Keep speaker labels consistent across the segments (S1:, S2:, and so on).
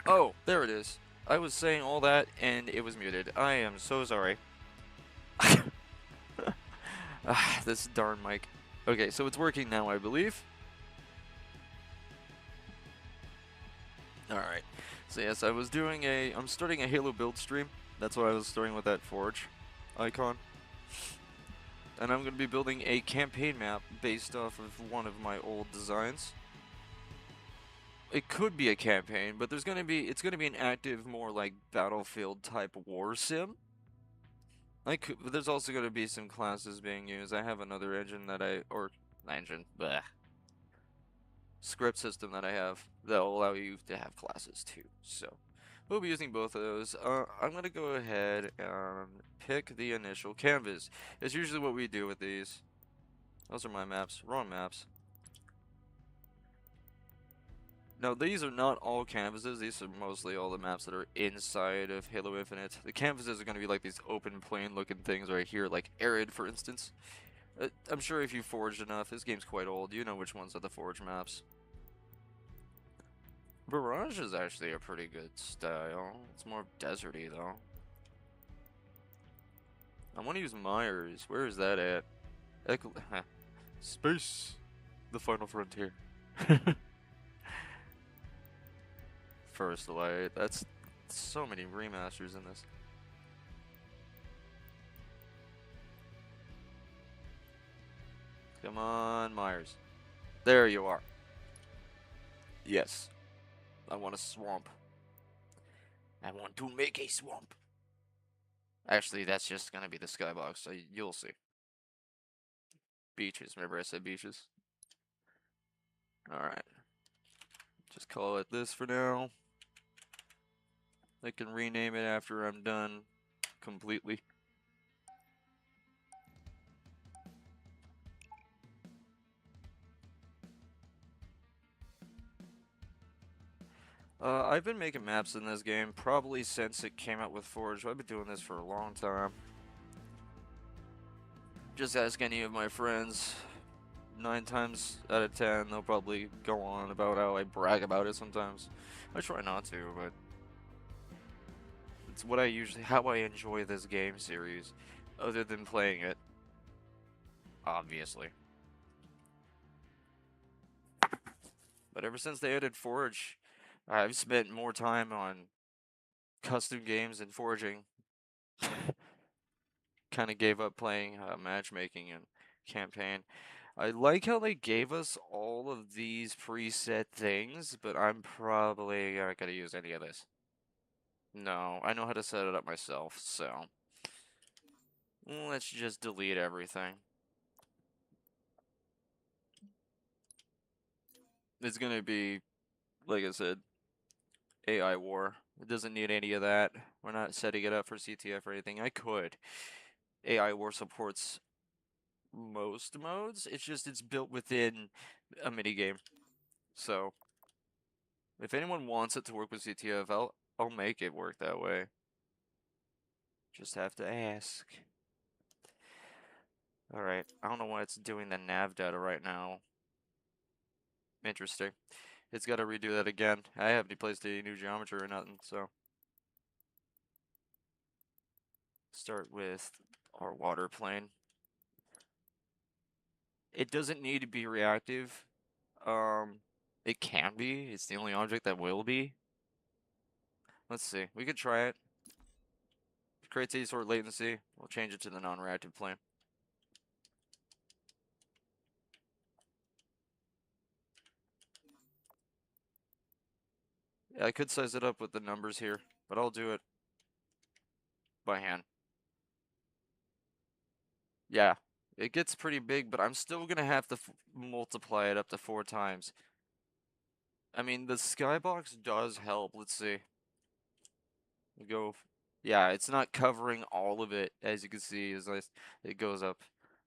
S1: Oh, there it is. I was saying all that and it was muted. I am so sorry. This darn mic. Okay, so it's working now, I believe. Alright. So yes, I'm starting a Halo build stream. That's why I was starting with that Forge icon. And I'm going to be building a campaign map based off of one of my old designs. It could be a campaign, but it's going to be an active, more like Battlefield type war sim. But there's also going to be some classes being used. I have another script system that I have that will allow you to have classes too. So we'll be using both of those. I'm going to go ahead and pick the initial canvas. It's usually what we do with these. Those are my maps. Wrong maps. Now, these are not all canvases. These are mostly all the maps that are inside of Halo Infinite. The canvases are going to be like these open plain looking things right here, like Arid, for instance. I'm sure if you forged enough, this game's quite old, you know which ones are the forge maps. Barrage is actually a pretty good style. It's more deserty, though. I want to use Myers. Where is that at? Space. The final frontier. First Light. That's so many remasters in this. Come on, Myers. There you are. Yes. I want a swamp. I want to make a swamp. Actually, that's just gonna be the skybox, so you'll see. Beaches. Remember I said beaches? Alright. Just call it this for now. I can rename it after I'm done completely. I've been making maps in this game probably since it came out with Forge. I've been doing this for a long time. Just ask any of my friends. 9 times out of 10, they'll probably go on about how I brag about it sometimes. I try not to, but it's how I enjoy this game series, other than playing it, obviously. But ever since they added Forge, I've spent more time on custom games and forging. Kind of gave up playing matchmaking and campaign. I like how they gave us all of these preset things, but I'm probably not gonna use any of this. No, I know how to set it up myself, so let's just delete everything. It's gonna be, like I said, AI war. It doesn't need any of that. We're not setting it up for CTF or anything. I could. AI war supports most modes. It's built within a minigame. So if anyone wants it to work with CTF, I'll make it work that way. Just have to ask. Alright, I don't know why it's doing the nav data right now. Interesting. It's got to redo that again. I haven't placed any new geometry or nothing, so. Start with our water plane. It doesn't need to be reactive. It can be. It's the only object that will be. Let's see. We could try it. If it creates any sort of latency, we'll change it to the non-reactive plane. Yeah, I could size it up with the numbers here, but I'll do it by hand. Yeah, it gets pretty big, but I'm still gonna have to multiply it up to 4 times. I mean, the skybox does help. Let's see. We go. Yeah, it's not covering all of it, as you can see, as it goes up.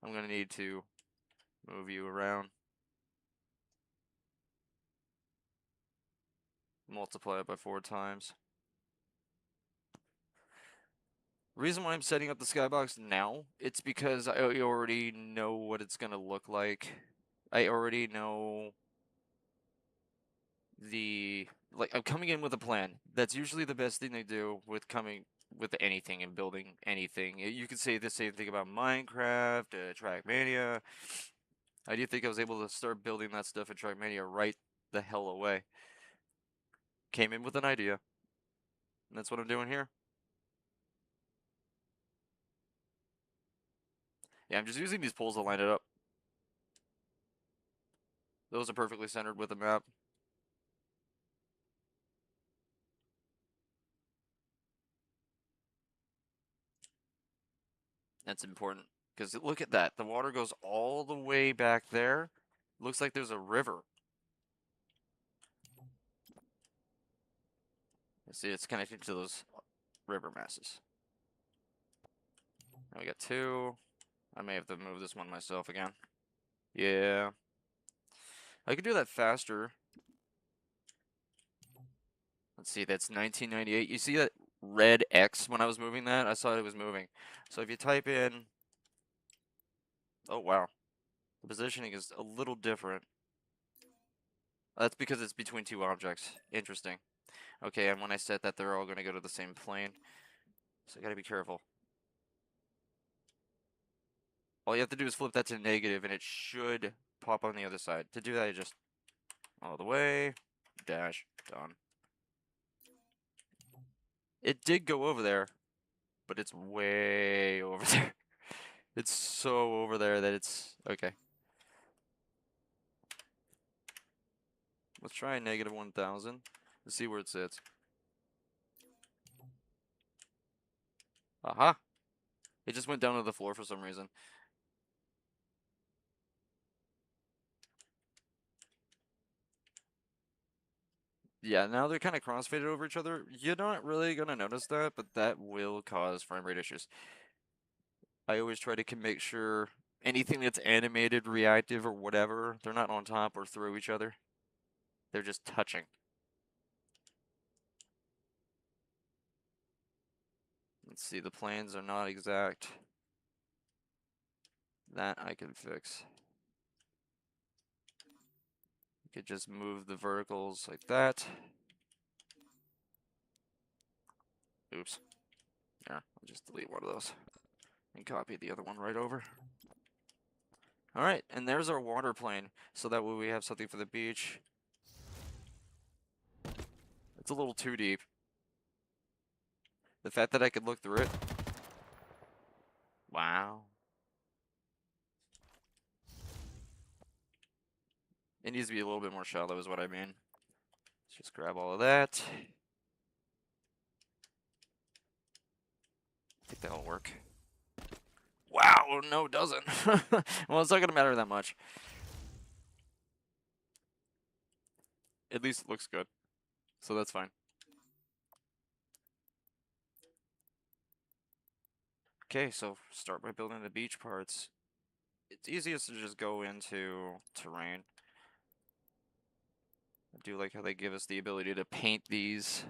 S1: I'm gonna need to move you around. Multiply it by 4 times. Reason why I'm setting up the skybox now, it's because I already know what it's gonna look like. I already know I'm coming in with a plan. That's usually the best thing they do with coming with anything and building anything. You could say the same thing about Minecraft, Trackmania. How do you think I was able to start building that stuff in Trackmania right the hell away? Came in with an idea, and that's what I'm doing here. Yeah, I'm just using these poles to line it up. Those are perfectly centered with the map. That's important because look at that. The water goes all the way back there. Looks like there's a river. See, it's connected to those river masses. Now we got two. I may have to move this one myself again. Yeah. I could do that faster. Let's see, that's 1998. You see that red X when I was moving that? I saw it was moving. So if you type in... Oh, wow. The positioning is a little different. That's because it's between two objects. Interesting. Okay, and when I set that, they're all going to go to the same plane. So I gotta be careful. All you have to do is flip that to negative, and it should pop on the other side. To do that, you just all the way, dash, done. It did go over there, but it's way over there. It's so over there that it's okay. Let's try negative 1,000. Let's see where it sits. Aha! It just went down to the floor for some reason. Yeah, now they're kind of crossfaded over each other. You're not really gonna notice that, but that will cause frame rate issues. I always try to make sure anything that's animated, reactive, or whatever, they're not on top or through each other. They're just touching. Let's see, the planes are not exact. That I can fix. You could just move the verticals like that. Oops. Yeah, I'll just delete one of those and copy the other one right over. All right, and there's our water plane. So that way we have something for the beach. It's a little too deep. The fact that I could look through it. Wow. It needs to be a little bit more shallow is what I mean. Let's just grab all of that. I think that'll work. Wow, no, it doesn't. Well, it's not going to matter that much. At least it looks good. So that's fine. Okay, so start by building the beach parts. It's easiest to just go into terrain. I do like how they give us the ability to paint these.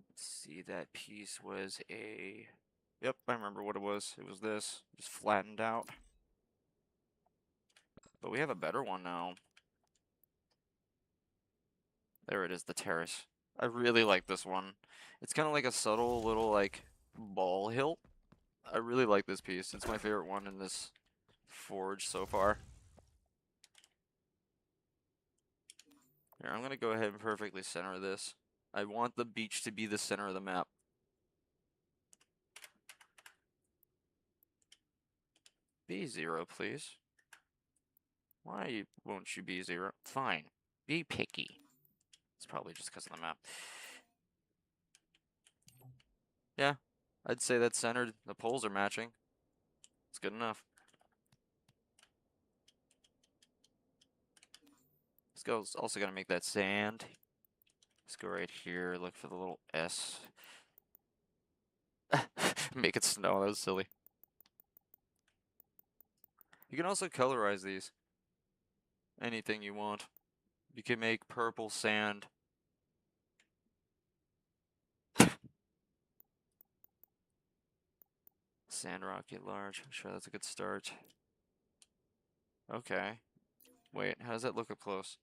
S1: Let's see, that piece was a... Yep, I remember what it was. It was this, just flattened out. But we have a better one now. There it is, the terrace. I really like this one. It's kind of like a subtle little, like, ball hilt. I really like this piece. It's my favorite one in this forge so far. Here, I'm going to go ahead and perfectly center this. I want the beach to be the center of the map. Be 0, please. Why won't you be 0? Fine. Be picky. It's probably just because of the map. Yeah, I'd say that's centered. The poles are matching. It's good enough. Let's go. Also got to make that sand. Let's go right here. Look for the little S. Make it snow. That was silly. You can also colorize these. Anything you want. You can make purple sand. Sand rocket large. I'm sure that's a good start. Okay. Wait, how does that look up close?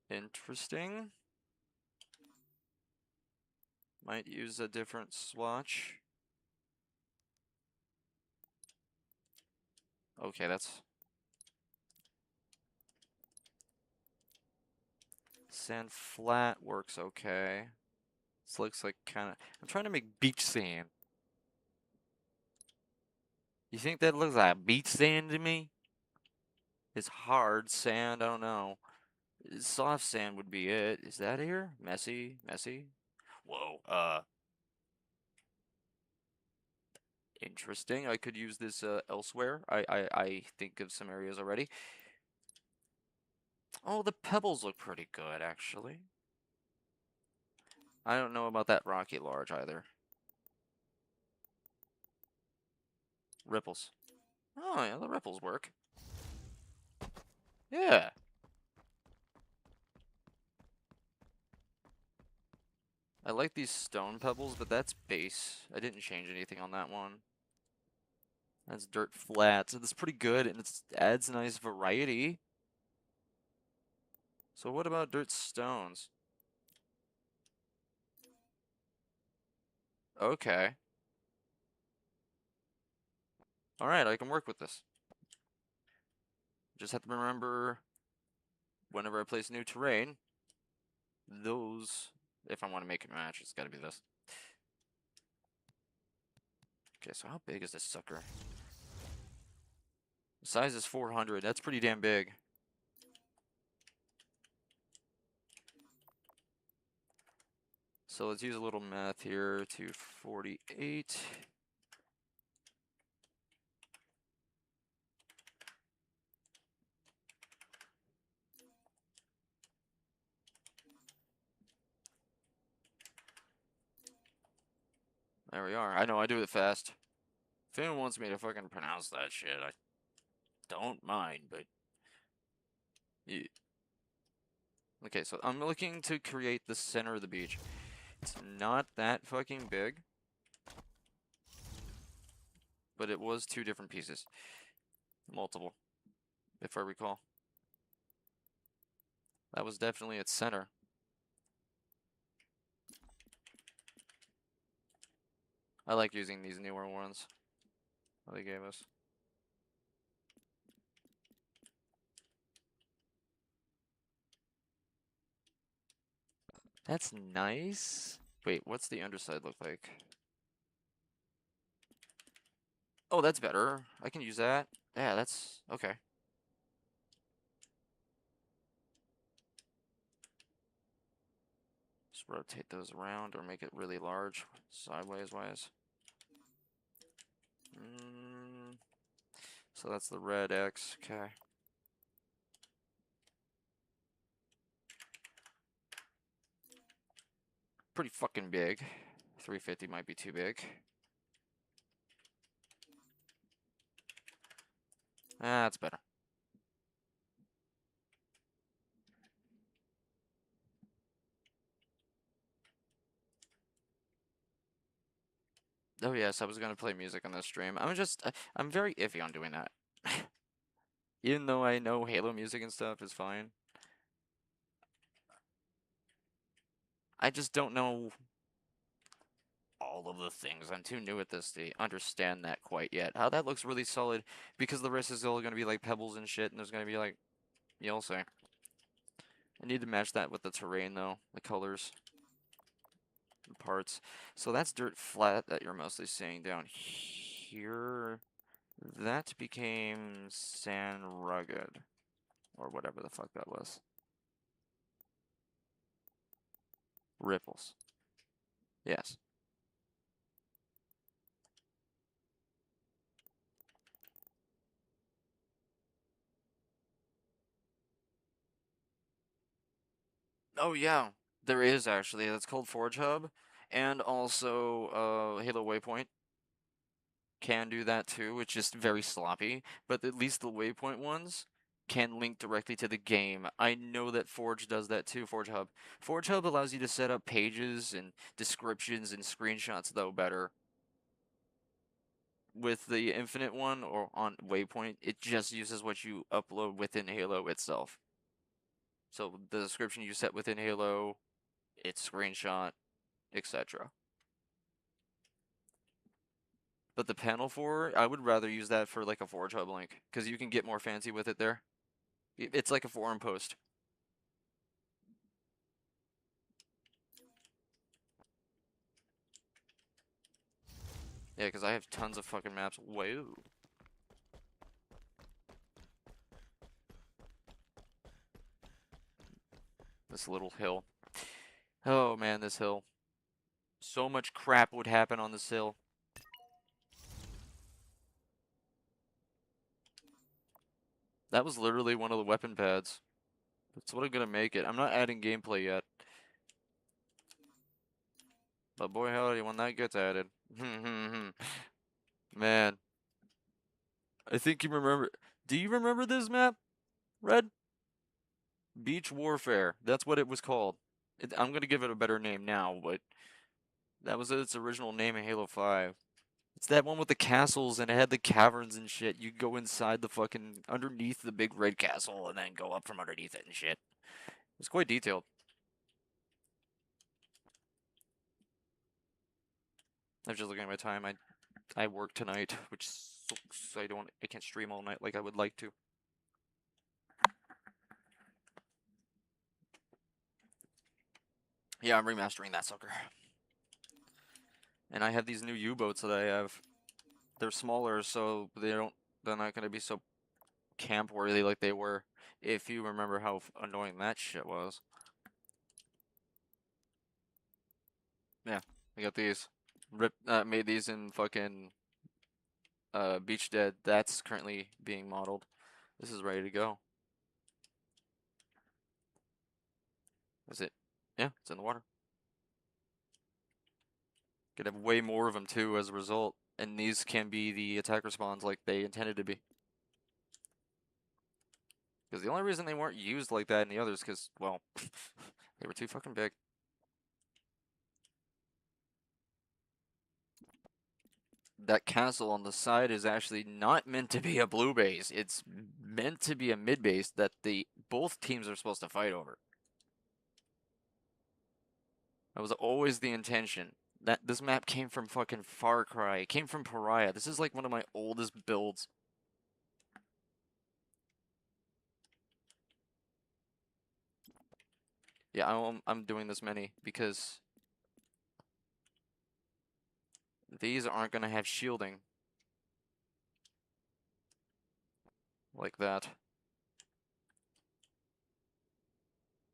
S1: Interesting. Might use a different swatch. Okay, that's sand flat works okay. This looks like kind of. I'm trying to make beach sand. You think that looks like beach sand to me? It's hard sand. I don't know. Soft sand would be it. Is that here? Messy, messy. Whoa. Interesting. I could use this elsewhere. I think of some areas already. Oh, the pebbles look pretty good, actually. I don't know about that rocky large either. Ripples. Oh, yeah, the ripples work. Yeah. I like these stone pebbles, but that's base. I didn't change anything on that one. That's dirt flat, so that's pretty good, and it adds nice variety. So what about dirt stones? Okay. Alright, I can work with this. Just have to remember, whenever I place new terrain, those, if I want to make it match, it's gotta be this. Okay, so how big is this sucker? The size is 400, that's pretty damn big. So let's use a little math here to 48. There we are. I know I do it fast. If anyone wants me to fucking pronounce that shit, I don't mind, but yeah. Okay, so I'm looking to create the center of the beach. It's not that fucking big, but it was two different pieces. Multiple, if I recall. That was definitely its center. I like using these newer ones that they gave us. That's nice. Wait, what's the underside look like? Oh, that's better. I can use that. Yeah, that's okay. Just rotate those around or make it really large, sideways wise. So that's the red X. Okay. Pretty fucking big. 350 might be too big. That's better. Oh yes, I was gonna play music on this stream. I'm very iffy on doing that. Even though I know Halo music and stuff is fine. I just don't know all of the things. I'm too new at this to understand that quite yet. How that looks really solid because the rest is all gonna be like pebbles and shit, and there's gonna be like, you'll see. I need to match that with the terrain though, the colors, the parts. So that's dirt flat that you're mostly seeing down here. That became sand rugged, or whatever the fuck that was. Ripples. Yes. Oh yeah, there is actually. That's called Forge Hub, and also Halo Waypoint can do that too. It's just very sloppy, but at least the Waypoint ones can link directly to the game. I know that Forge does that too. Forge Hub. Forge Hub allows you to set up pages and descriptions and screenshots though better. With the Infinite one or on Waypoint, it just uses what you upload within Halo itself. So the description you set within Halo, its screenshot, etc. But the panel for, I would rather use that for like a Forge Hub link, because you can get more fancy with it there. It's like a forum post. Yeah, because I have tons of fucking maps. Whoa. This little hill. Oh man, this hill. So much crap would happen on this hill. That was literally one of the weapon pads. That's what I'm gonna make it. I'm not adding gameplay yet. But boy howdy when that gets added. Man. I think you remember. Do you remember this map, Red? Beach Warfare. That's what it was called. I'm gonna give it a better name now, but that was its original name in Halo 5. It's that one with the castles and it had the caverns and shit. You go inside the fucking underneath the big red castle and then go up from underneath it and shit. It's quite detailed. I was just looking at my time. I work tonight, which sucks. I can't stream all night like I would like to. Yeah, I'm remastering that sucker. And I have these new U-boats that I have. They're smaller, so they're not gonna be so camp worthy like they were. If you remember how annoying that shit was. Yeah, I got these. Made these in fucking Beach Dead. That's currently being modeled. This is ready to go. Is it? Yeah, it's in the water. Could have way more of them too as a result. And these can be the attacker spawns like they intended to be. Because the only reason they weren't used like that in the others, because, well, they were too fucking big. That castle on the side is actually not meant to be a blue base. It's meant to be a mid base that both teams are supposed to fight over. That was always the intention. That this map came from fucking Far Cry. It came from Pariah. This is like one of my oldest builds. Yeah, I'm doing this many because these aren't gonna have shielding like that.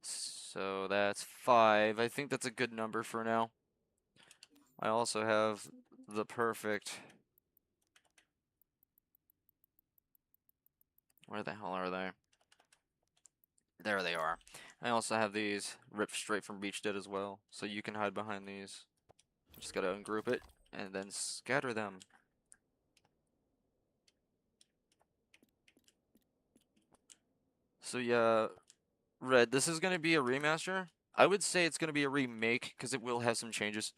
S1: So that's 5. I think that's a good number for now. I also have the perfect. Where the hell are they? There they are. I also have these ripped straight from Beach Dead as well, so you can hide behind these. Just gotta ungroup it and then scatter them. So yeah, Red, this is gonna be a remaster. I would say it's gonna be a remake because it will have some changes.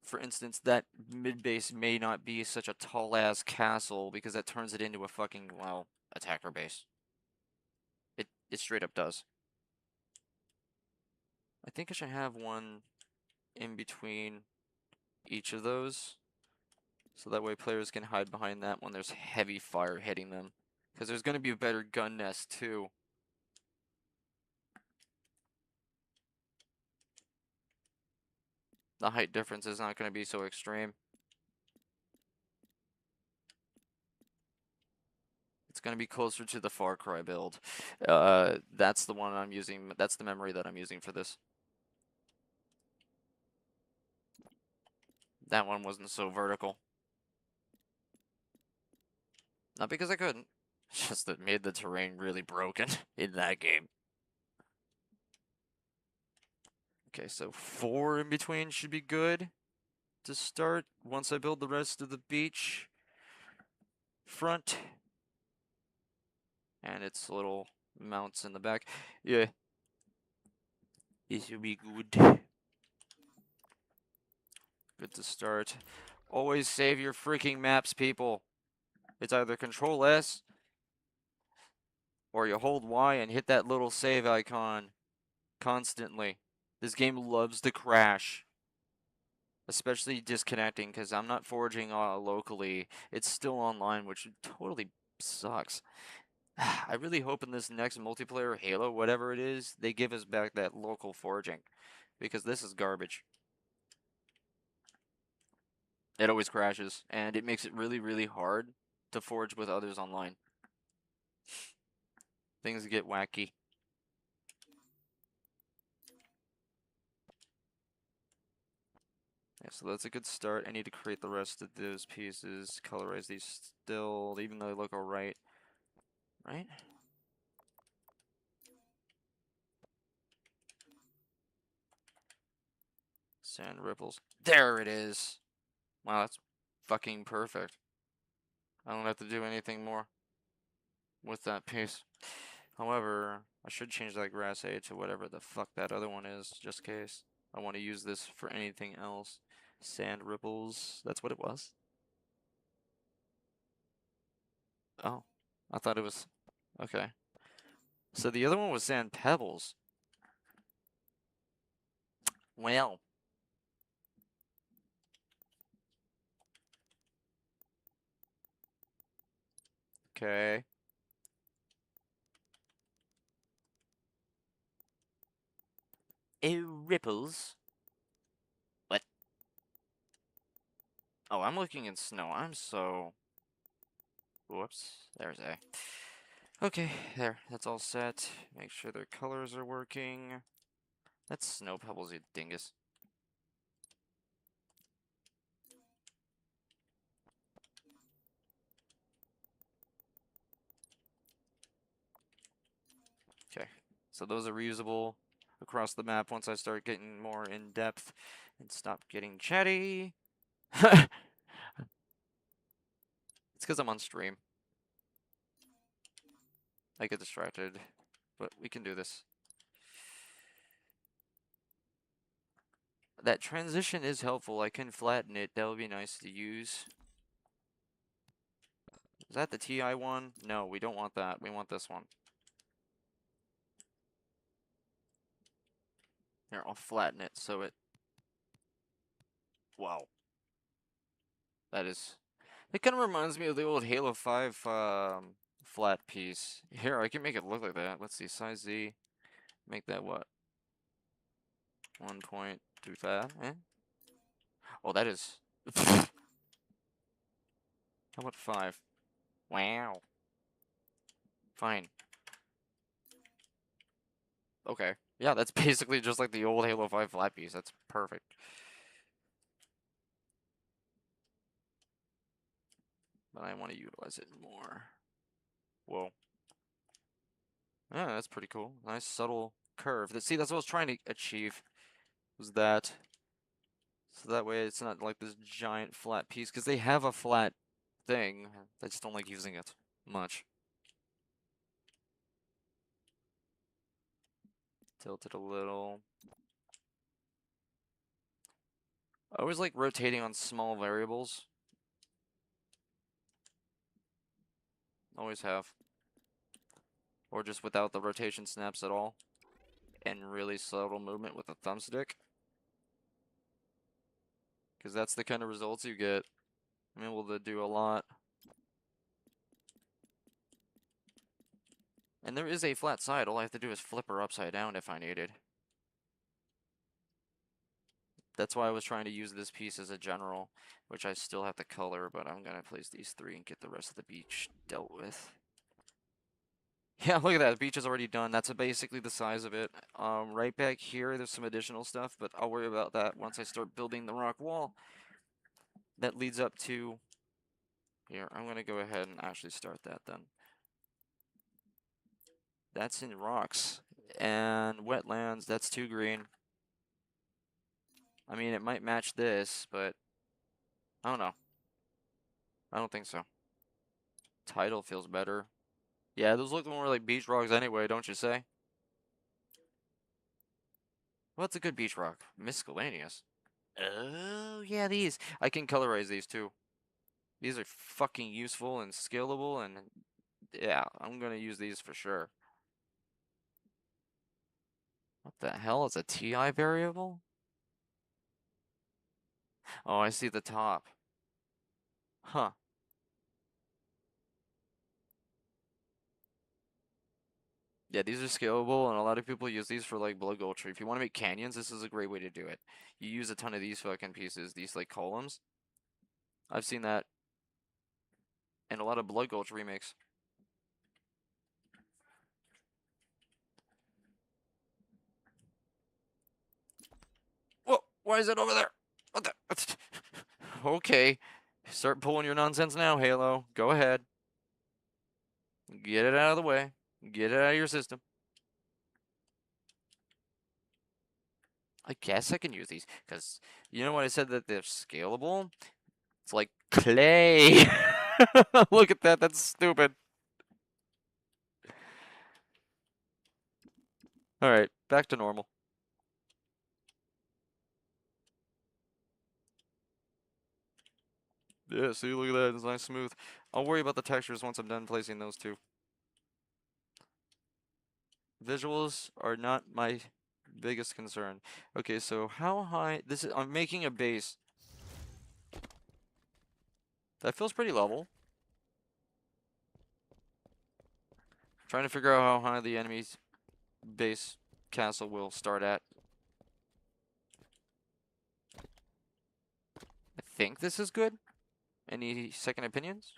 S1: For instance, that mid base may not be such a tall ass castle because that turns it into a fucking, well, attacker base. It straight up does. I think I should have one in between each of those. So that way players can hide behind that when there's heavy fire hitting them. Because there's going to be a better gun nest too. The height difference is not going to be so extreme. It's going to be closer to the Far Cry build. That's the one I'm using. That's the memory that I'm using for this. That one wasn't so vertical. Not because I couldn't. Just that made the terrain really broken in that game. Okay, so 4 in between should be good to start once I build the rest of the beach front and its little mounts in the back. Yeah, this will be good. Good to start. Always save your freaking maps, people. It's either Control S Or you hold Y and hit that little save icon constantly. This game loves to crash, especially disconnecting because I'm not forging locally. It's still online, which totally sucks. I really hope in this next multiplayer Halo, whatever it is, they give us back that local forging because this is garbage. It always crashes and it makes it really, really hard to forge with others online. Things get wacky. Yeah, so that's a good start. I need to create the rest of those pieces, colorize these still, even though they look alright. Right? Sand ripples. There it is! Wow, that's fucking perfect. I don't have to do anything more with that piece. However, I should change that grass A to whatever the fuck that other one is, just in case I want to use this for anything else. Sand ripples, that's what it was? Oh, I thought it was... Okay. So the other one was sand pebbles. Well. Okay. Ripples. What? Oh, I'm looking in snow. I'm so... Whoops. There's A. Okay, there. That's all set. Make sure their colors are working. That's snow pebbles, you dingus. Okay, so those are reusable across the map once I start getting more in depth and stop getting chatty. It's because I'm on stream. I get distracted, but we can do this. That transition is helpful. I can flatten it. That would be nice to use. Is that the TI one? No, we don't want that. We want this one. Here, I'll flatten it so it... Wow. That is... It kind of reminds me of the old Halo 5 flat piece. Here, I can make it look like that. Let's see, size Z. Make that what? 1.25? Eh? Oh, that is... How about 5? Wow. Fine. Okay. Yeah, that's basically just like the old Halo 5 flat piece. That's perfect. But I want to utilize it more. Whoa. Yeah, that's pretty cool. Nice subtle curve. See, that's what I was trying to achieve. Was that. So that way it's not like this giant flat piece. Because they have a flat thing. I just don't like using it much. Tilt it a little. I always like rotating on small variables. Always have. Or just without the rotation snaps at all. And really subtle movement with a thumbstick. Because that's the kind of results you get. I'm able to do a lot. And there is a flat side. All I have to do is flip her upside down if I needed. That's why I was trying to use this piece as a general, which I still have to color, but I'm going to place these 3 and get the rest of the beach dealt with. Yeah, look at that. The beach is already done. That's basically the size of it. Right back here, there's some additional stuff, but I'll worry about that once I start building the rock wall. That leads up to... Here, I'm going to go ahead and actually start that then. That's in rocks. And wetlands, that's too green. I mean, it might match this, but I don't know. I don't think so. Tidal feels better. Yeah, those look more like beach rocks anyway, don't you say? What's a good beach rock? Miscellaneous. Oh, yeah, these. I can colorize these too. These are fucking useful and scalable and Yeah, I'm gonna use these for sure. What the hell is a TI variable? Oh, I see the top. Huh. Yeah, these are scalable, and a lot of people use these for like blood gulcher. If you want to make canyons, this is a great way to do it. You use a ton of these fucking pieces, these like columns. I've seen that in a lot of blood gulch remakes. Whoa, why is it over there? What the? Okay, start pulling your nonsense now, Halo. Go ahead. Get it out of the way. Get it out of your system. I guess I can use these, because you know what I said that they're scalable? It's like clay. Look at that, that's stupid. Alright, back to normal. Yeah, see, look at that, it's nice smooth. I'll worry about the textures once I'm done placing those two. Visuals are not my biggest concern. Okay, so how high, I'm making a base. That feels pretty level. Trying to figure out how high the enemy's base castle will start at. I think this is good. Any second opinions?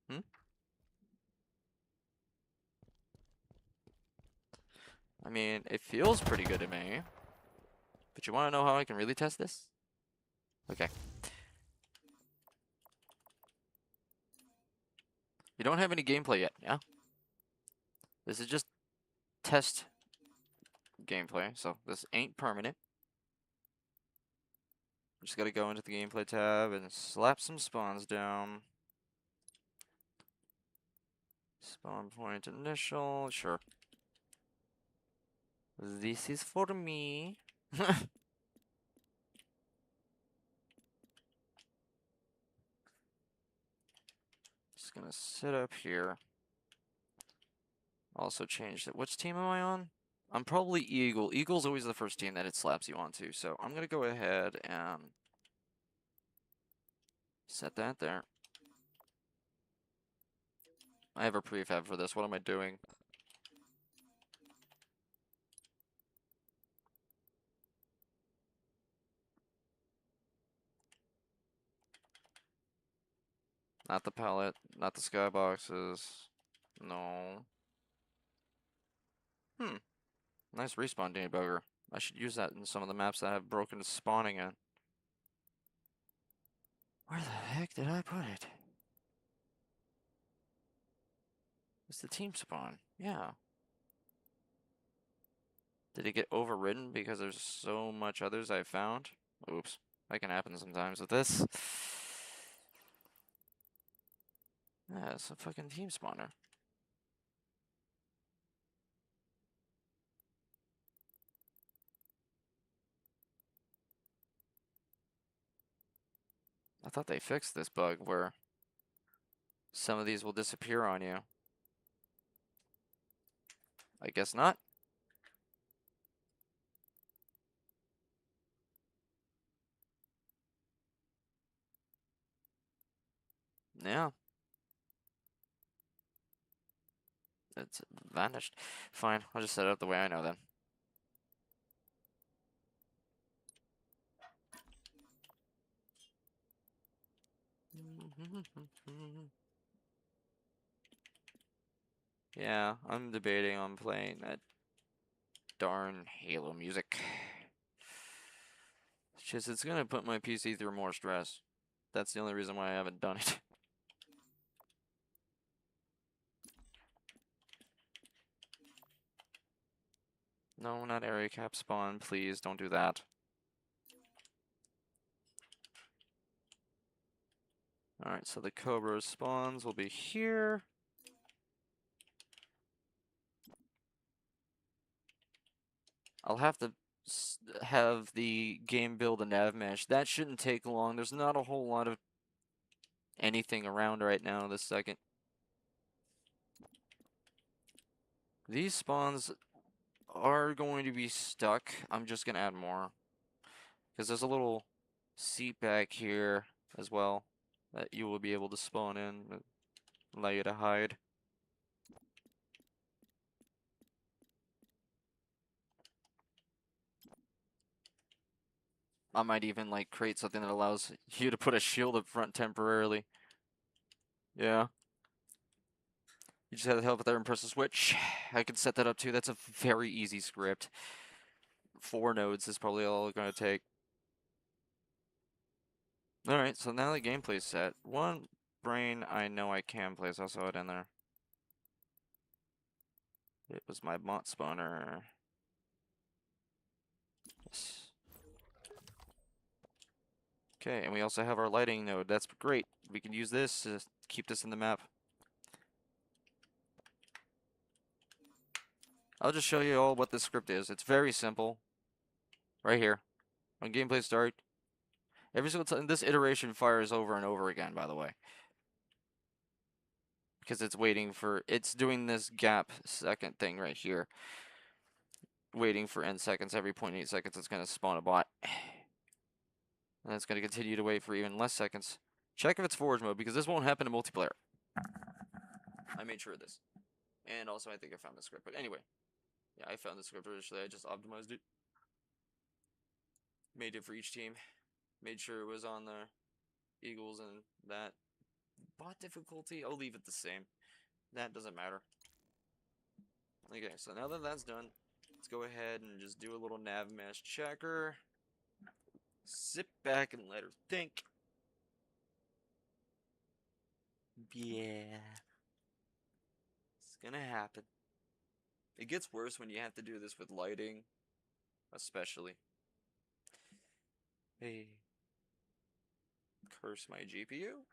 S1: Hmm? I mean, it feels pretty good to me. But you want to know how I can really test this? Okay. You don't have any gameplay yet, yeah? This is just test gameplay, so this ain't permanent. Just gotta go into the gameplay tab and slap some spawns down. Spawn point initial, sure. This is for me. Just gonna sit up here. Also change it. Which team am I on? I'm probably Eagle. Eagle's always the first team that it slaps you onto, so I'm gonna go ahead and set that there. I have a prefab for this. What am I doing? Not the pallet, not the skyboxes. No. Hmm. Nice respawn debugger. I should use that in some of the maps that have broken spawning in. Where the heck did I put it? It's the team spawn. Yeah. Did it get overridden because there's so much others I found? Oops. That can happen sometimes with this. Yeah, it's a fucking team spawner. I thought they fixed this bug where some of these will disappear on you. I guess not. Yeah. It's vanished. Fine, I'll just set it up the way I know then. Yeah, I'm debating on playing that darn Halo music. It's just, it's gonna put my PC through more stress. That's the only reason why I haven't done it. No, not area cap spawn, please, don't do that. Alright, so the Cobra spawns will be here. I'll have to have the game build a nav mesh. That shouldn't take long. There's not a whole lot of anything around right now this second. These spawns are going to be stuck. I'm just going to add more. Because there's a little seat back here as well that you will be able to spawn in, allow you to hide. I might even like create something that allows you to put a shield up front temporarily. Yeah. You just have to help there and press the switch. I can set that up too. That's a very easy script. 4 nodes is probably all it's going to take. Alright, so now the gameplay's set. One brain I know I can place. I saw it in there. It was my bot spawner. Yes. Okay, and we also have our lighting node. That's great. We can use this to keep this in the map. I'll just show you all what this script is. It's very simple. Right here. On gameplay start. Every single time, this iteration fires over and over again, by the way. Because it's waiting for, it's doing this gap second thing right here. Waiting for end seconds. Every 0.8 seconds, it's going to spawn a bot. And it's going to continue to wait for even less seconds. Check if it's forge mode, because this won't happen in multiplayer. I made sure of this. And also, I think I found the script. But anyway. Yeah, I found the script originally. I just optimized it. Made it for each team. Made sure it was on the Eagles and that. Bot difficulty, I'll leave it the same. That doesn't matter. Okay, so now that that's done, let's go ahead and just do a little nav mesh checker. Sit back and let her think. Yeah. It's gonna happen. It gets worse when you have to do this with lighting, especially. Hey. Curse my GPU?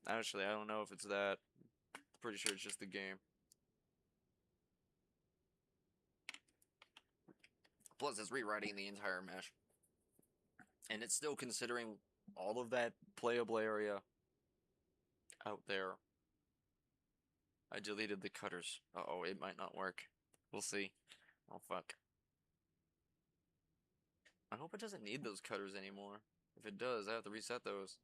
S1: Actually, I don't know if it's that. Pretty sure it's just the game. Plus, it's rewriting the entire mesh. And it's still considering all of that playable area out there. I deleted the cutters. Uh-oh, it might not work. We'll see. Oh, fuck. I hope it doesn't need those cutters anymore. If it does, I have to reset those.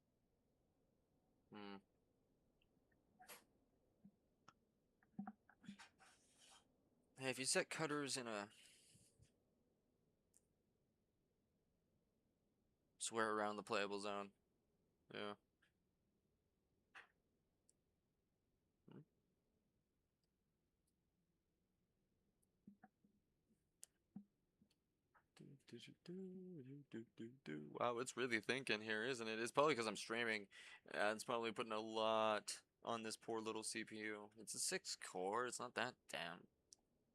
S1: Hey, if you set cutters in a swear around the playable zone. Yeah. Wow, it's really thinking here, isn't it? It's probably because I'm streaming. It's probably putting a lot on this poor little CPU. It's a 6 core. It's not that damn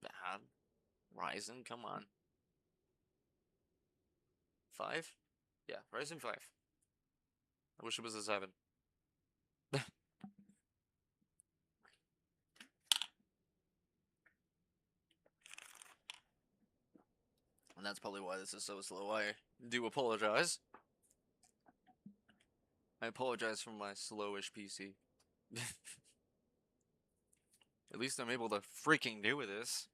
S1: bad. Ryzen, come on. 5? Yeah, Ryzen 5. I wish it was a 7. And that's probably why this is so slow. I do apologize. I apologize for my slowish PC. At least I'm able to freaking do this.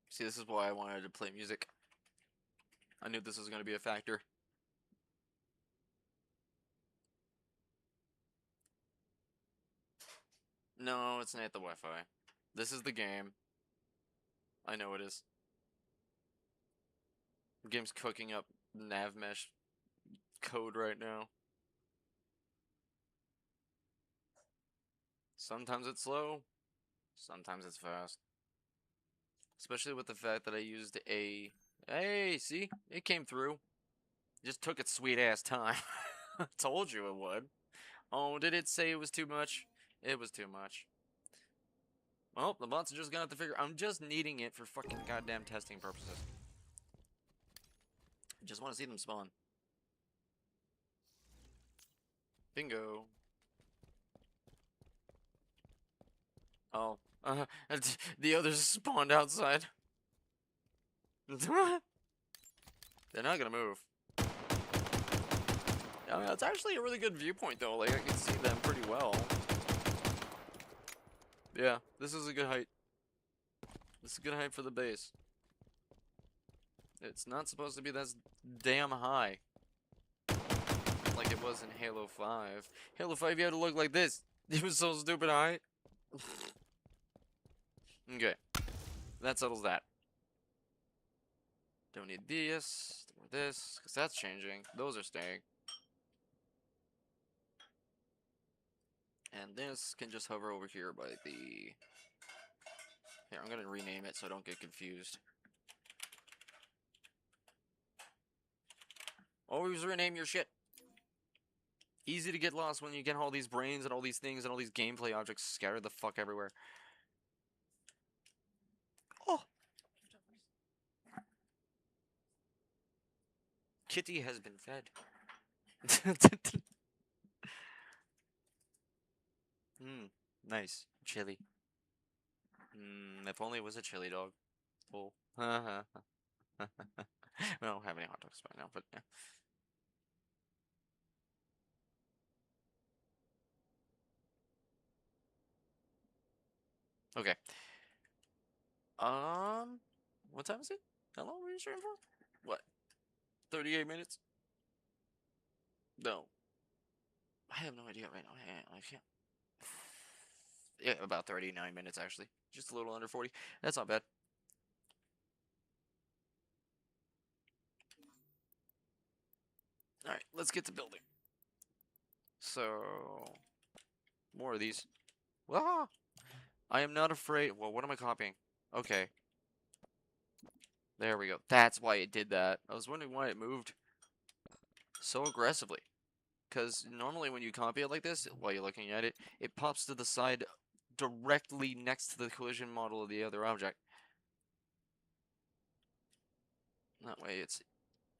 S1: See, this is why I wanted to play music. I knew this was going to be a factor. No, it's not the Wi-Fi. This is the game. I know it is. The game's cooking up nav mesh code right now. Sometimes it's slow, sometimes it's fast. Especially with the fact that I used a... Hey, see? It came through. Just took its sweet ass time. Told you it would. Oh, did it say it was too much? It was too much. Well, the bots are just gonna have to figure... I'm just needing it for fucking goddamn testing purposes. Just want to see them spawn. Bingo. Oh, the others spawned outside. They're not gonna move. I mean, it's actually a really good viewpoint though. Like I can see them pretty well. Yeah, this is a good height. This is a good height for the base. It's not supposed to be that damn high like it was in Halo 5. Halo 5, you had to look like this. It was so stupid high. Okay, that settles that. Don't need this or this, because that's changing. Those are staying. And this can just hover over here by the... Here, I'm gonna rename it so I don't get confused. Always rename your shit. Easy to get lost when you get all these brains and all these things and all these gameplay objects scattered the fuck everywhere. Oh! Kitty has been fed. Nice. Chili. If only it was a chili dog. Oh. We don't have any hot dogs right now, but yeah. Okay. What time is it? How long were you streaming for? What? 38 minutes? No. I have no idea right now. I can't. Yeah, about 39 minutes actually. Just a little under 40. That's not bad. Alright, let's get to building. So, more of these. Ah! I am not afraid. Well, what am I copying? Okay. There we go. That's why it did that. I was wondering why it moved so aggressively. Because normally when you copy it like this, while you're looking at it, it pops to the side directly next to the collision model of the other object. That way it's...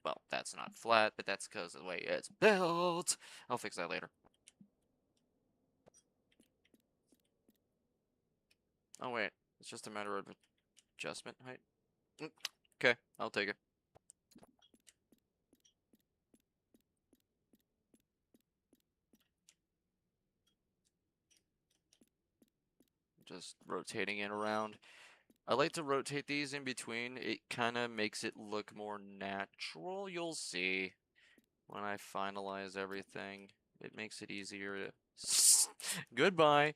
S1: Well, that's not flat, but that's because of the way it's built. I'll fix that later. Oh, wait. It's just a matter of adjustment height. Okay, I'll take it. Just rotating it around. I like to rotate these in between. It kind of makes it look more natural. You'll see when I finalize everything. It makes it easier to... Goodbye!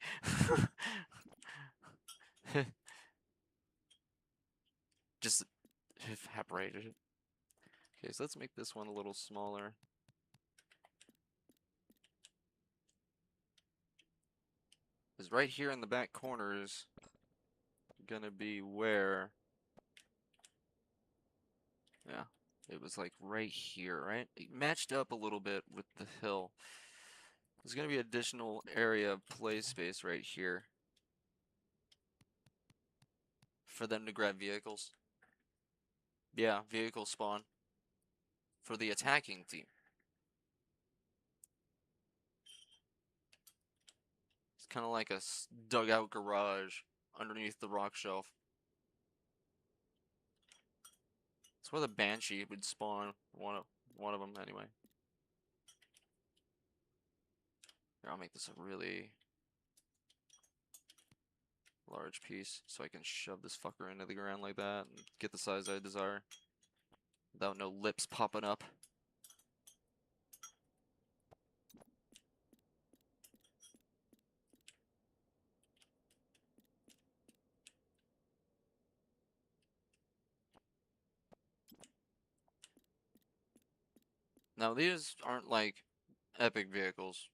S1: Just evaporated. Okay, so let's make this one a little smaller. Because right here in the back corner is gonna be where... Yeah, it was like right here, right? It matched up a little bit with the hill. There's gonna be additional area of play space right here for them to grab vehicles. Yeah, vehicle spawn for the attacking team. It's kind of like a dugout garage underneath the rock shelf. It's where the Banshee would spawn. One of them anyway. Here, I'll make this a really large piece so I can shove this fucker into the ground like that and get the size I desire without no lips popping up. Now these aren't like epic vehicles.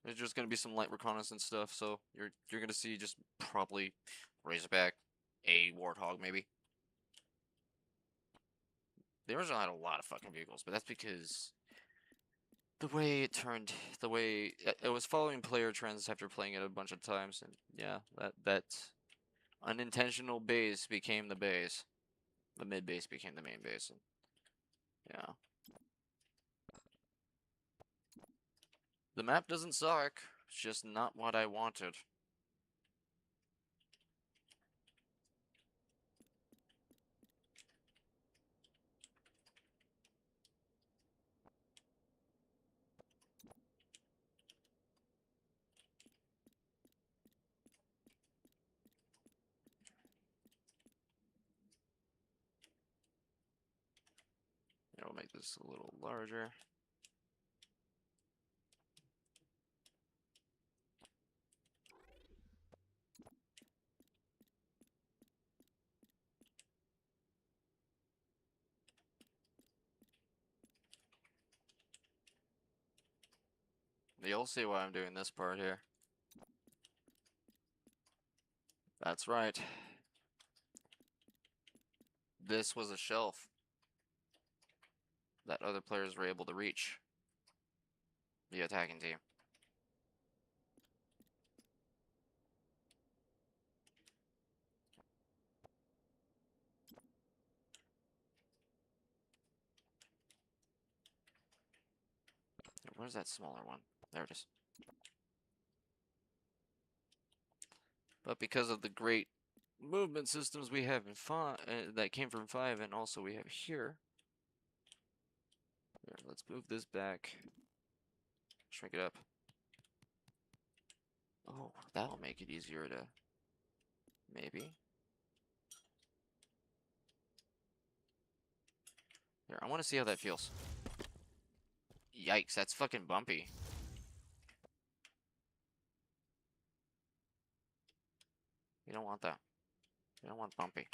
S1: There's just gonna be some light reconnaissance stuff, so you're gonna see just probably Razorback, a Warthog maybe. The original had a lot of fucking vehicles, but that's because the way it turned, the way it was following player trends after playing it a bunch of times, and yeah, that unintentional base became the base. The mid base became the main base, and yeah. The map doesn't suck. It's just not what I wanted. I'll make this a little larger. You'll see why I'm doing this part here. That's right. This was a shelf that other players were able to reach. The attacking team. Where's that smaller one? There it is. But because of the great movement systems we have in 5, that came from 5, and also we have here. Here, let's move this back. Shrink it up. Oh, that'll make it easier to... maybe. Here, I want to see how that feels. Yikes, that's fucking bumpy. You don't want that. You don't want bumpy.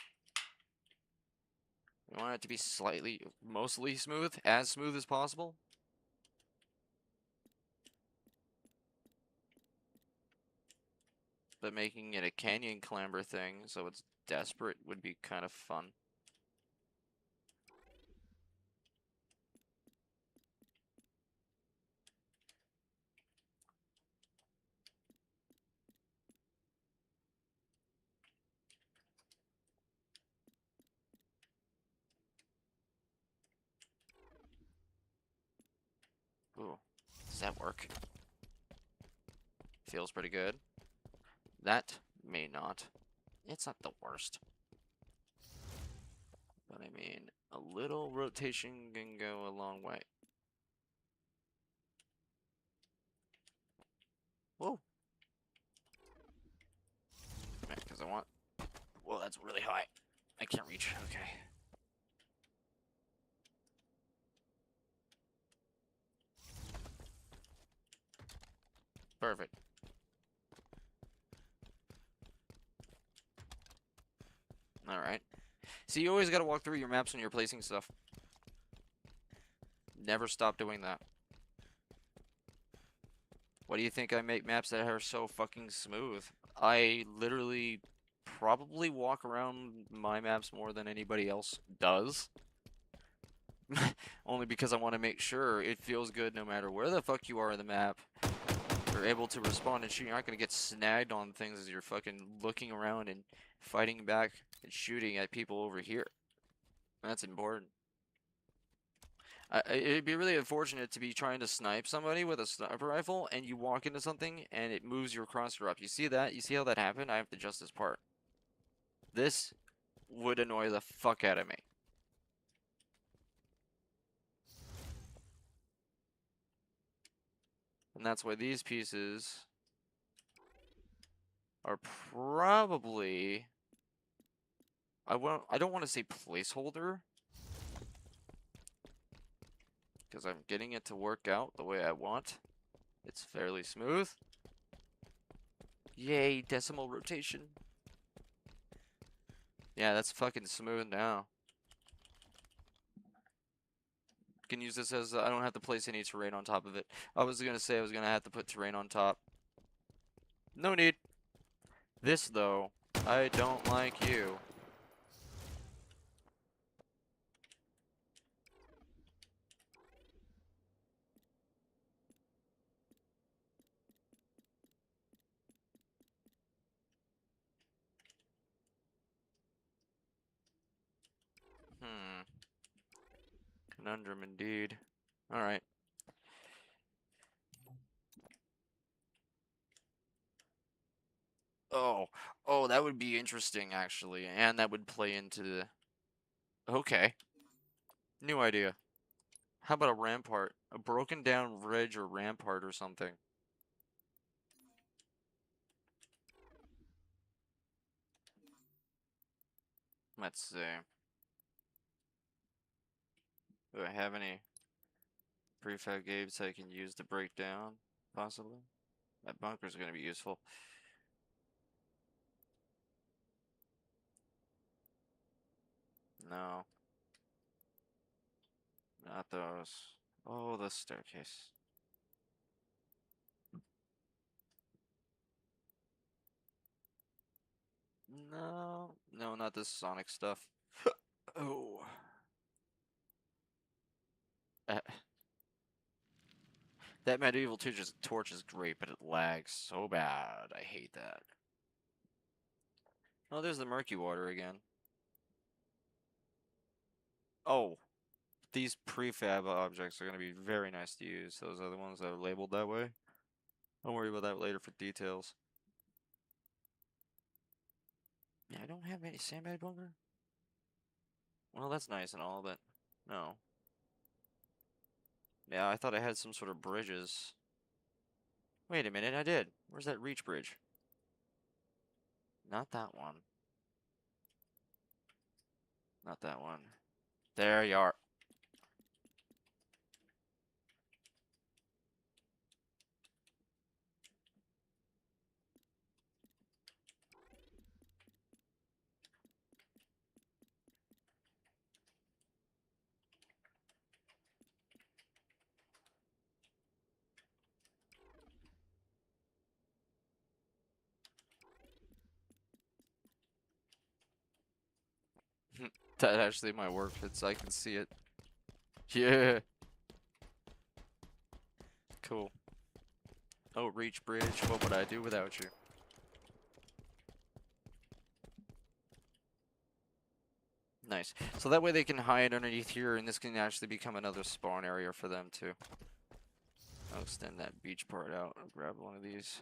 S1: You want it to be slightly, mostly smooth, as smooth as possible. But making it a canyon clamber thing, so it's desperate, would be kind of fun. Ooh, does that work? Feels pretty good. That may not. It's not the worst. But I mean, a little rotation can go a long way. Whoa. Because I want... Whoa, that's really high. I can't reach. Okay. Perfect. Alright. So you always gotta walk through your maps when you're placing stuff. Never stop doing that. What do you think I make maps that are so fucking smooth? I literally probably walk around my maps more than anybody else does. Only because I want to make sure it feels good no matter where the fuck you are in the map. You're able to respond and shoot. You're not going to get snagged on things as you're fucking looking around and fighting back and shooting at people over here. That's important. It'd be really unfortunate to be trying to snipe somebody with a sniper rifle and you walk into something and it moves your crosshair up. You see that? You see how that happened? I have to adjust this part. This would annoy the fuck out of me. And that's why these pieces are probably... I don't want to say placeholder, because I'm getting it to work out the way I want. It's fairly smooth. Yay, decimal rotation. Yeah, that's fucking smooth now. Can use this as I don't have to place any terrain on top of it. I was gonna say I was gonna have to put terrain on top. No need. This though, I don't like you. Conundrum indeed. Alright. Oh, that would be interesting actually, and that would play into the... Okay. New idea. How about a rampart? A broken down ridge or rampart or something. Let's see. Do I have any prefab gates I can use to break down? Possibly. That bunker's gonna be useful. No, not those. Oh, the staircase. No, no, not this Sonic stuff. Oh. Uh, that medieval torch is great, but it lags so bad. I hate that. Oh, there's the murky water again. Oh, these prefab objects are going to be very nice to use. Those are the ones that are labeled that way. Don't worry about that later for details. Yeah, I don't have any sandbag bunker. Well, that's nice and all, but no. Yeah, I thought I had some sort of bridges. Wait a minute, I did. Where's that reach bridge? Not that one. Not that one. There you are. That actually might work. I can see it. Yeah. Cool. Oh, reach bridge. What would I do without you? Nice. So that way they can hide underneath here, and this can actually become another spawn area for them too. I'll extend that beach part out. I'll grab one of these.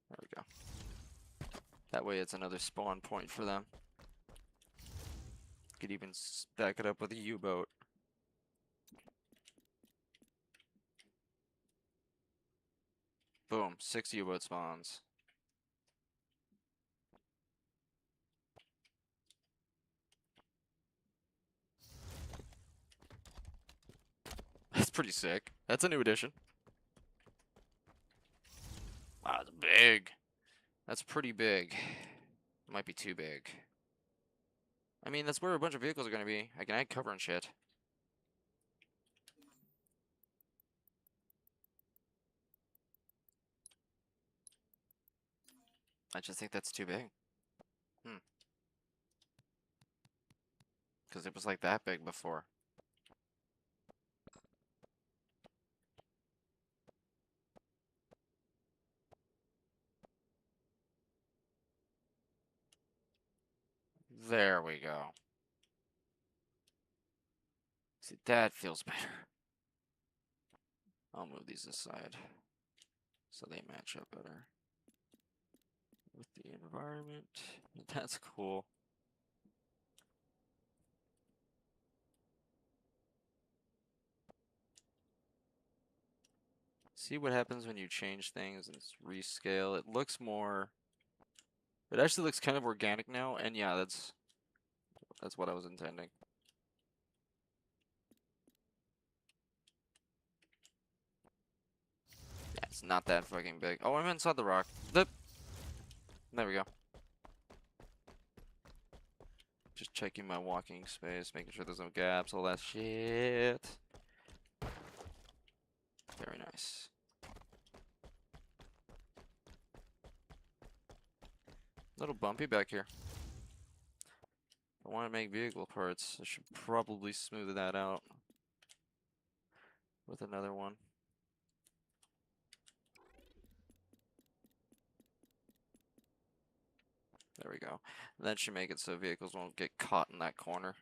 S1: There we go. That way it's another spawn point for them. Could even stack it up with a U-boat. Boom, 6 U-boat spawns. That's pretty sick. That's a new addition. Wow, it's big. That's pretty big. Might be too big. I mean, that's where a bunch of vehicles are going to be. I can add cover and shit. I just think that's too big. Because it was like that big before. There we go. See, that feels better. I'll move these aside so they match up better with the environment. That's cool. See what happens when you change things and rescale. It looks more. It actually looks kind of organic now, and yeah, that's what I was intending. Yeah, it's not that fucking big. Oh, I'm inside the rock. There we go. Just checking my walking space, making sure there's no gaps, all that shit. Very nice. Little bumpy back here. I want to make vehicle parts. I should probably smooth that out with another one. There we go. That should make it so vehicles won't get caught in that corner.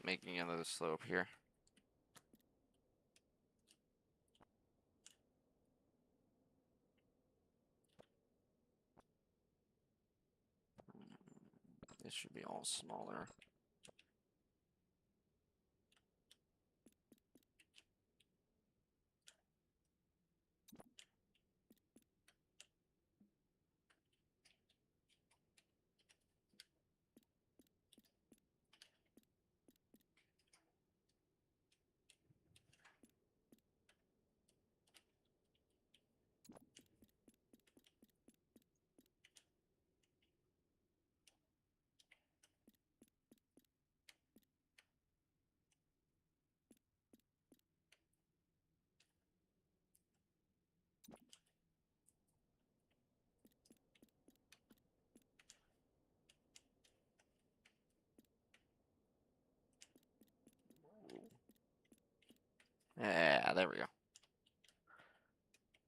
S1: making another slope here. This should be all smaller. Yeah, there we go.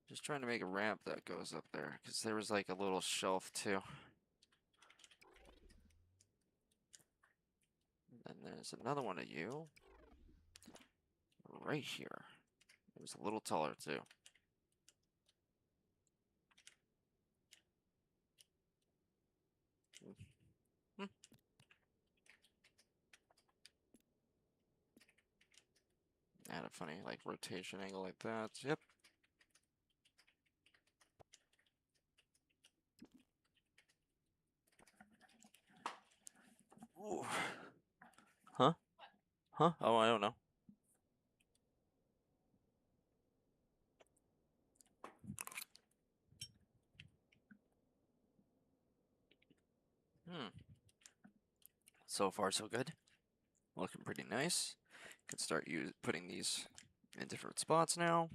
S1: Just trying to make a ramp that goes up there, because there was like a little shelf too. And there's another one of you right here. It was a little taller too. Hmm. Add a funny like rotation angle like that. Yep. Ooh. Huh? Huh? Oh, I don't know. Hmm. So far, so good. Looking pretty nice. Can start putting these in different spots now.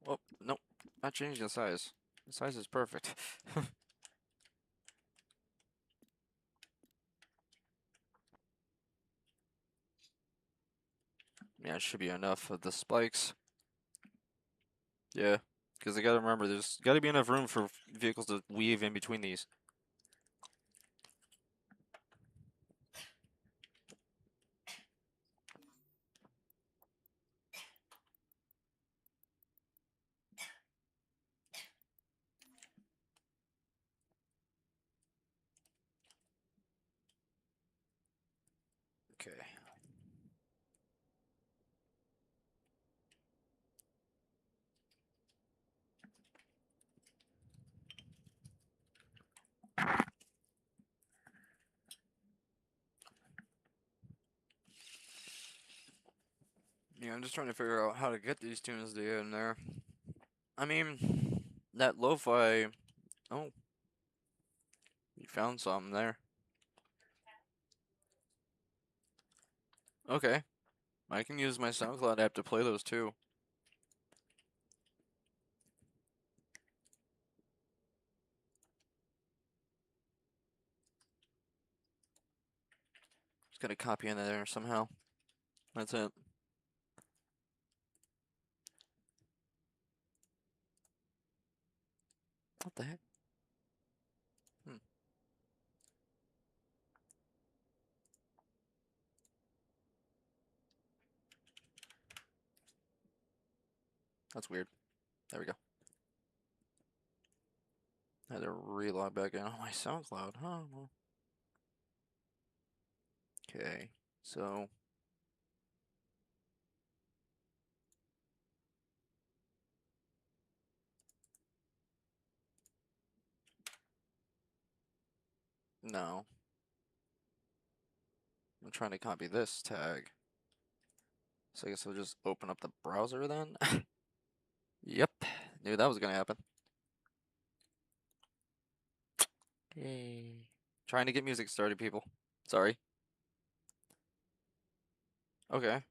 S1: Oh, nope. Not changing the size. The size is perfect. Yeah, it should be enough of the spikes. Yeah, because I gotta remember, there's gotta be enough room for vehicles to weave in between these. Okay. Yeah, I'm just trying to figure out how to get these tunes to get in there. I mean, that lo-fi. Oh, you found something there. Okay, I can use my SoundCloud app to play those too. Just gotta copy in there somehow. That's it. What the heck? Hmm, that's weird. There we go. I had to relog back in on my SoundCloud. Huh? Well. Okay, so No. I'm trying to copy this tag. So I guess I'll just open up the browser then. Yep. Knew that was gonna happen. Yay. Trying to get music started, people. Sorry. Okay.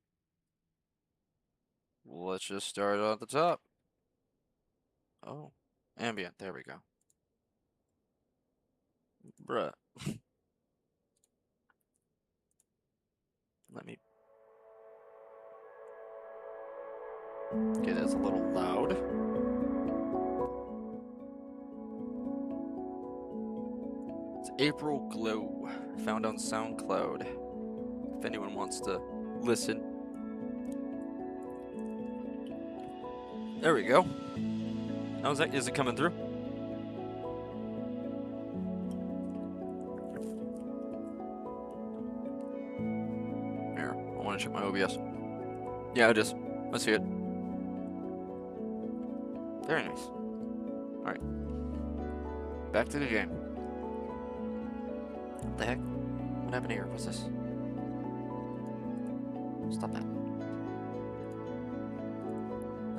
S1: Let's just start at the top. Oh. Ambient. There we go. Bruh. Let me... Okay, that's a little loud. It's April Glow. Found on SoundCloud. If anyone wants to listen. There we go. How's that? Is it coming through? Here, I want to check my OBS. Yeah, it is. I see it. Very nice. Alright. Back to the game. What the heck? What happened here? What's this? Stop that.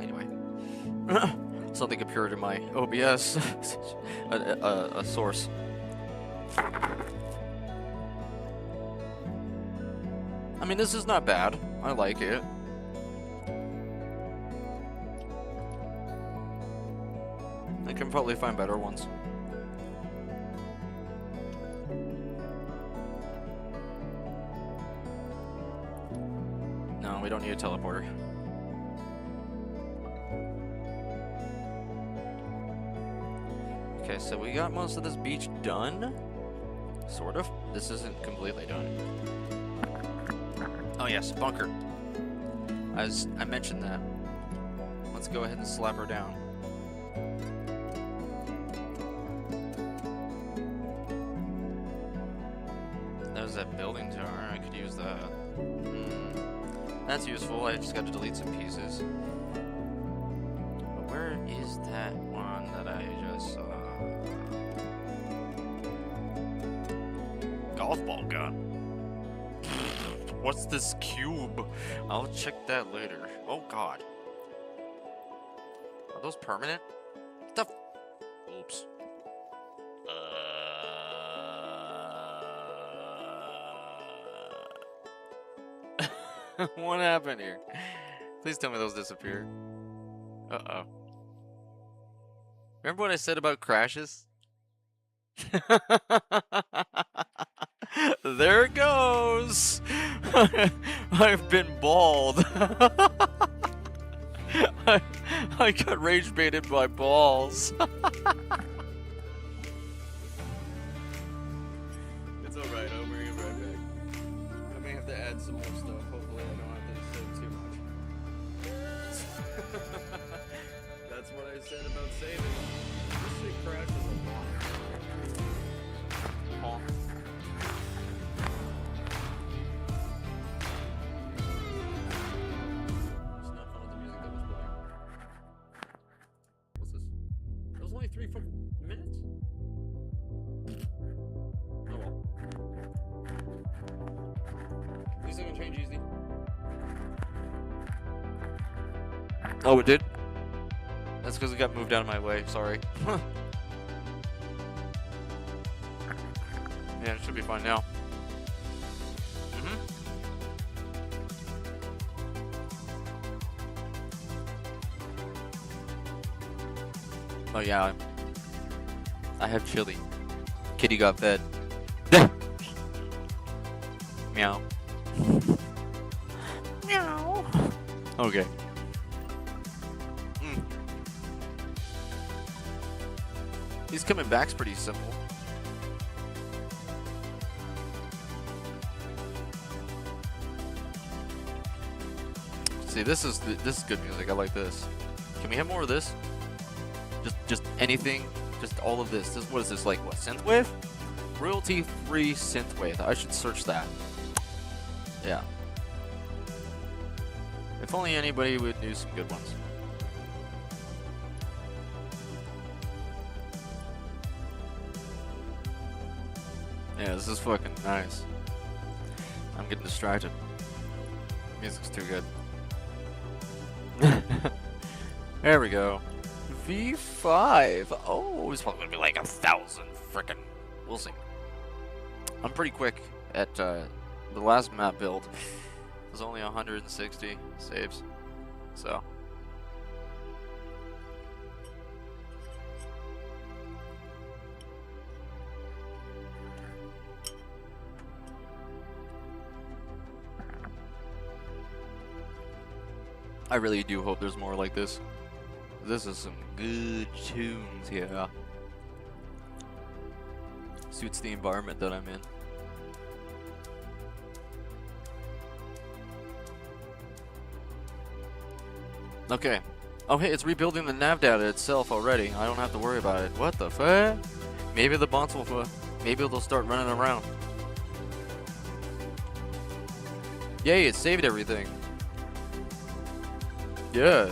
S1: Anyway. Something appeared in my OBS. a source. I mean, this is not bad. I like it. I can probably find better ones. No, we don't need a teleporter. Okay, so we got most of this beach done. Sort of. This isn't completely done. Oh yes, bunker. As I mentioned that. Let's go ahead and slap her down. There's that building tower. I could use that. That's useful. I just got to delete some pieces. But where is that one that I just saw? Golf ball gun. What's this cube? I'll check that later. Oh god. Are those permanent? What the f— Oops. What happened here? Please tell me those disappear. Uh-oh. Remember what I said about crashes? There it goes! I've been bald. I got rage baited by balls. It's alright, I'll bring it right back. I may have to add some more stuff. Hopefully I don't have to say too much. That's what I said about saving. This shit crashes a lot. Honk. It's not fun with the music that was playing. What's this? That was only 3 fucking minutes? Oh well. At least I can change easy. Oh, it did? That's because it got moved out of my way, sorry. Yeah, it should be fine now. Oh yeah, I have chili. Kitty got fed. Meow. Meow. Okay. These coming back's pretty simple. See, this is good music. I like this. Can we have more of this? Just anything, just all of this. What is this, like, what, synthwave? Royalty-free synthwave. I should search that. Yeah. If only anybody would do some good ones. Yeah, this is fucking nice. I'm getting distracted. Music's too good. There we go. V5. Oh, it's probably gonna be like 1,000 frickin'. We'll see. I'm pretty quick at the last map build. It was only 160 saves, so. I really do hope there's more like this. This is some good tunes here. Suits the environment that I'm in. Okay. Oh hey, it's rebuilding the nav data itself already. I don't have to worry about it. What the fuck? Maybe the bots will, maybe they'll start running around. Yay, it saved everything. Yeah.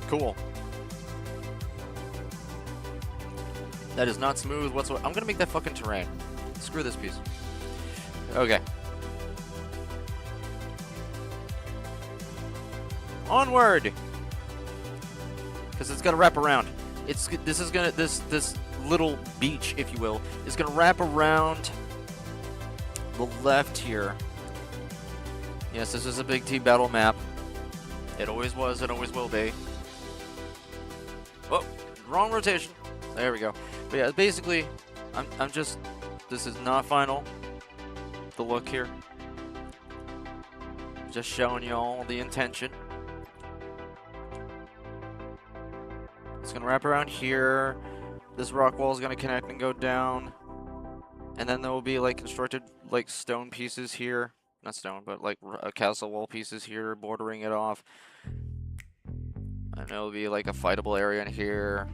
S1: Cool. That is not smooth whatsoever. I'm gonna make that fucking terrain. Screw this piece. Okay. Onward! Because it's gonna wrap around. This little beach, if you will, is gonna wrap around the left here. Yes, this is a big team battle map. It always was, it always will be. Oh, wrong rotation. There we go. But yeah, basically, I'm just, this is not final. The look here. Just showing you all the intention. It's gonna wrap around here. This rock wall is gonna connect and go down. And then there will be like constructed like stone pieces here. Not stone, but like castle wall pieces here bordering it off. And there'll be like a fightable area in here.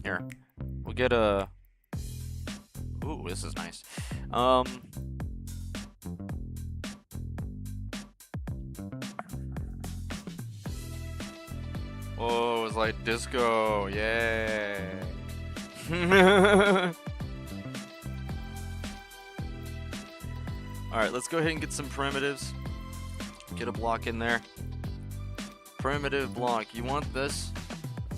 S1: Here. We'll get a... Ooh, this is nice. Oh, it's like disco. Yay. Alright, let's go ahead and get some primitives. Get a block in there. Primitive block. You want this?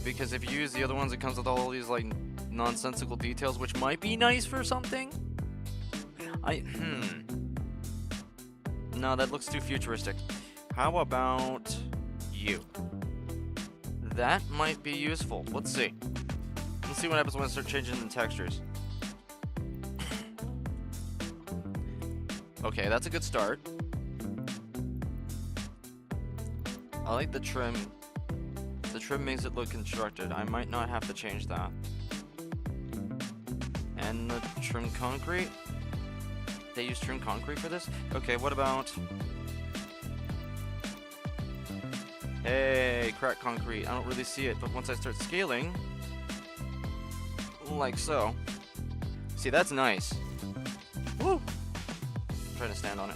S1: Because if you use the other ones, it comes with all these like nonsensical details, which might be nice for something. No, that looks too futuristic. How about you? That might be useful. Let's see. Let's see what happens when I start changing the textures. Okay, that's a good start. I like the trim. The trim makes it look constructed. I might not have to change that. And the trim concrete? They use trim concrete for this? Okay, what about... Hey, crack concrete. I don't really see it, but once I start scaling... like so. See, that's nice. Woo! I'm trying to stand on it.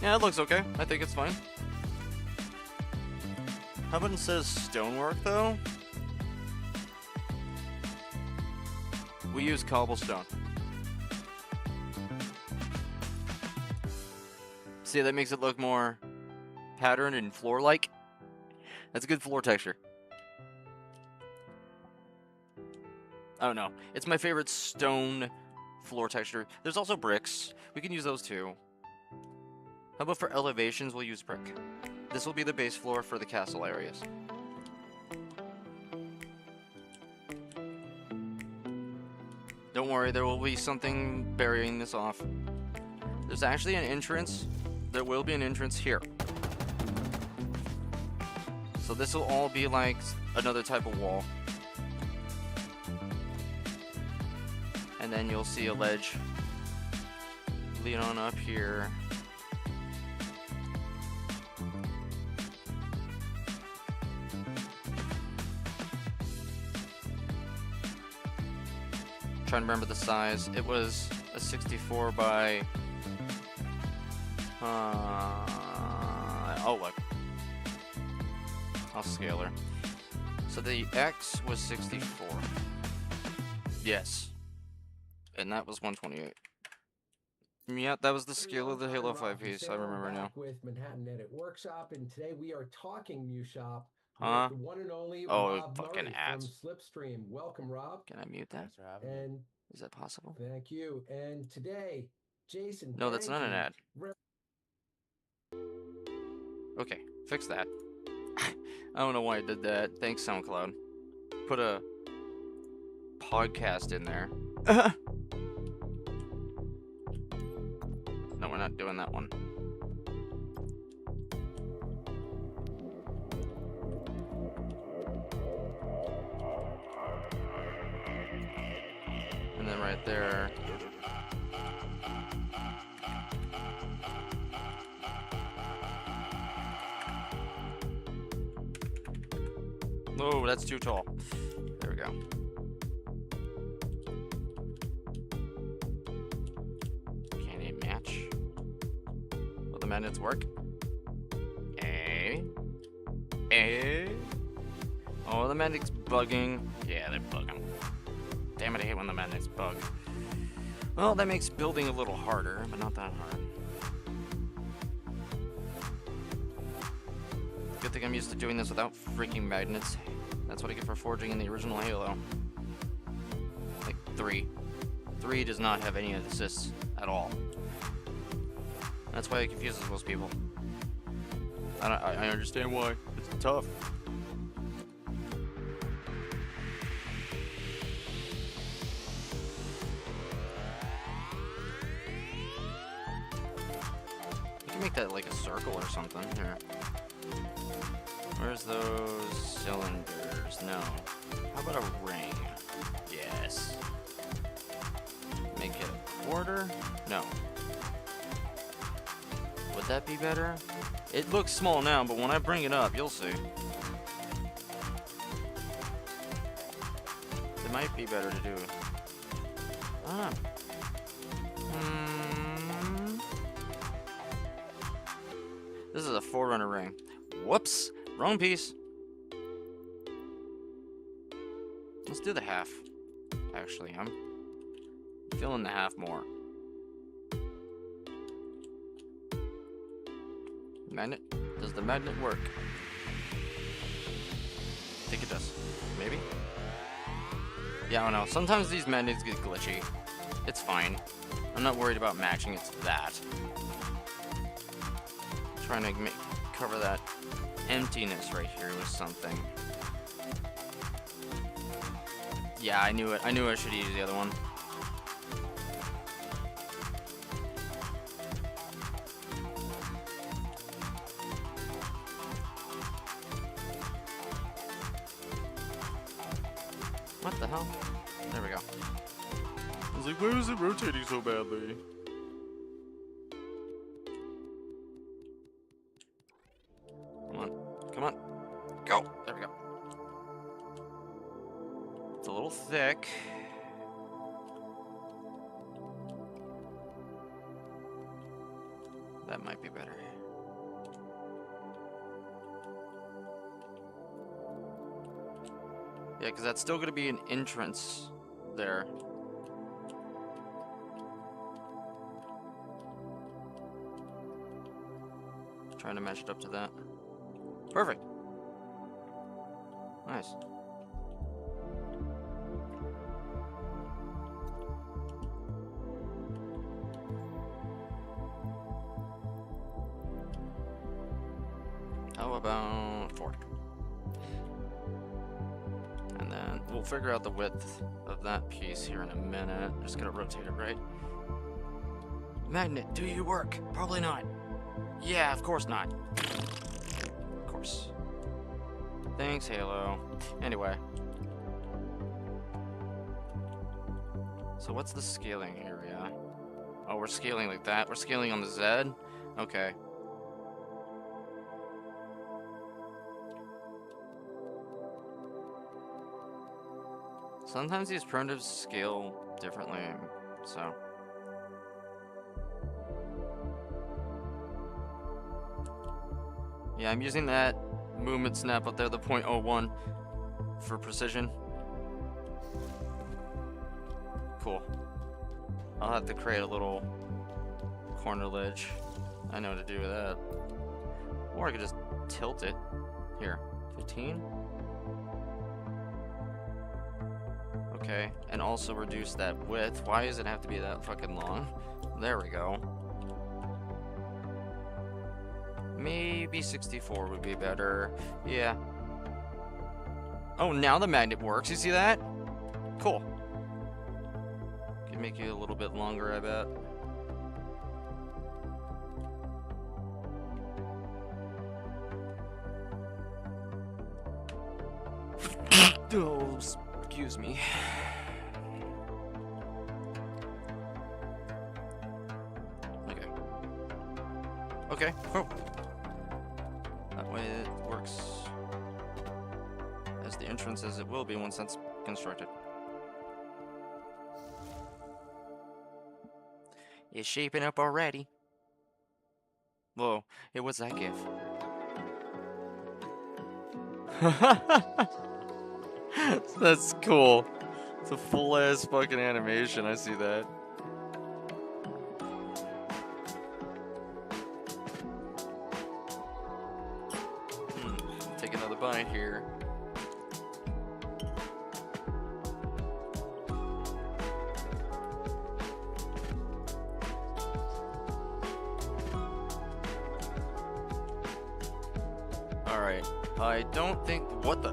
S1: Yeah, it looks okay. I think it's fine. How about instead of stonework, though? We use cobblestone. See, that makes it look more patterned and floor-like. That's a good floor texture. Oh no, it's my favorite stone floor texture. There's also bricks. We can use those too. How about for elevations, we'll use brick. This will be the base floor for the castle areas. Don't worry, there will be something burying this off. There's actually an entrance. There will be an entrance here. So this will all be like another type of wall. And then you'll see a ledge lead on up here. Trying to remember the size. It was a 64 by oh look, I'll scale her. So the X was 64. Yes. And that was 128. Yeah, that was the scale of the Halo 5 piece. I remember now.
S2: With Manhattan Edit Workshop, and today we are talking Mew Shop
S1: Huh?
S2: with the one and only
S1: Oh,
S2: Rob
S1: fucking
S2: Murray
S1: ads.
S2: from Slipstream. Welcome, Rob.
S1: Can I mute that?
S3: Thanks for having me.
S2: And
S1: Is that possible?
S2: thank you. And today, Jason.
S1: No, that's not an ad.
S2: Re-
S1: Okay, fix that. I don't know why I did that. Thanks, SoundCloud. Put a podcast in there. No, we're not doing that one. And then right there. Oh, that's too tall. There we go. Can it match? Will the magnets work? Oh, the magnet's bugging. Yeah, they're bugging. Damn it, I hate when the magnets bug. Well, that makes building a little harder, but not that hard. Good thing I'm used to doing this without freaking magnets. That's what I get for forging in the original Halo. Like 3. 3 does not have any assists at all. That's why it confuses most people. I understand why. It's tough. You can make that like a circle or something. Here. Where's those cylinders? No. How about a ring? Yes. Make it a quarter? No. Would that be better? It looks small now, but when I bring it up, you'll see. It might be better to do. Ah. This is a Forerunner ring. Whoops! Wrong piece. Let's do the half. Actually, I'm feeling the half more. Magnet? Does the magnet work? I think it does. Maybe? Yeah, I don't know. Sometimes these magnets get glitchy. It's fine. I'm not worried about matching it to that. I'm trying to cover that emptiness right here with something. Yeah, I knew it. I knew I should use the other one. What the hell? There we go. I was like, why is it rotating so badly? Come on. Come on. Go! There we go. It's a little thick. That might be better. Yeah, because that's still going to be an entrance there. Trying to match it up to that. Perfect. Nice. How about 4? And then we'll figure out the width of that piece here in a minute. Just gotta rotate it right. Magnet, do you work? Probably not. Yeah, of course not. Of course. Thanks, Halo. Anyway. So what's the scaling area? Oh, we're scaling like that. We're scaling on the Z? Okay. Sometimes these primitives scale differently, so. Yeah, I'm using that movement snap up there, the .01. for precision. Cool. I'll have to create a little corner ledge. I know what to do with that. Or I could just tilt it. Here, 15. Okay, and also reduce that width. Why does it have to be that fucking long? There we go. Maybe 64 would be better. Yeah. Oh, now the magnet works. You see that? Cool. Could make you a little bit longer, I bet. Oh, excuse me. Okay. Okay, cool. That way it works as the entrance as it will be once that's constructed. It's shaping up already. Whoa, hey, what's that gif? That's cool. It's a full ass fucking animation. I see that. Take another bite here. Alright. I don't think. What the?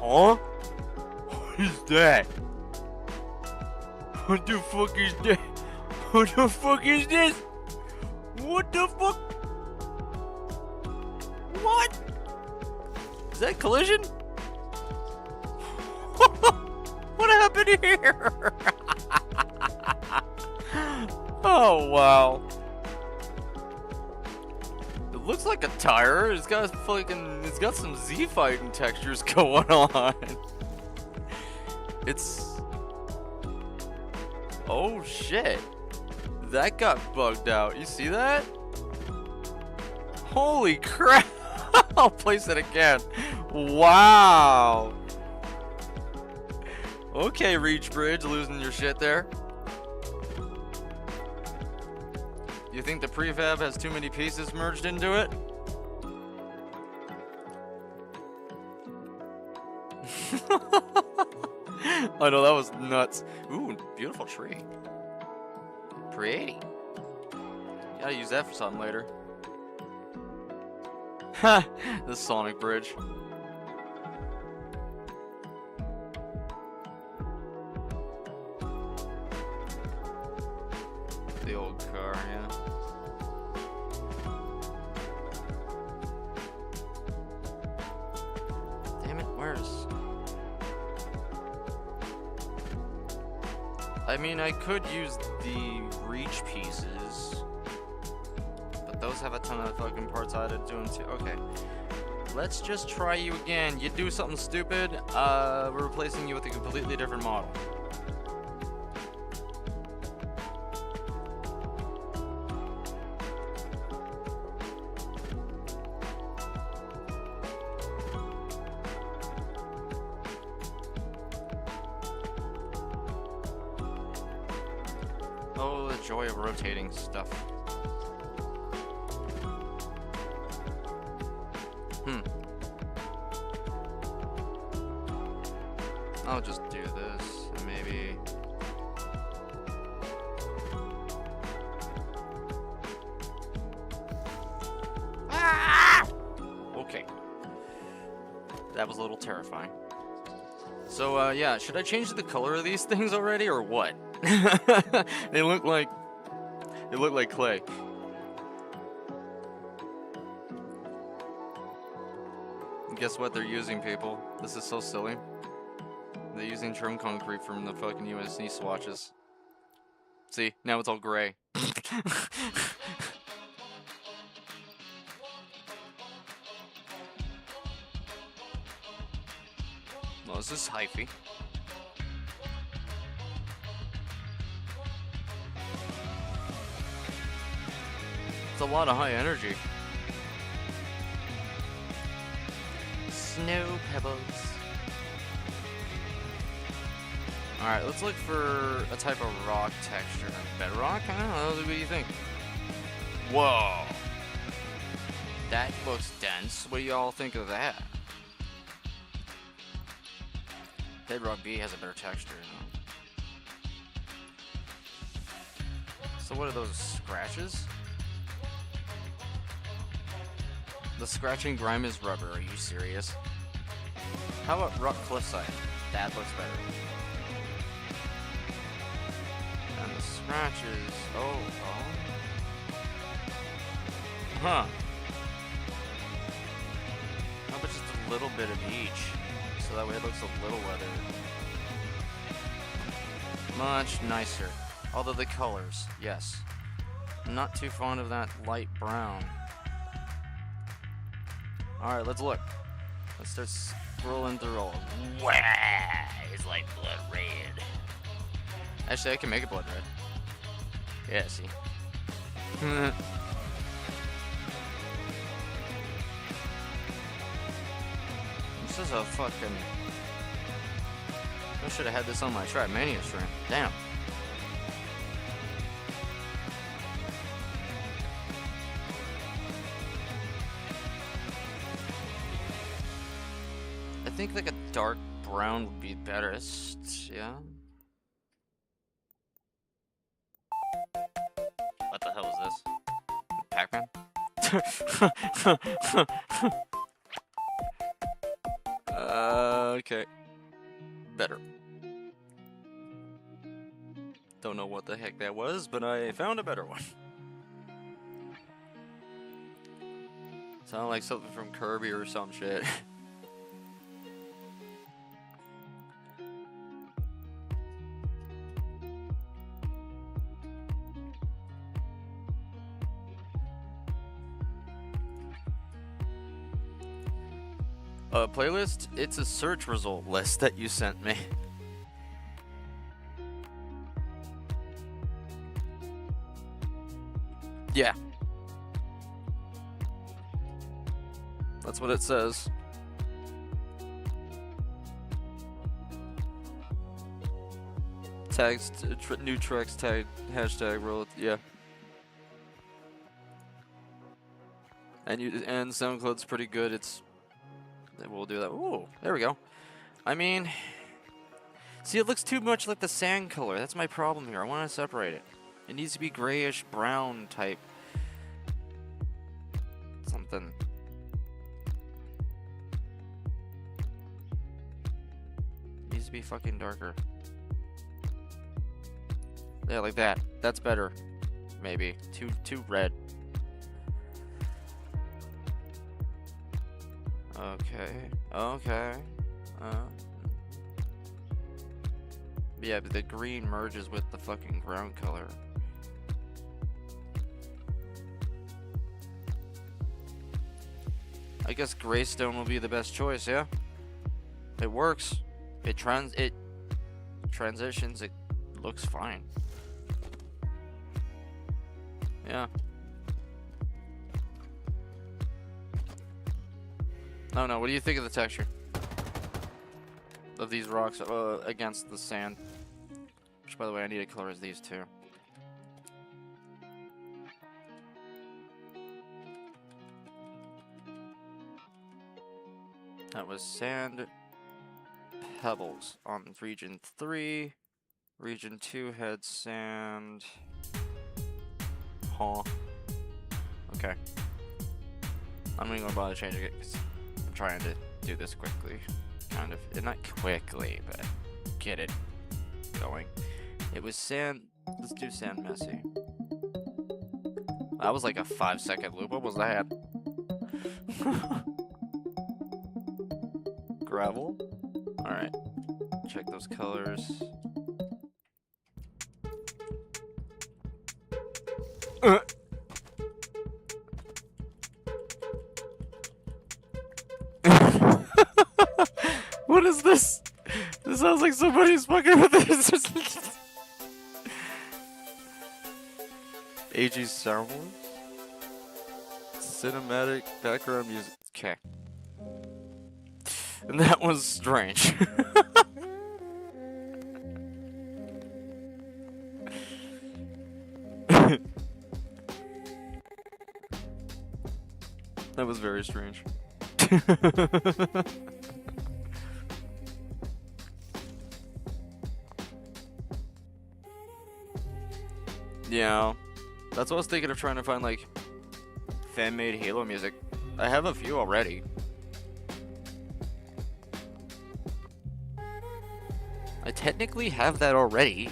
S1: Huh? What is that? What the fuck is that? What the fuck is this? What the fuck? What? Is that collision? What happened here? Oh wow. It looks like a tire. It's got some Z fighting textures going on. It's... Oh shit. That got bugged out. You see that? Holy crap. I'll place it again. Wow. Okay, Reach Bridge, losing your shit there. You think the prefab has too many pieces merged into it? I know, that was nuts. Ooh, beautiful tree. Pretty. Gotta use that for something later. Ha! The Sonic Bridge. The old car, yeah. Damn it, where's... I mean, I could use the reach pieces, but those have a ton of fucking parts I had to do them too. Okay, let's just try you again. You do something stupid, we're replacing you with a completely different model. Oh, the joy of rotating stuff. I'll just do this, and maybe... Ah! Okay. That was a little terrifying. So, yeah, should I change the color of these things already, or what? They look like clay. And guess what they're using, people? This is so silly. They're using trim concrete from the fucking USC swatches. See, now it's all gray. Well, this is hyphy. It's a lot of high energy. Snow pebbles. Alright, let's look for a type of rock texture. Bedrock? I don't know, what do you think? Whoa! That looks dense. What do y'all think of that? Bedrock B has a better texture, you know? So what are those, scratches? The scratching grime is rubber, are you serious? How about rock cliffside? That looks better. And the scratches, oh. Huh. How about just a little bit of each? So that way it looks a little weathered. Much nicer. Although the colors, yes. I'm not too fond of that light brown. Alright, let's look. Let's start scrolling through all. Wow, it's like blood red. Actually, I can make it blood red. Yeah, see. This is a fucking... I should have had this on my Trapmania stream. Damn. I think like a dark brown would be better. Yeah. What the hell is this? Pac-Man? Okay. Better. Don't know what the heck that was, but I found a better one. Sound like something from Kirby or some shit. Playlist? It's a search result list that you sent me. Yeah. That's what it says. Tags, new tracks tag, hashtag roll, yeah. And SoundCloud's pretty good, we'll do that. Ooh, there we go. I mean, see, it looks too much like the sand color. That's my problem here. I want to separate it. It needs to be grayish brown type. Something. Needs to be fucking darker. Yeah, like that. That's better. Maybe. Too red. Okay. Yeah, but the green merges with the fucking ground color. I guess Greystone will be the best choice, yeah? It works. It transitions, it looks fine. Yeah. I don't know, what do you think of the texture of these rocks against the sand? Which, by the way, I need to color as these two. That was sand pebbles on region 3. Region 2 had sand. Huh. Okay. I'm not even gonna bother changing it because I'm trying to do this quickly. Kind of. Not quickly, but get it going. It was sand. Let's do sand messy. That was like a 5-second loop. What was that? Gravel? Alright. Check those colors. What is this? This sounds like somebody's fucking with this. AG soundboard? Cinematic background music. Okay. And that was strange. That was very strange. Yeah, that's what I was thinking of, trying to find like fan-made Halo music. I have a few already. I technically have that already.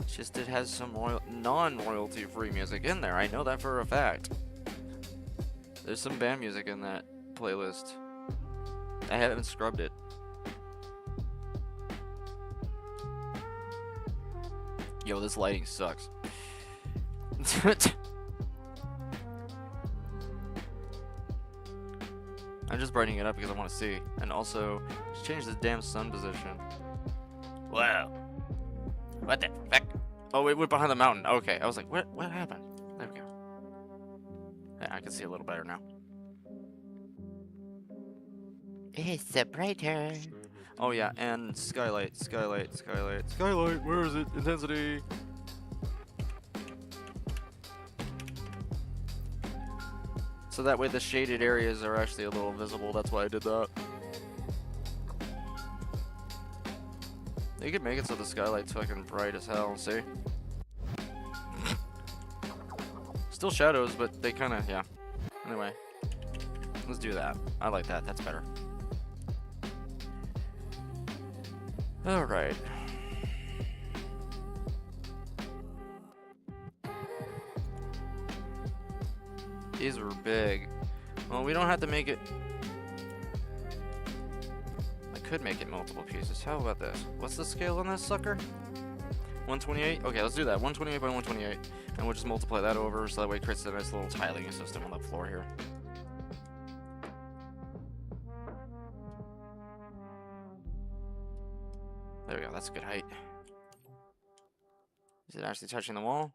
S1: It's just it has some non-royalty free music in there. I know that for a fact. There's some band music in that playlist. I haven't scrubbed it. Yo, this lighting sucks. I'm just brightening it up because I want to see. And also, just change the damn sun position. Wow. What the fuck? Oh, it went behind the mountain. Okay, I was like, what happened? There we go. Yeah, I can see a little better now. It's a brighter. Oh yeah, and skylight. Skylight, where is it? Intensity. So that way the shaded areas are actually a little visible. That's why I did that. You could make it so the skylight's fucking bright as hell, see? Still shadows, but they kinda, yeah. Anyway, let's do that. I like that, that's better. Alright. These were big. Well, we don't have to make it... I could make it multiple pieces. How about this? What's the scale on this sucker? 128? Okay, let's do that. 128 by 128. And we'll just multiply that over so that way it creates a nice little tiling system on the floor here. There we go, that's a good height. Is it actually touching the wall?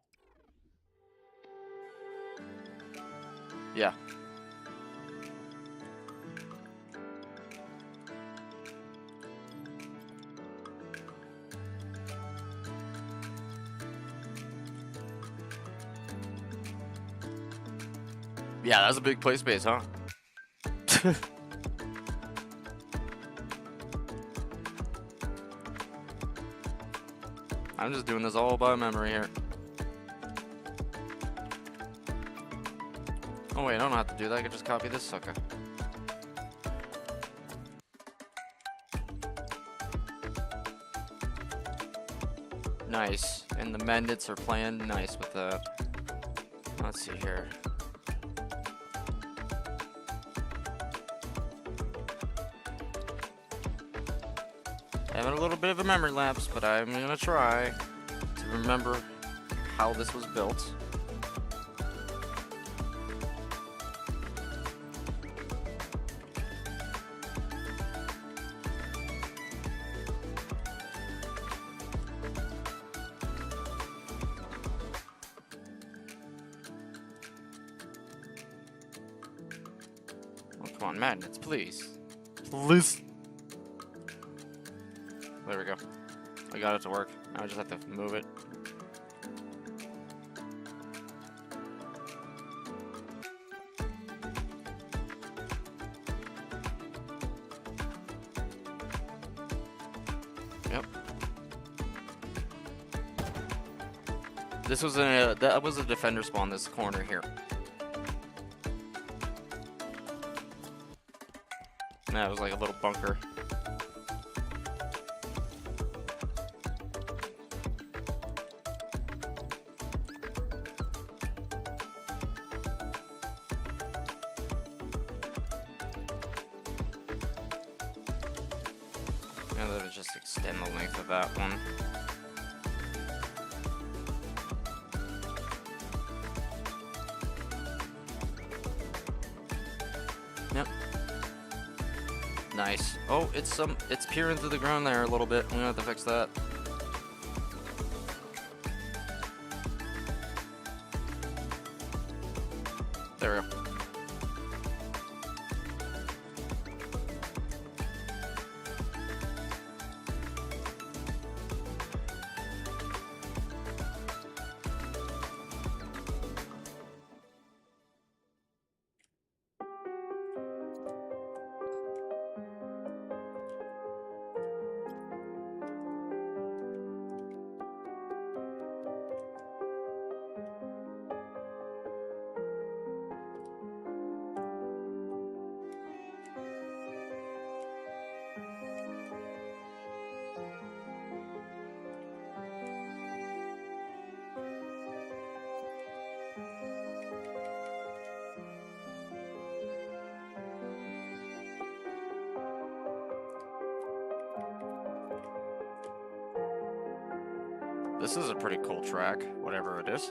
S1: Yeah. Yeah, that's a big play space, huh? I'm just doing this all by memory here. Oh wait, I don't have to do that. I can just copy this sucker. Nice. And the magnets are playing nice with that. Let's see here. Having a little bit of a memory lapse, but I'm gonna try to remember how this was built. Oh, come on, magnets, please. Please. There we go. I got it to work. Now I just have to move it. Yep. This was that was a defender spawn, this corner here. That was like a little bunker. And then just extend the length of that one. Yep. Nice. Oh, it's peering through the ground there a little bit. I'm gonna have to fix that. There we go. this is a pretty cool track, whatever it is.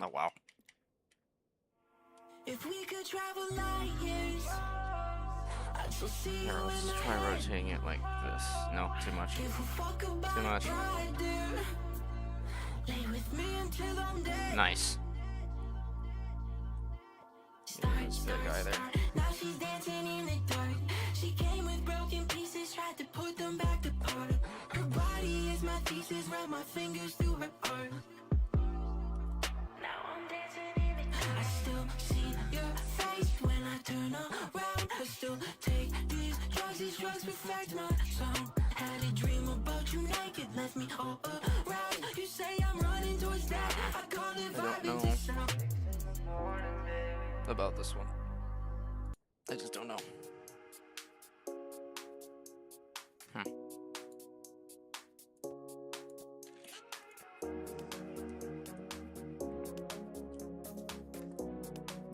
S1: Oh wow.
S3: If we could travel light years, I'd still see
S1: Here,
S3: you
S1: let's
S3: in
S1: try
S3: the
S1: rotating it like this. No, too much.
S3: If we fuck about
S1: Too much.
S3: right there, lay with me until I'm dead.
S1: Nice.
S3: Start,
S1: There's a big guy there.
S3: Now she's dancing in the dark. She came with broken pieces, tried to put them back apart. Her body is my thesis, run my fingers through her art. Now I'm dancing in the dark. I still see your face when I turn around. I still take these drugs perfect my sound. Had a dream about you naked, left me all around. You say I'm running towards that, I call it
S1: I don't
S3: vibing
S1: know
S3: to sound.
S1: about this one. I just don't know.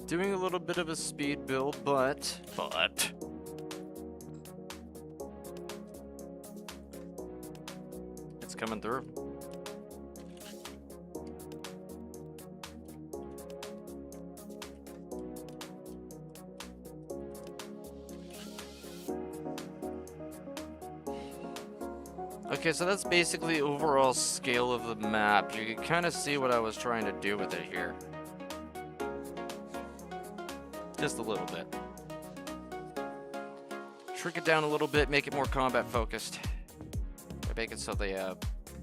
S1: Doing a little bit of a speed build, but it's coming through. Okay, so that's basically the overall scale of the map. You can kind of see what I was trying to do with it here. Just a little bit. Shrink it down a little bit, make it more combat focused. Or make it so the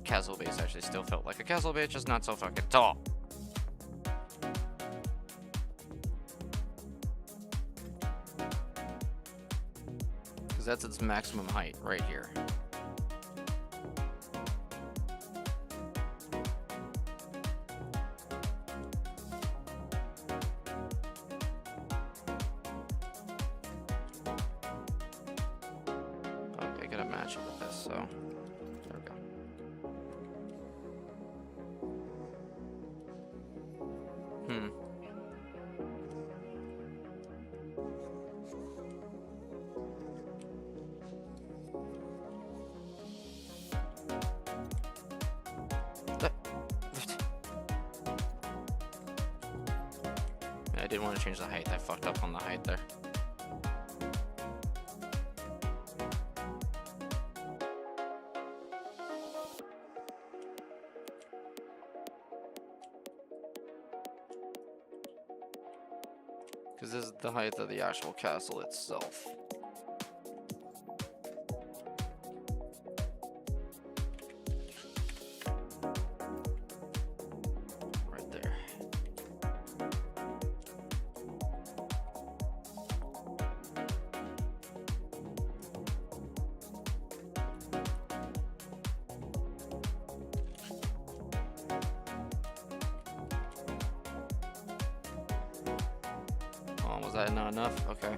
S1: castle base actually still felt like a castle base, just not so fucking tall. Because that's its maximum height right here. Okay, gotta match it with this, so there we go. I didn't want to change the height. I fucked up on the height there. Because this is the height of the actual castle itself. Right there. Oh, was that not enough? Okay.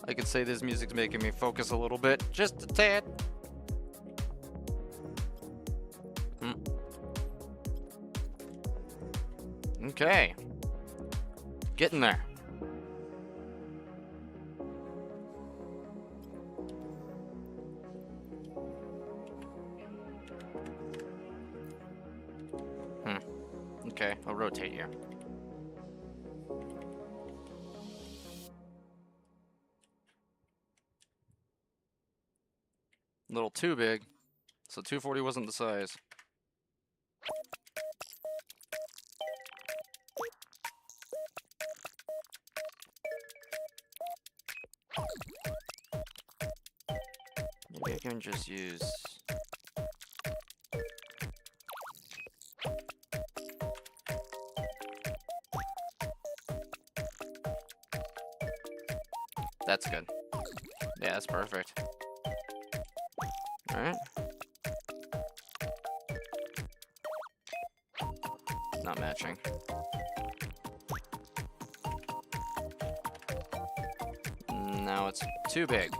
S1: I could say this music's making me focus a little bit, just a tad. Okay. Getting there. Okay, I'll rotate here. A little too big, so 240 wasn't the size. Maybe I can just use... That's good. Yeah, that's perfect. Alright. Not matching. Now it's too big.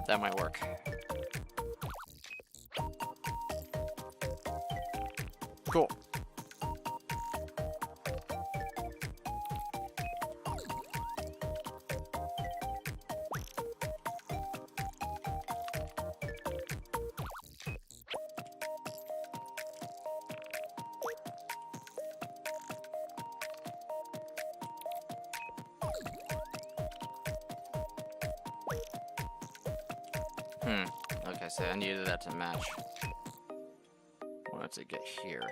S1: That might work. Cool. Okay, so I needed that to match. Wanted to get here.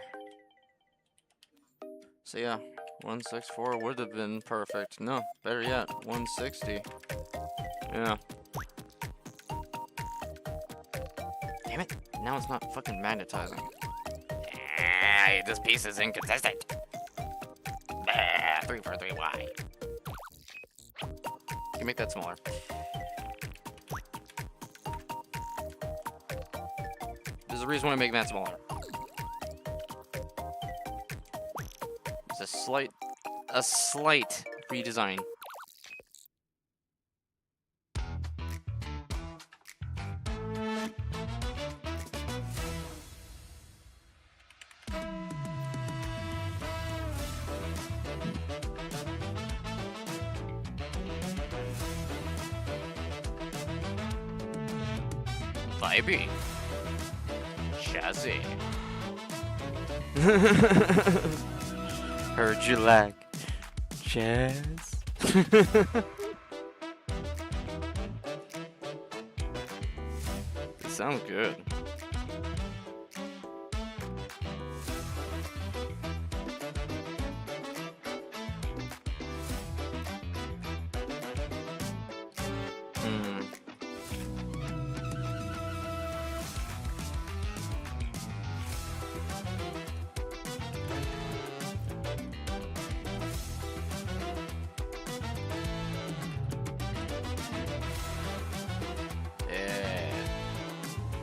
S1: So yeah, 164 would have been perfect. No, better yet, 160. Yeah. Damn it, now it's not fucking magnetizing. This piece is inconsistent. 343Y. You can make that smaller. There's a reason why I'm making that smaller. It's a slight redesign. Vibey. Chazzy. Heard you like jazz. It sounds good.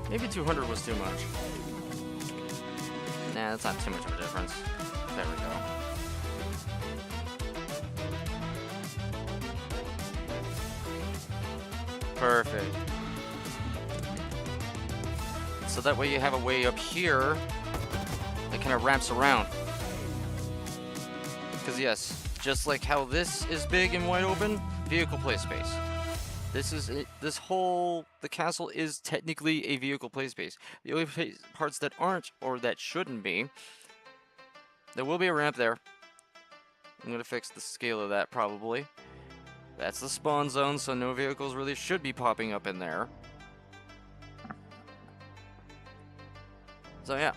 S1: Maybe 200 was too much. Nah, that's not too much of a difference. There we go. Perfect. So that way you have a way up here that kind of wraps around. Because yes, just like how this is big and wide open, vehicle play space. The castle is technically a vehicle play space. The only parts that aren't, or that shouldn't be, there will be a ramp there. I'm going to fix the scale of that probably. That's the spawn zone, so no vehicles really should be popping up in there. So yeah.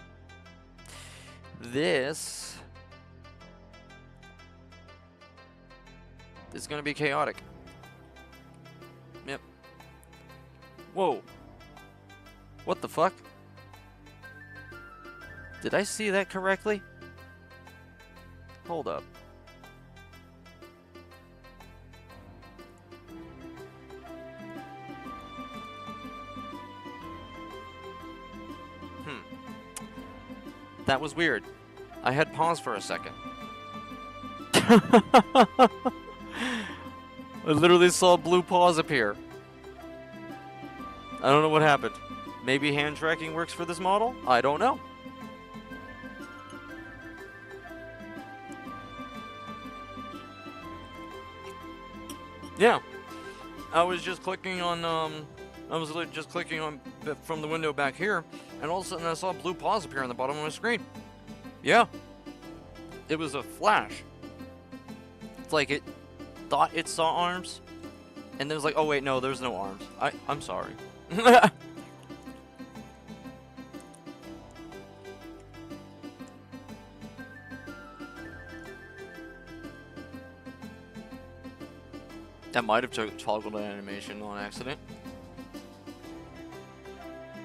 S1: This is going to be chaotic. Yep. Whoa. What the fuck? Did I see that correctly? Hold up. That was weird. I had pause for a second. I literally saw blue pause appear. I don't know what happened. Maybe hand tracking works for this model? I don't know. Yeah. I was just clicking on, from the window back here, and all of a sudden I saw blue pause appear on the bottom of my screen. Yeah. It was a flash. It's like it thought it saw arms, and then it was like, oh wait, no, there's no arms. I'm sorry. That might have toggled an animation on accident.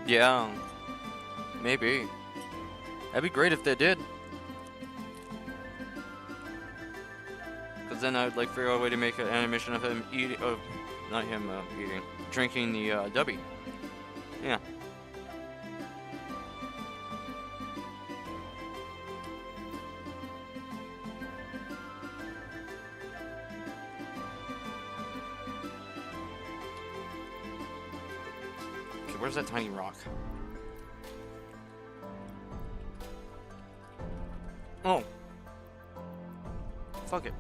S1: Yeah, maybe. That'd be great if they did. Because then I'd like figure out a way to make an animation of him eating, not him eating, drinking the dubby. Yeah. Okay, where's that tiny rock? Oh. Fuck it.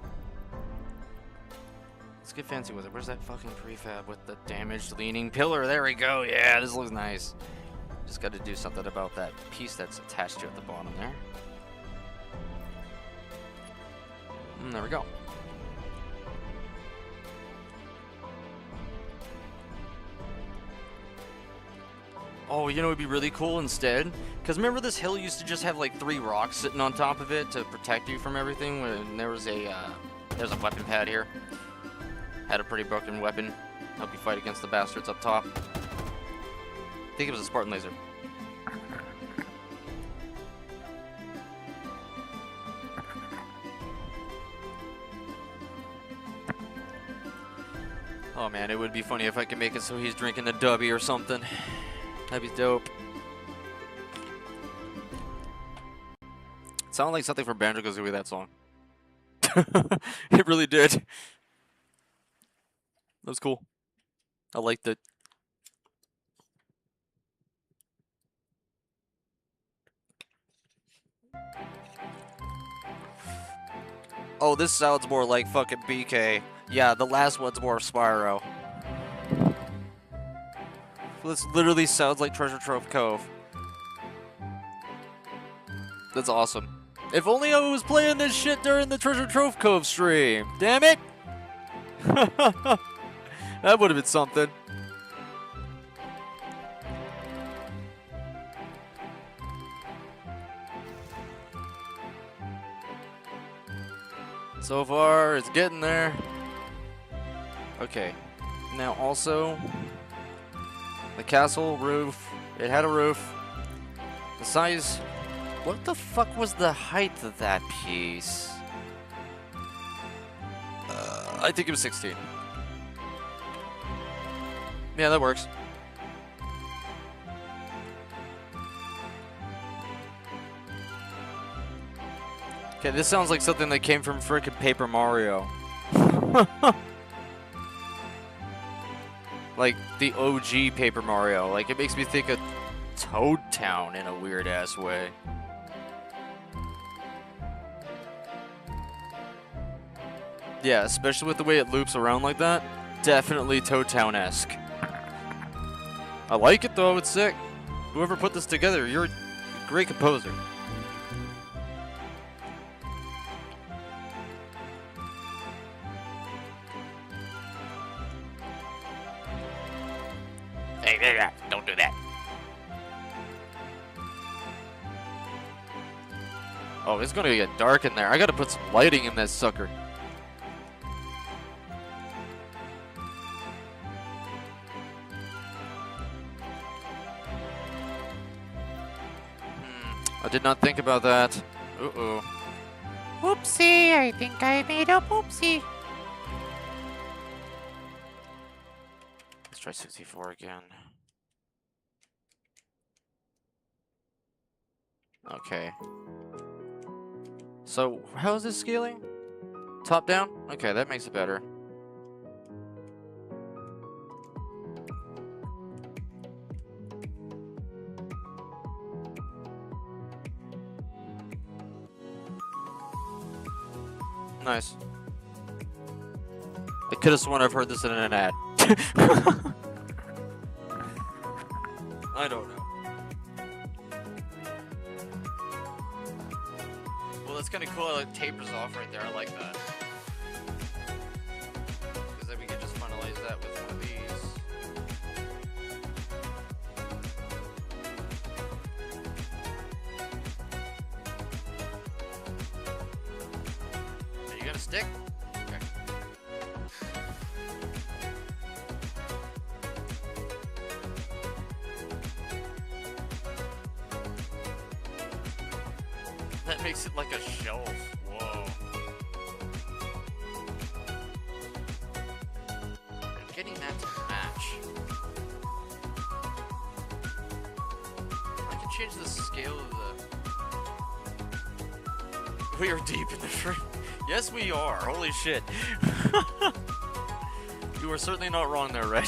S1: Let's get fancy with it. Where's that fucking prefab with the damaged leaning pillar? There we go. Yeah, this looks nice. Just got to do something about that piece that's attached to at the bottom there. There we go. Oh, you know what would be really cool instead? Because remember this hill used to just have like 3 rocks sitting on top of it to protect you from everything? When there's a weapon pad here. Had a pretty broken weapon. Help you fight against the bastards up top. I think it was a Spartan laser. Oh man, it would be funny if I could make it so he's drinking a dubby or something. That'd be dope. It sounded like something from Banjo-Kazooie, that song. It really did. That was cool. I liked it. Oh, this sounds more like fucking BK. Yeah, the last one's more Spyro. This literally sounds like Treasure Trove Cove. That's awesome. If only I was playing this shit during the Treasure Trove Cove stream. Damn it! That would have been something. So far, it's getting there. Okay. Now also, the castle roof. It had a roof. The size. What the fuck was the height of that piece? I think it was 16. Yeah, that works. Okay, this sounds like something that came from frickin' Paper Mario. Like the OG Paper Mario. Like, it makes me think of Toad Town in a weird ass way. Yeah, especially with the way it loops around like that. Definitely Toad Town-esque. I like it though, it's sick. Whoever put this together, you're a great composer. Hey, don't do that. Oh, it's gonna get dark in there. I gotta put some lighting in this sucker. I did not think about that. Uh-oh.
S4: Oopsie, I think I made a poopsie.
S1: Let's try 64 again. Okay. So, how is this scaling? Top down? Okay, that makes it better. Nice. I could have sworn I've heard this in an ad. I don't know. Well, that's kind of cool. It tapers off right there. I like that. Because then we can just finalize that with one of these. Are you gonna stick? Okay. That makes it like a shelf. Whoa. change the scale of the... We are deep in the frame. Yes, we are. Holy shit. You are certainly not wrong there, Red.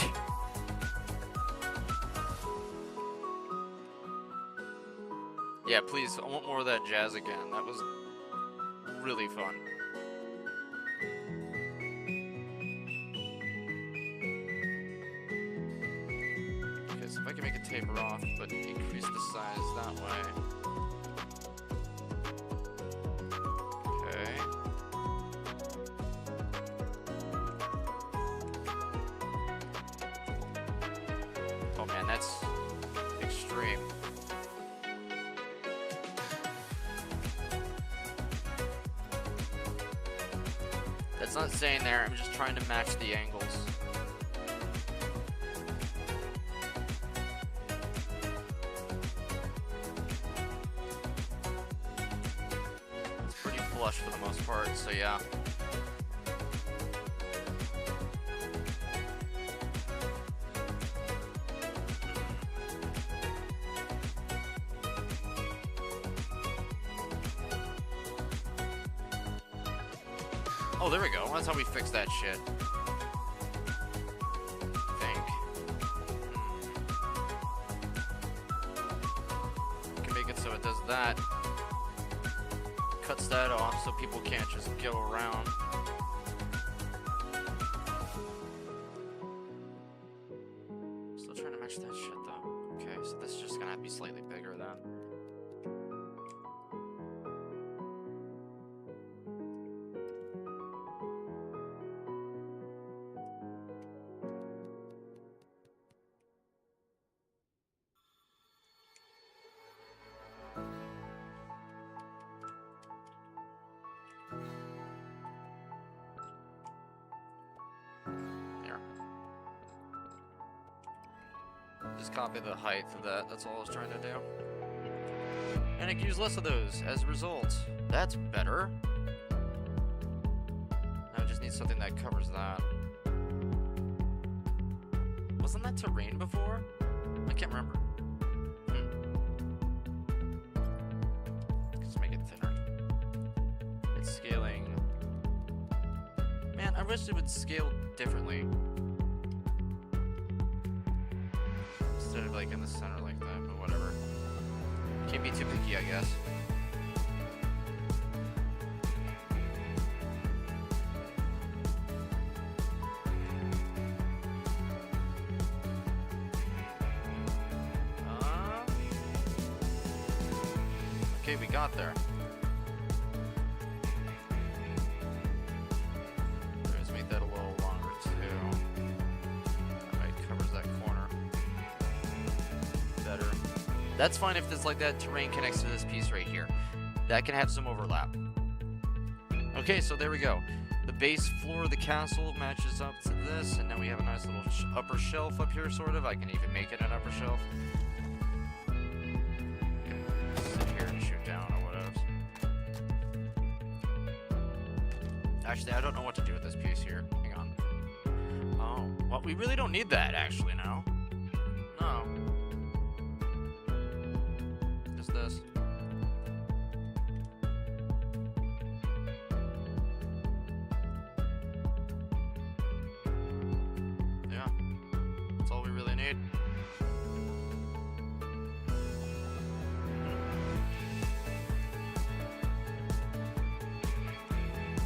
S1: Yeah, please, I want more of that jazz again. That was really fun. Okay, so if I can make it taper off, but decrease the size that way. Okay. Oh man, that's extreme. That's not saying there, I'm just trying to match the angles. It's pretty flush for the most part, so yeah. Oh, there we go. That's how we fix that shit. I think. Can make it so it does that. Cuts that off so people can't just go around. Still trying to match that shit though. Okay, so this is just gonna have to be slightly bigger then. Just copy the height of that, that's all I was trying to do. And I can use less of those as a result. That's better. I just need something that covers that. Wasn't that terrain before? I can't remember. Just make it thinner. It's scaling. Man, I wish it would scale differently. Instead of like in the center like that, but whatever. Can't be too picky, I guess. Okay, we got there. Let's make that a little longer too. Alright, covers that corner. Better. That's fine if this like that terrain connects to this piece right here. That can have some overlap. Okay, so there we go. The base floor of the castle matches up to this, and now we have a nice little upper shelf up here, sort of. I can even make it an upper shelf. Sit here and shoot down or whatever. Actually, I don't know what to do with this piece here. Hang on. Oh, well, we really don't need that, actually, now. No. Just this. Yeah. That's all we really need.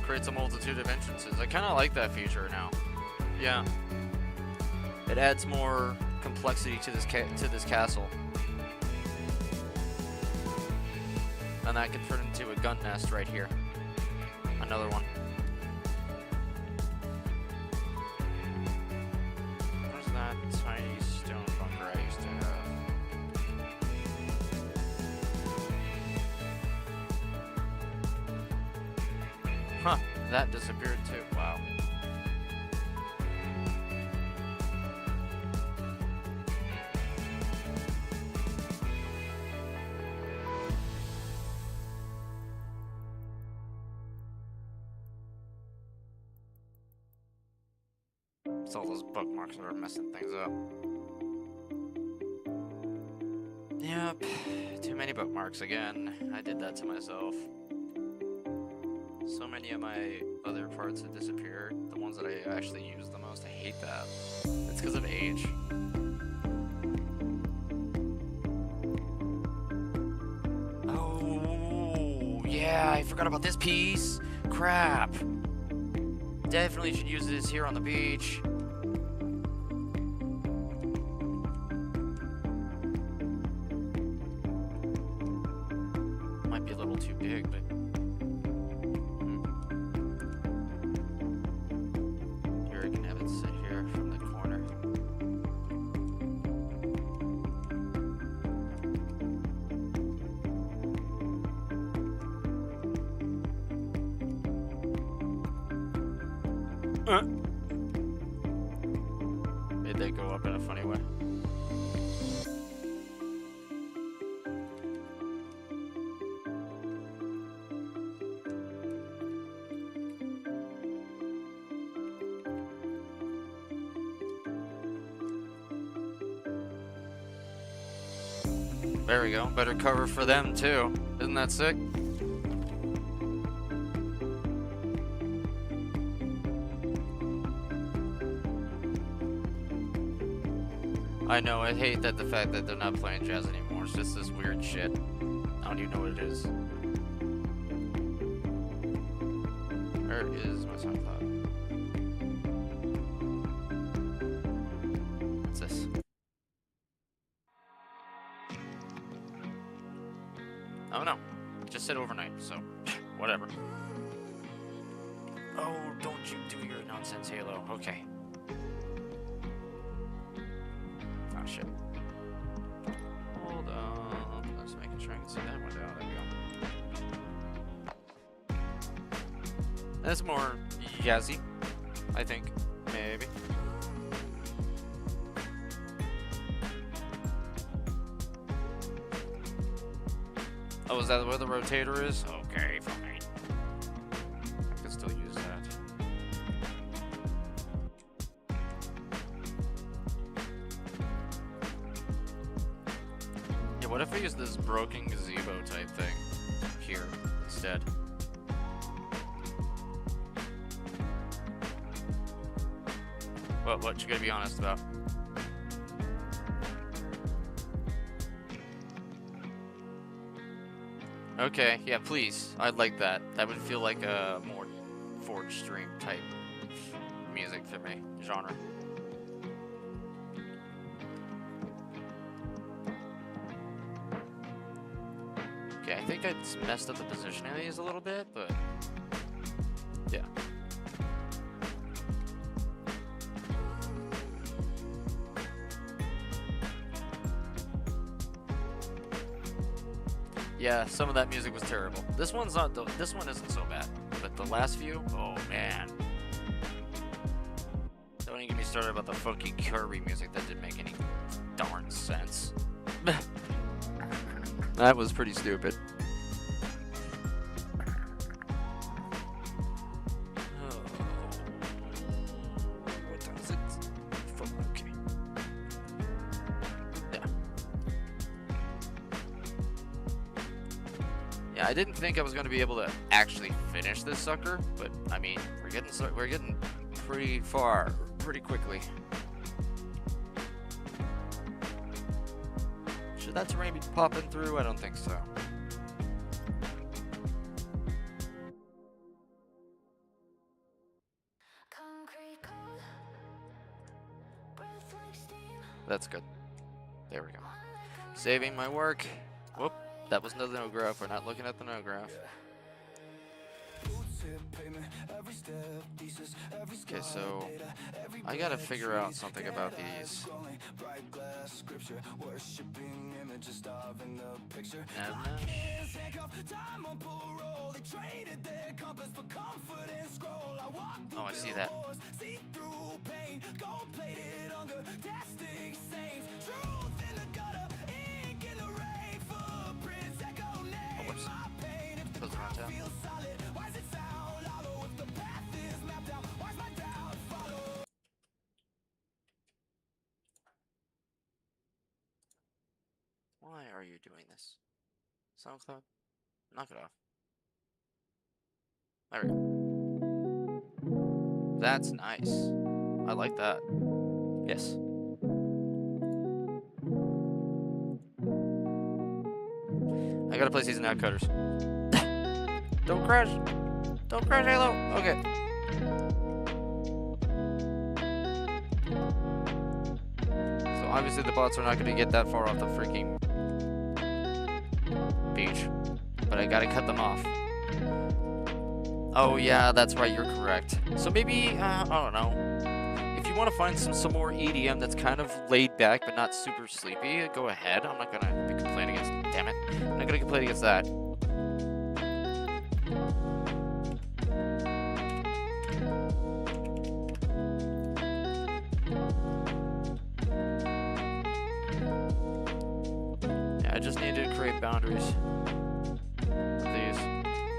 S1: Creates a multitude of entrances. I kind of like that feature now. Yeah. It adds more complexity to this castle. And that can turn into a gun nest right here. Another one. Where's that tiny stone bunker I used to have? Huh, that disappeared too. Wow. It's all those bookmarks that are messing things up. Yep, too many bookmarks again. I did that to myself. So many of my other parts have disappeared. The ones that I actually use the most, I hate that. It's because of age. Oh, yeah, I forgot about this piece. Crap. Definitely should use this here on the beach. Might be a little too big, but here I can have it sit here from the corner. Made that go up in a funny way. There we go. Better cover for them too. Isn't that sick? I know, I hate that the fact that they're not playing jazz anymore. It's just this weird shit. I don't even know what it is. Where is my SoundCloud? What's this? Oh no. It just said overnight, so whatever. Oh, don't you do your nonsense, Halo. Okay. Oh shit. Hold on. Let's making sure I can see that one down. There we go. That's more jazzy, I think. Maybe. Oh, is that where the rotator is? Okay, fine. I can still use that. Yeah, what if I use this broken gazebo type thing here instead? What you gotta be honest about? Okay, yeah, please. I'd like that. That would feel like a more Forge stream type music for me, genre. Okay, I think I messed up the positioning of these a little bit, but yeah. Yeah, some of that music was terrible. This one's not. This one isn't so bad, but the last few, oh man. Don't even get me started about the funky Kirby music. That didn't make any darn sense. That was pretty stupid. Oh, what does it? Okay. Yeah. Yeah, I didn't think I was going to be able to actually finish this sucker, but I mean, we're getting pretty far pretty quickly. Should that terrain be popping through? I don't think so. That's good. There we go. Saving my work. Whoop. That was another no graph. We're not looking at the no graph. Okay, so I gotta figure out something about these. Oh, I see that. Oh, whoops. Close the runtime. Why are you doing this? SoundCloud? Knock it off. There we go. That's nice. I like that. Yes. I gotta place these in out cutters. Don't crash. Don't crash, Halo. Okay. So obviously the bots are not gonna get that far off the freaking beach, but I gotta cut them off. Oh yeah, that's right. You're correct. So maybe I don't know. If you want to find some more EDM that's kind of laid back but not super sleepy, go ahead. I'm not gonna be complaining against. Damn it! I'm not gonna complain against that. Yeah, I just need to create boundaries of these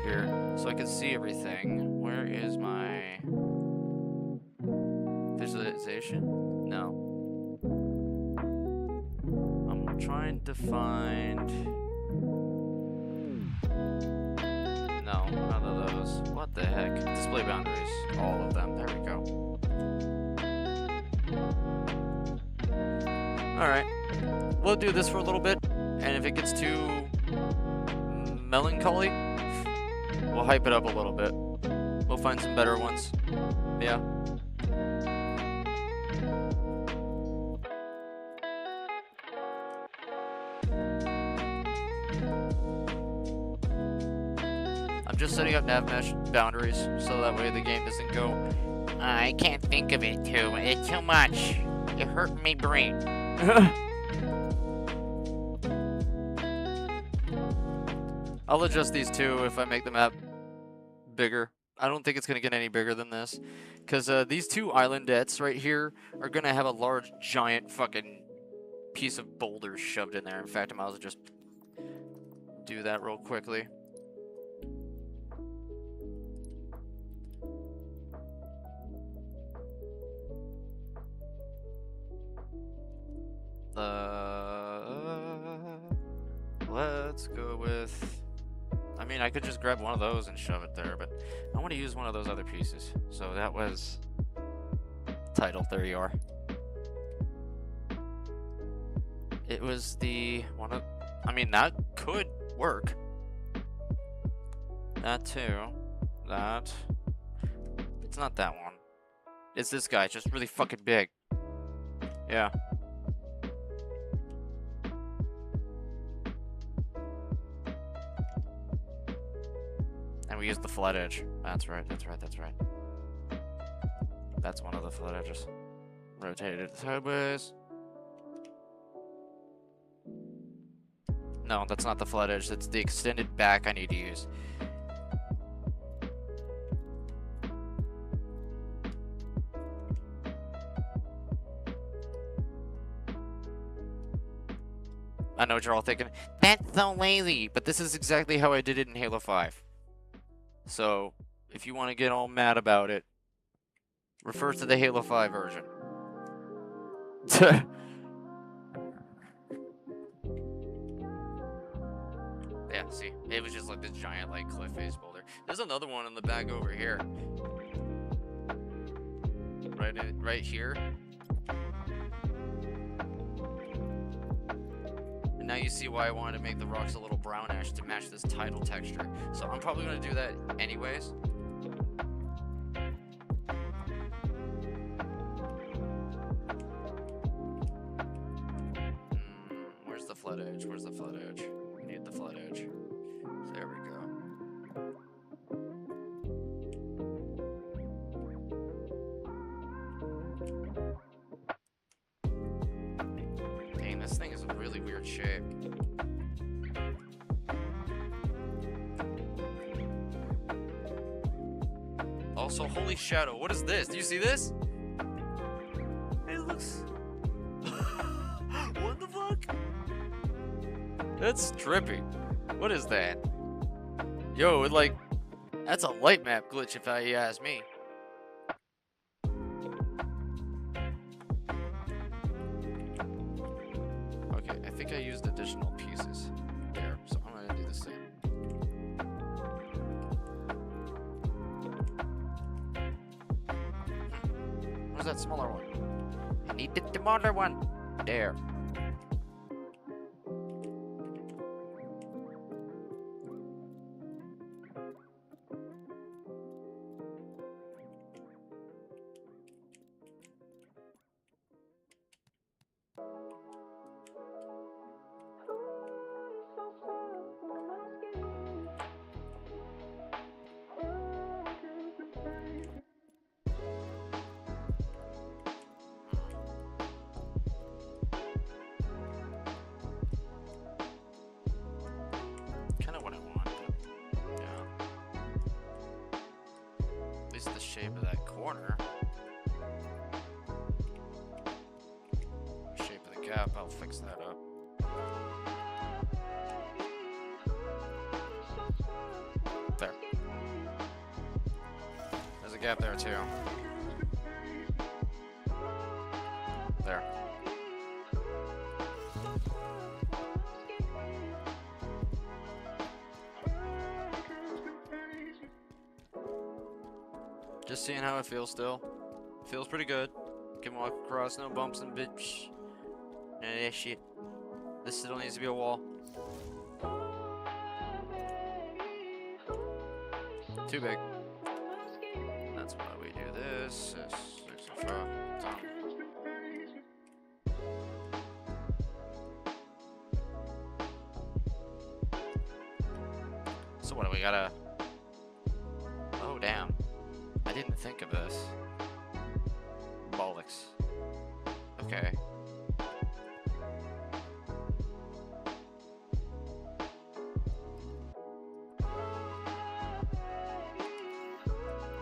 S1: here so I can see everything. Where is my visualization? No. I'm trying to find. No, none of those. What the heck? Display boundaries. All of them. There we go. Alright. We'll do this for a little bit, and if it gets too melancholy, we'll hype it up a little bit. We'll find some better ones. Yeah. I'm just setting up nav mesh boundaries so that way the game doesn't go.
S4: I can't think of it too. It's too much. It hurt my brain.
S1: I'll adjust these two if I make the map bigger. I don't think it's going to get any bigger than this. Because these two islandettes right here are going to have a large, giant fucking piece of boulders shoved in there. In fact, I might as well just do that real quickly. Let's go with. I mean, I could just grab one of those and shove it there, but I want to use one of those other pieces. So that was title. There you are. It was the one of. I mean, that could work. That too. That. It's not that one. It's this guy. It's just really fucking big. Yeah. And we use the flat edge. That's right, that's right, that's right. That's one of the flat edges. Rotate it sideways. No, that's not the flat edge. That's the extended back I need to use. I know what you're all thinking. That's so lazy, but this is exactly how I did it in Halo 5. So, if you want to get all mad about it, refer to the Halo 5 version. Yeah, see, it was just like this giant, like, cliff face boulder. There's another one in the back over here. Right here. And now you see why I wanted to make the rocks a little brownish to match this tidal texture. So I'm probably going to do that anyways. Where's the flat edge? Where's the flat edge? We need the flat edge. There we go. Dang, this thing is a really weird shape. Also, holy shadow, what is this? Do you see this? It looks... What the fuck? That's trippy. What is that? Yo, it like... That's a light map glitch if you ask me. Okay, I think I used additional pieces Where's that smaller one? I need the smaller one. There. Kind of what I want, but yeah. At least the shape of that corner. Shape of the gap, I'll fix that up. There. There's a gap there too. There. Just seeing how it feels still. Feels pretty good. Can walk across, no bumps and bitch. None of that shit. This still needs to be a wall. Too big. That's why we do this. So what do we gotta... Oh damn. I didn't think of this. Bollocks. Okay.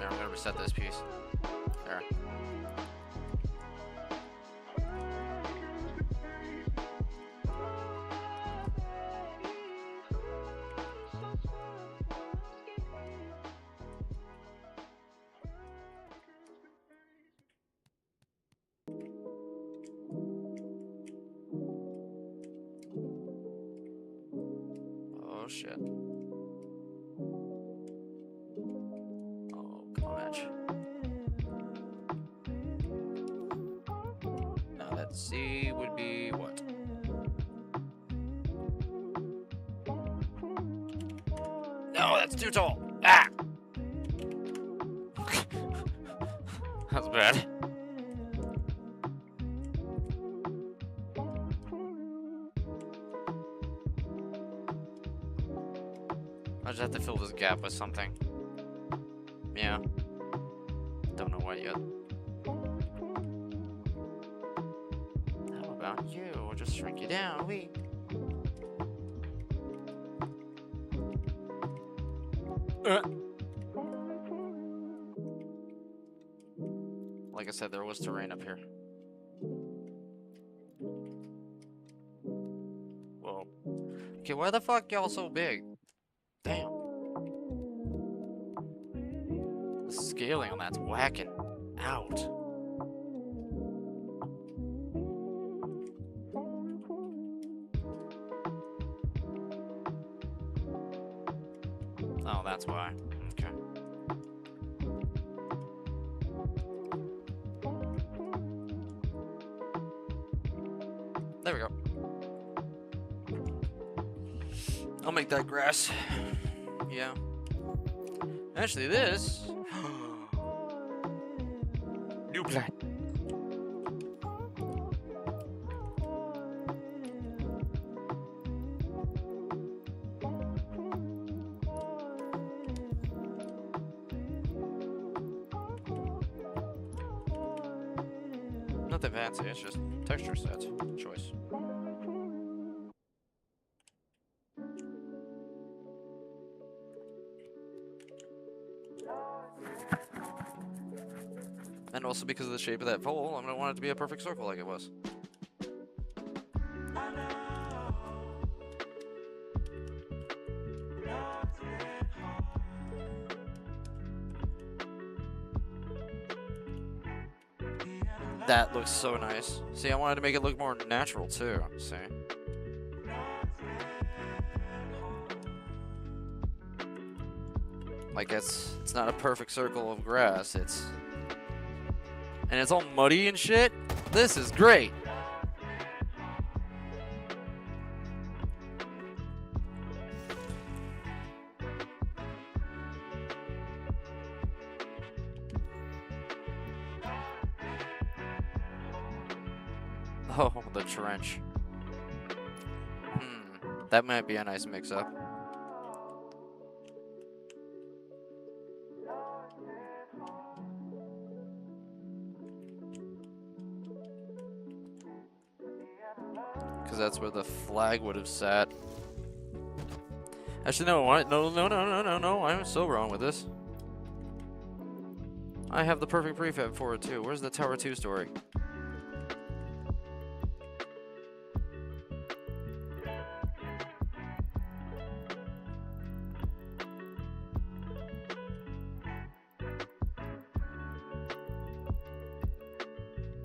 S1: Now I'm gonna reset this piece. There. Oh shit. Oh, clutch. Now that C would be what? No, that's too tall. Ah! That's bad. I just have to fill this gap with something. Yeah. Don't know what yet. How about you? We'll just shrink you down. We. Like I said, there was terrain up here. Whoa. Okay, why the fuck y'all so big? Damn. The scaling on that's whacking out. Oh, that's why. Okay. There we go. I'll make that grass. Yeah. Actually, this. New plan. Nothing fancy, it's just texture sets choice. And also because of the shape of that pole, I'm gonna want it to be a perfect circle like it was. That looks so nice. See, I wanted to make it look more natural too, see? Like it's not a perfect circle of grass, it's and it's all muddy and shit. This is great. Oh, the trench. That might be a nice mix-up. Because that's where the flag would have sat. Actually, no, what? No. I'm so wrong with this. I have the perfect prefab for it, too. Where's the Tower 2 story?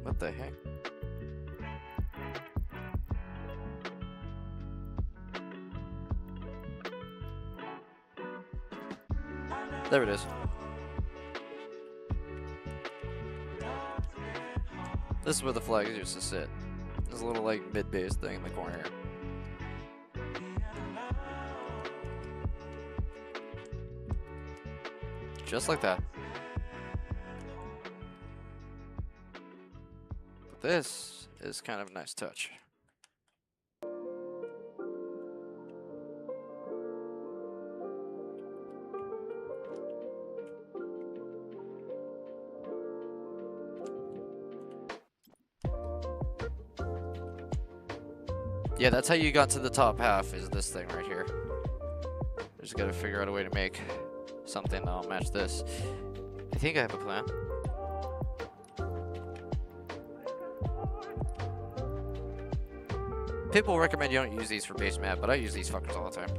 S1: What the heck? There it is. This is where the flag used to sit. There's a little like mid-base thing in the corner here. Just like that. But this is kind of a nice touch. Yeah, that's how you got to the top half, is this thing right here. Just gotta figure out a way to make something that'll match this. I think I have a plan. People recommend you don't use these for base map, but I use these fuckers all the time.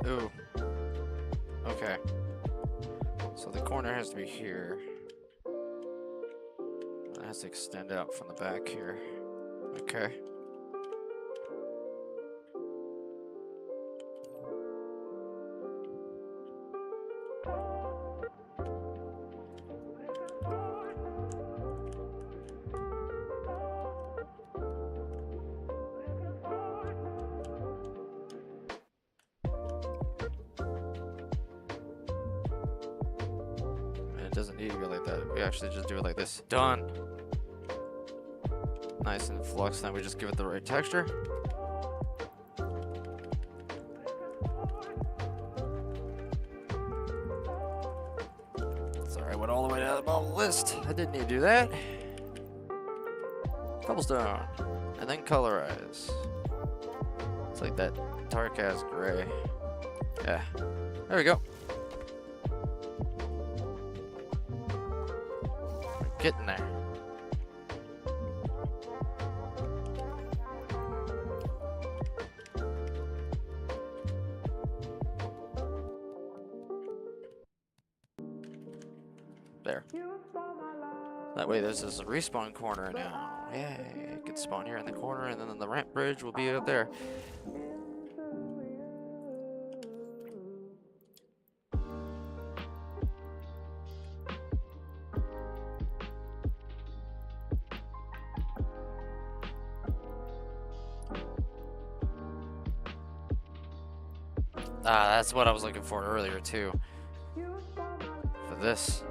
S1: Ooh. Okay. So the corner has to be here. It has to extend out from the back here. Okay. It doesn't need to be like that. We actually just do it like this. Done. Nice and flux. Then we just give it the right texture. Sorry, I went all the way down the bottom of the list. I didn't need to do that. Cobblestone. And then colorize. It's like that dark ass gray. Yeah. There we go. Getting there. There. That way this is a respawn corner now. Yay, it can spawn here in the corner and then the ramp bridge will be up there. Ah, that's what I was looking for earlier too. For this.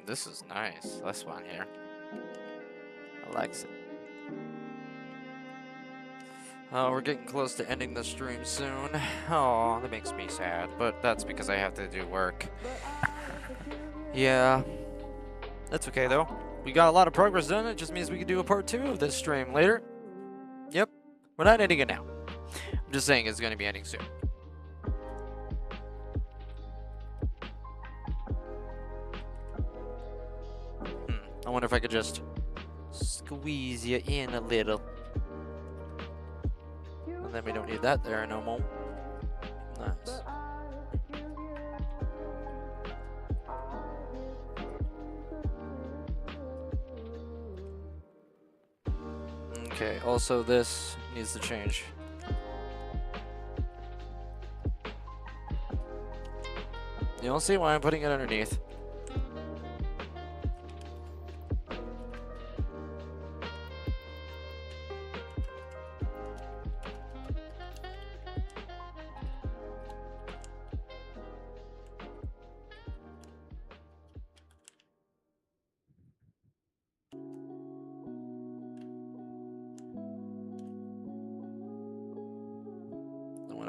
S1: This is nice. This one here. I like it. Oh, we're getting close to ending the stream soon. Oh, that makes me sad, but that's because I have to do work. Yeah. That's okay, though. We got a lot of progress done. It just means we can do a part 2 of this stream later. Yep. We're not ending it now. I'm just saying it's going to be ending soon. I wonder if I could just squeeze you in a little. And then we don't need that there no more. Nice. Okay, also this needs to change. You don't see why I'm putting it underneath.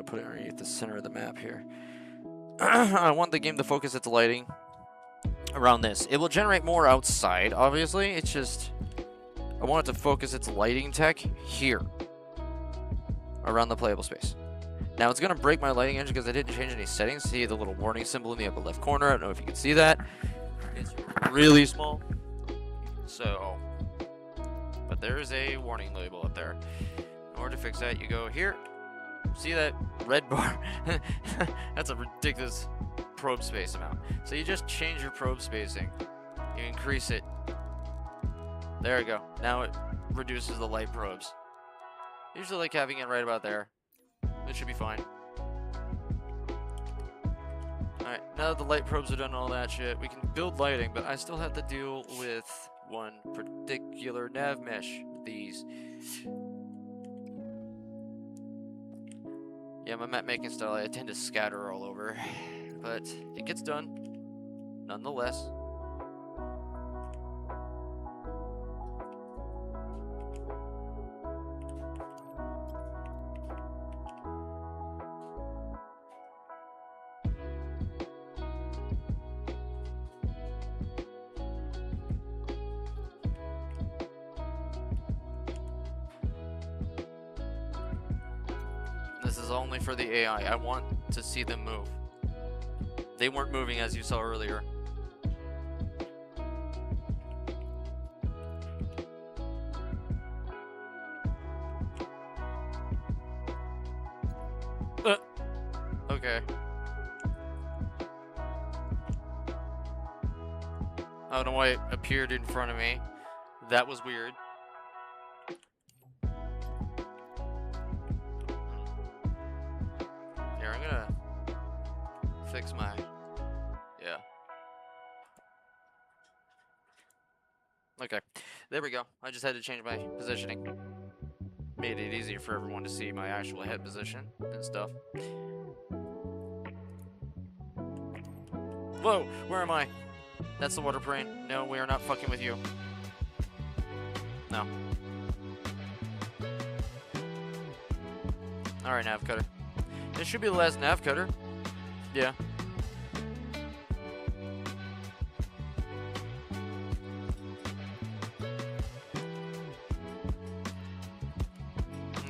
S1: Put it underneath the center of the map here. I want the game to focus its lighting around this. It will generate more outside, obviously. It's just, I want it to focus its lighting tech here, around the playable space. Now it's gonna break my lighting engine because I didn't change any settings. See the little warning symbol in the upper left corner? I don't know if you can see that. It's really small. So, but there is a warning label up there. In order to fix that, you go here. See that red bar? That's a ridiculous probe space amount. So you just change your probe spacing. You increase it. There we go. Now it reduces the light probes. Usually like having it right about there. It should be fine. Alright, now that the light probes are done and all that shit, we can build lighting, but I still have to deal with one particular nav mesh with these. Yeah, my map making style, I tend to scatter all over, but it gets done, nonetheless. This is only for the AI. I want to see them move. They weren't moving as you saw earlier. Okay. I don't know why it appeared in front of me. That was weird. Here, I'm gonna fix my... Yeah. Okay. There we go. I just had to change my positioning. Made it easier for everyone to see my actual head position and stuff. Whoa! Where am I? That's the water parade. No, we are not fucking with you. No. Alright, nav cutter. This should be the last nav cutter. Yeah.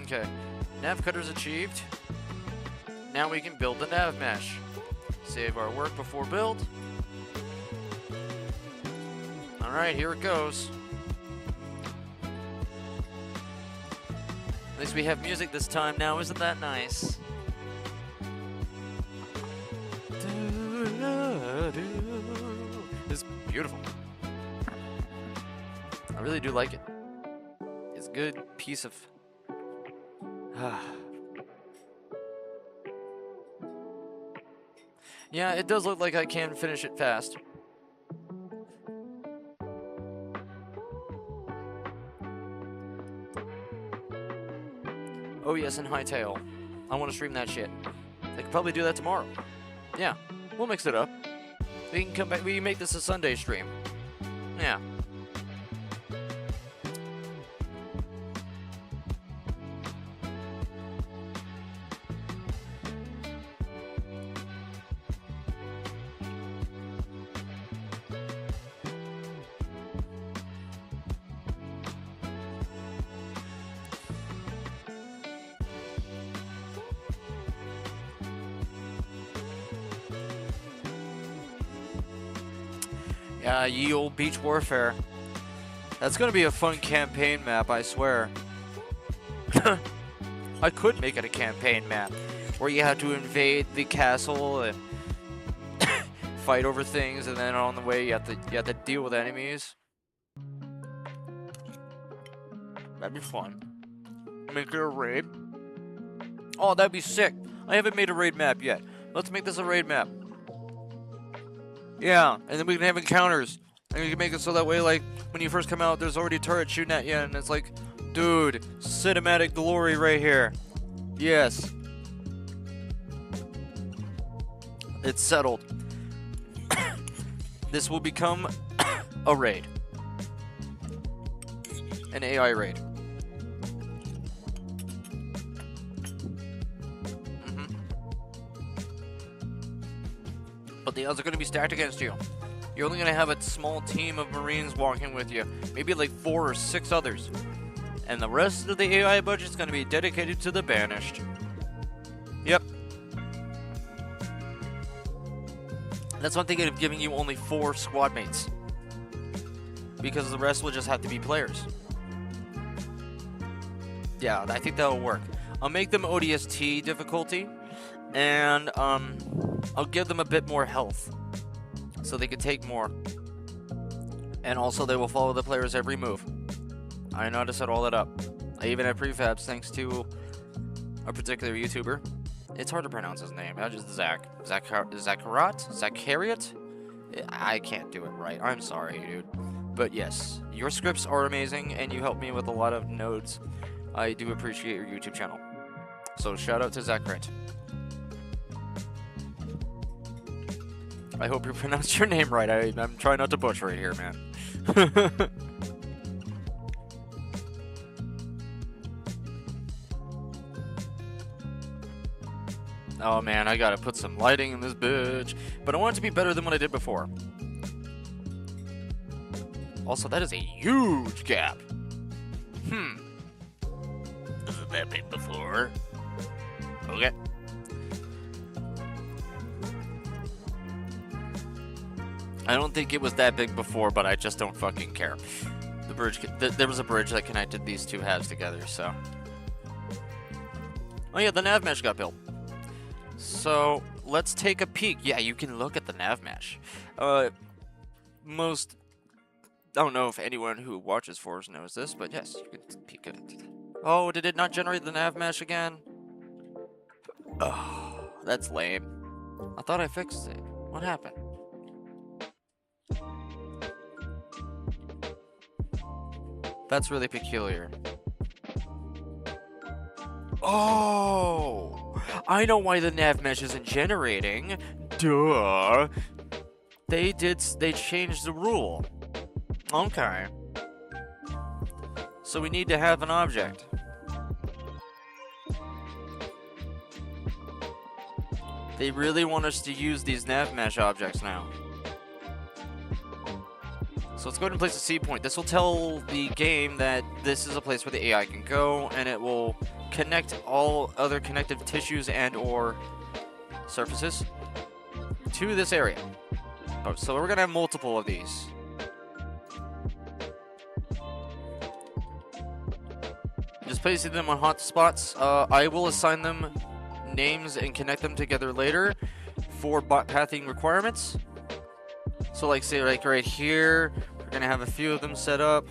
S1: Okay. Nav cutter's achieved. Now we can build the nav mesh. Save our work before build. Alright, here it goes. At least we have music this time now, isn't that nice? It's beautiful. I really do like it. It's a good piece of... Yeah, it does look like I can finish it fast. Oh yes, and Hightail. I want to stream that shit. I could probably do that tomorrow. Yeah, we'll mix it up. We can come back. We can make this a Sunday stream. Yeah. Yeah, ye old beach warfare. That's gonna be a fun campaign map, I swear. I could make it a campaign map where you have to invade the castle and fight over things, and then on the way you have to deal with enemies. That'd be fun. Make it a raid. Oh, that'd be sick. I haven't made a raid map yet. Let's make this a raid map. Yeah, and then we can have encounters. And we can make it so that way, like, when you first come out, there's already turrets shooting at you, and it's like, dude, cinematic glory right here. Yes. It's settled. This will become a raid. An AI raid. But the odds are going to be stacked against you. You're only going to have a small team of Marines walking with you. Maybe like 4 or 6 others. And the rest of the AI budget is going to be dedicated to the Banished. Yep. That's why I'm thinking of giving you only 4 squad mates. Because the rest will just have to be players. Yeah, I think that'll work. I'll make them ODST difficulty. And I'll give them a bit more health. So they can take more. And also they will follow the player's every move. I know how to set all that up. I even have prefabs thanks to a particular YouTuber. It's hard to pronounce his name. I just Zachariot? I can't do it right. I'm sorry, dude. But yes, your scripts are amazing and you help me with a lot of nodes. I do appreciate your YouTube channel. So shout out to Zachariot. I hope you pronounced your name right. I'm trying not to butcher it here, man. Oh man, I gotta put some lighting in this bitch. But I want it to be better than what I did before. Also, that is a huge gap. Isn't that big before? Okay. I don't think it was that big before, but I just don't fucking care. The bridge, there was a bridge that connected these two halves together, so. Oh yeah, the nav mesh got built. So, let's take a peek. Yeah, you can look at the nav mesh. I don't know if anyone who watches Force knows this, but yes, you can peek at it. Oh, did it not generate the nav mesh again? Oh, that's lame. I thought I fixed it. What happened? That's really peculiar. Oh! I know why the nav mesh isn't generating. Duh! They changed the rule. Okay. So we need to have an object. They really want us to use these nav mesh objects now. So let's go ahead and place a seed point. This will tell the game that this is a place where the AI can go, and it will connect all other connective tissues and or surfaces to this area. So we're gonna have multiple of these. Just placing them on hot spots. I will assign them names and connect them together later for bot pathing requirements. So like say like right here, we're gonna have a few of them set up.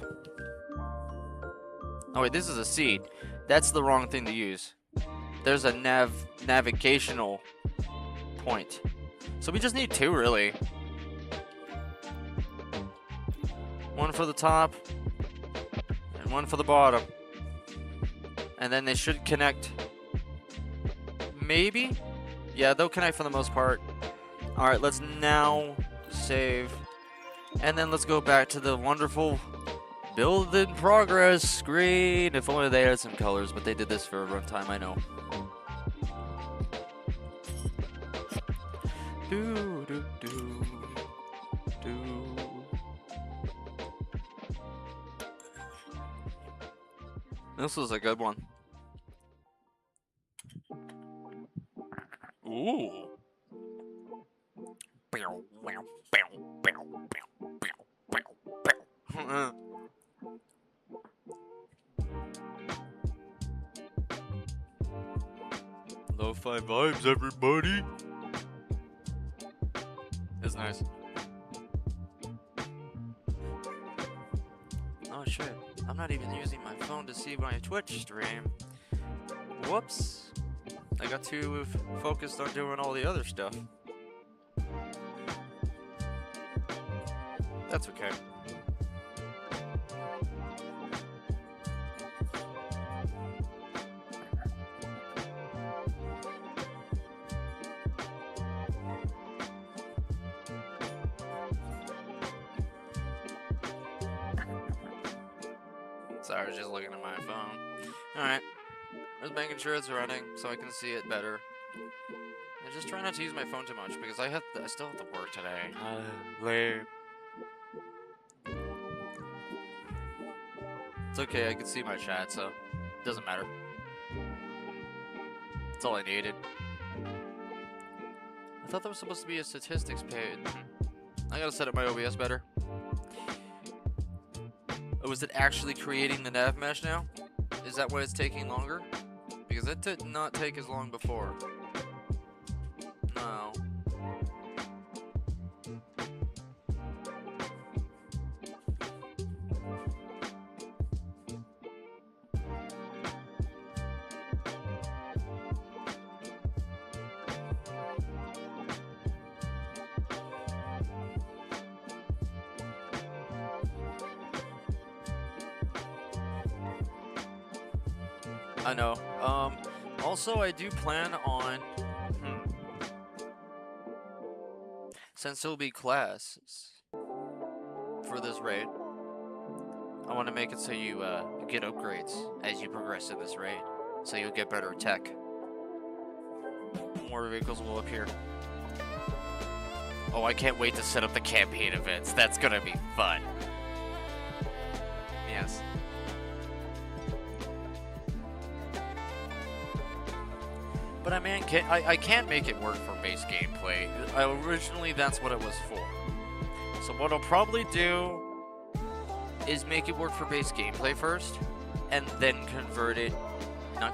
S1: Oh wait, this is a seed. That's the wrong thing to use. There's a navigational point. So we just need 2 really. One for the top and one for the bottom. And then they should connect. Maybe? Yeah, they'll connect for the most part. Alright, let's now save And then let's go back to the wonderful build in progress screen. If only they had some colors, but they did this for a runtime, I know. Do, do, do, do. This was a good one. Ooh. Lo-fi vibes, everybody. It's nice. Oh shit, I'm not even using my phone to see my Twitch stream. Whoops. I got too focused on doing all the other stuff. That's okay. Sorry, I was just looking at my phone. Alright. Just making sure it's running so I can see it better. And just try not to use my phone too much because I still have to work today. Later. It's okay, I can see my chat, so it doesn't matter. That's all I needed. I thought there was supposed to be a statistics page. I gotta set up my OBS better. Oh, is it actually creating the nav mesh now? Is that why it's taking longer? Because it did not take as long before. No. I know. Also, I do plan on, since there'll be classes for this raid, I want to make it so you get upgrades as you progress in this raid, so you'll get better tech. More vehicles will appear. Oh, I can't wait to set up the campaign events. That's gonna be fun. Yes. But I can't make it work for base gameplay. Originally, that's what it was for. So what I'll probably do is make it work for base gameplay first, and then not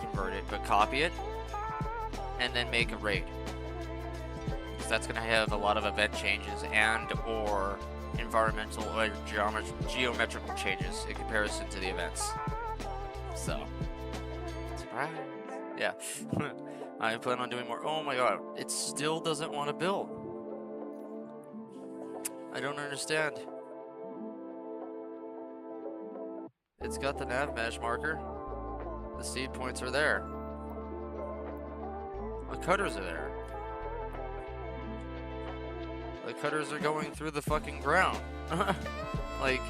S1: convert it, but copy it, and then make a raid. Because that's going to have a lot of event changes and or environmental or geometrical changes in comparison to the events. So, surprise. Yeah. I plan on doing more. Oh my god, it still doesn't want to build. I don't understand. It's got the nav mesh marker. The seed points are there. The cutters are there. The cutters are going through the fucking ground. Like...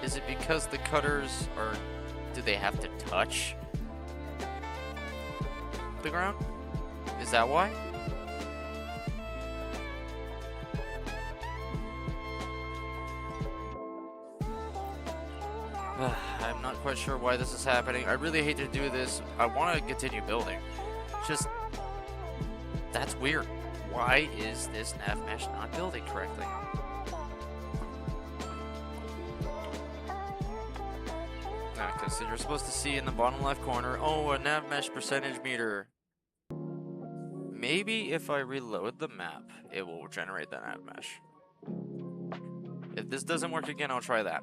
S1: Is it because the cutters are... Do they have to touch the ground? Is that why? I'm not quite sure why this is happening. I really hate to do this. I want to continue building. Just... That's weird. Why is this nav mesh not building correctly? So you're supposed to see in the bottom left corner, oh, a nav mesh percentage meter. Maybe if I reload the map, it will generate that nav mesh. If this doesn't work again, I'll try that.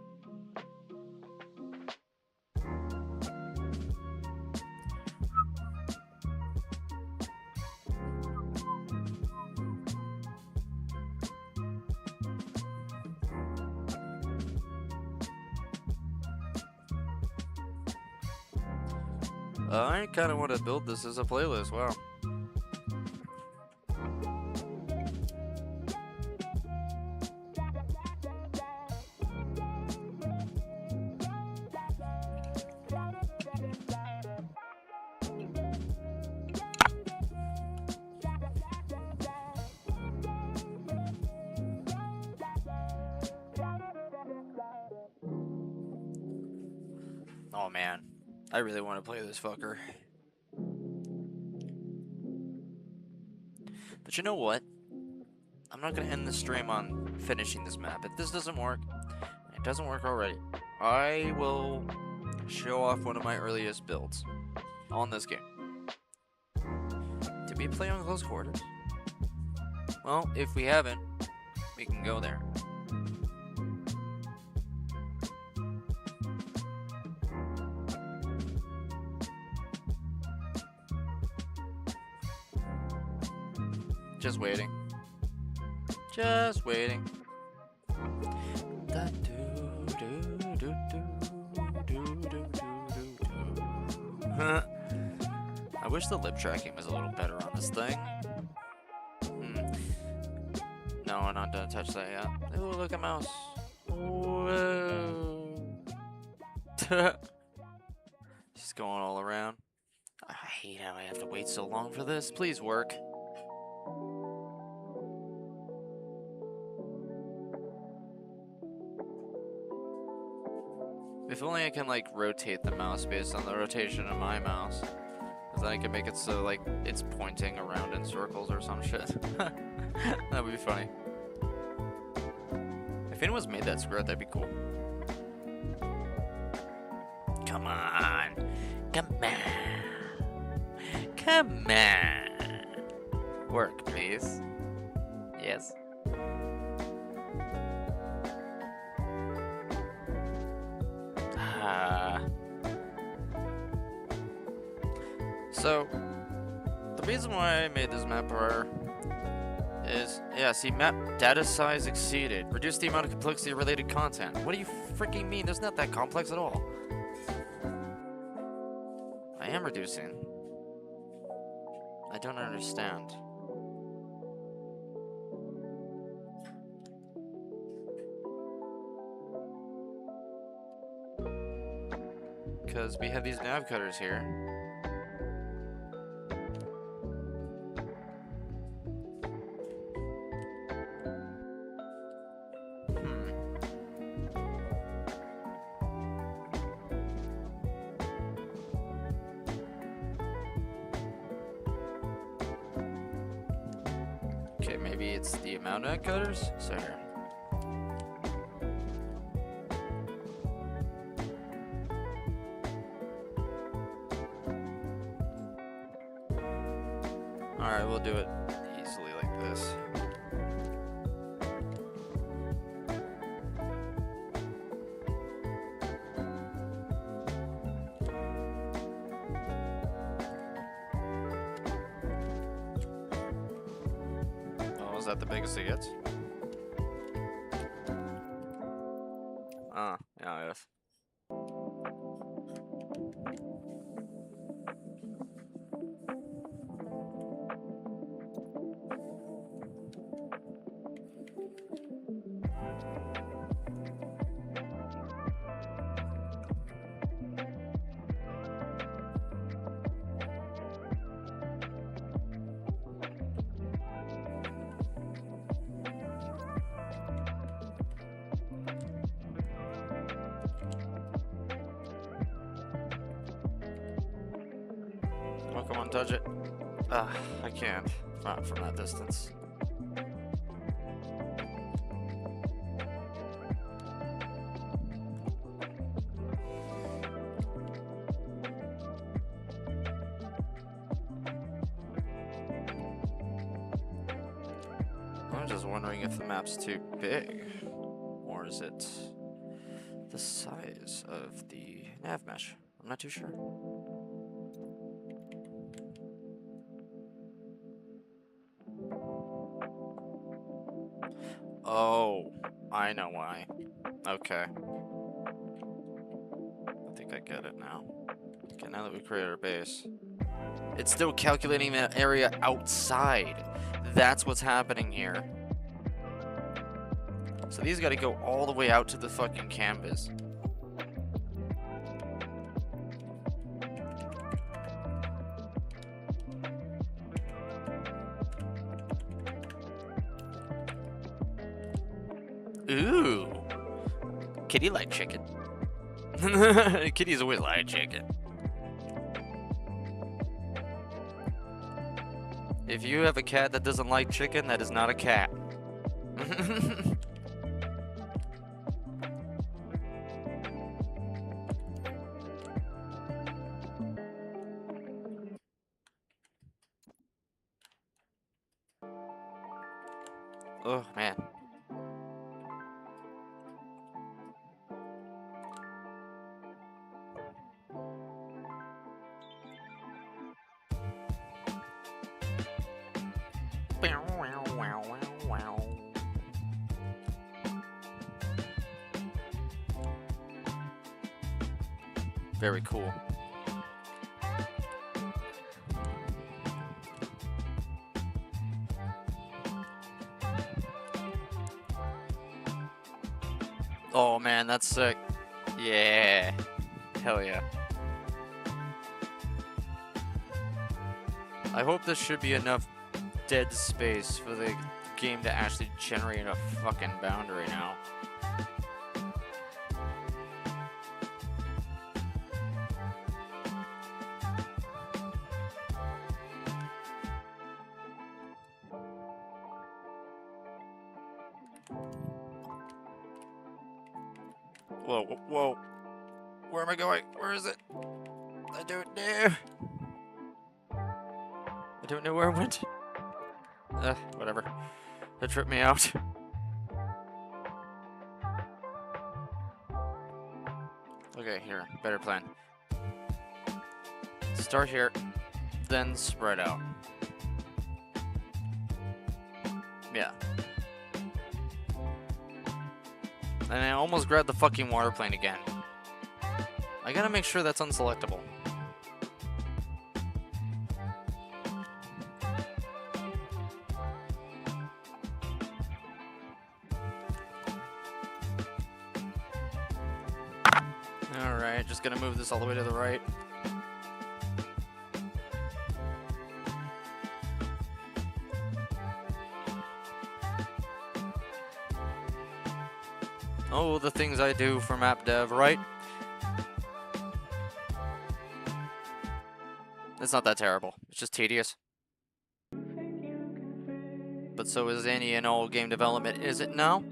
S1: I kind of want to build this as a playlist, wow. Oh man, I really want to play this fucker. But you know what? I'm not gonna end the stream on finishing this map. If this doesn't work, it doesn't work already, I will show off one of my earliest builds on this game. Did we play on close quarters? Well, if we haven't, we can go there. Just waiting. Just waiting. I wish the lip tracking was a little better on this thing. No, I'm not gonna touch that yet. Ooh, look at mouse. Whoa. Just going all around. I hate how I have to wait so long for this. Please work. If only I can like rotate the mouse based on the rotation of my mouse. Cause then I can make it so like it's pointing around in circles or some shit. That would be funny. If anyone's made that script, that'd be cool. Come on. Come on. Come on. Work, please. Yes. So, the reason why I made this map bar is, yeah, see, map data size exceeded. Reduce the amount of complexity of related content. What do you freaking mean? There's not that complex at all. I am reducing. I don't understand. Because we have these nav cutters here. Okay, maybe it's the amount of cutters. So here. Alright, we'll do it easily like this. Oh, is that the biggest it gets? Ah, yeah, yes. Oh, come on, touch it. I can't. Not from that distance. I'm just wondering if the map's too big, or is it the size of the nav mesh? I'm not too sure. Oh, I know why. Okay. I think I get it now. Okay, now that we created our base, it's still calculating that area outside. That's what's happening here. So these gotta go all the way out to the fucking canvas. Ooh. Kitty like chicken. Kitty's always like chicken. If you have a cat that doesn't like chicken, that is not a cat. Oh, man. Very cool. Oh man, that's sick. Yeah. Hell yeah. I hope this should be enough dead space for the game to actually generate a fucking boundary now. Whoa, whoa. Where am I going? Where is it? I don't know. I don't know where I went. Whatever. That tripped me out. Okay, here. Better plan. Start here, then spread out. Yeah. And I almost grabbed the fucking water plane again. I gotta make sure that's unselectable. Alright, just gonna move this all the way to the right. Oh, the things I do for map dev, right? It's not that terrible. It's just tedious. But so is any and all game development, is it now?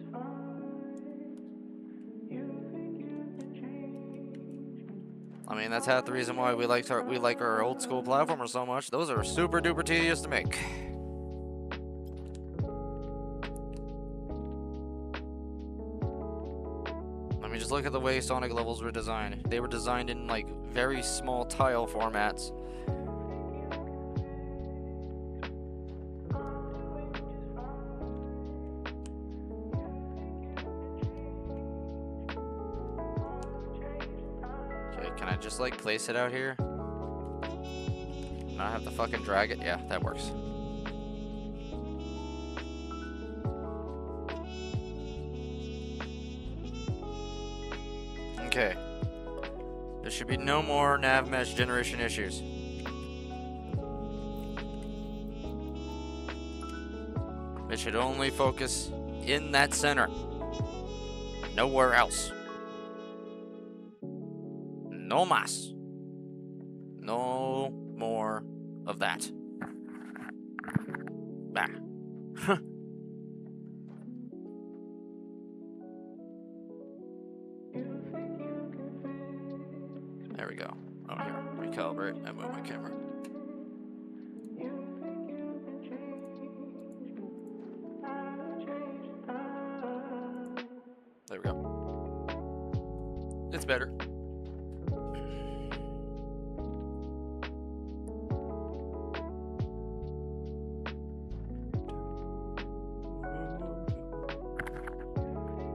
S1: I mean, that's half the reason why we like our old school platformers so much. Those are super duper tedious to make. I mean, just look at the way Sonic levels were designed. They were designed in like very small tile formats. Can I just like place it out here? Not have to fucking drag it? Yeah, that works. Okay. There should be no more nav mesh generation issues. It should only focus in that center. Nowhere else. No mas. No more of that. Bah. There we go. Oh, here. Recalibrate and move my camera. There we go. It's better.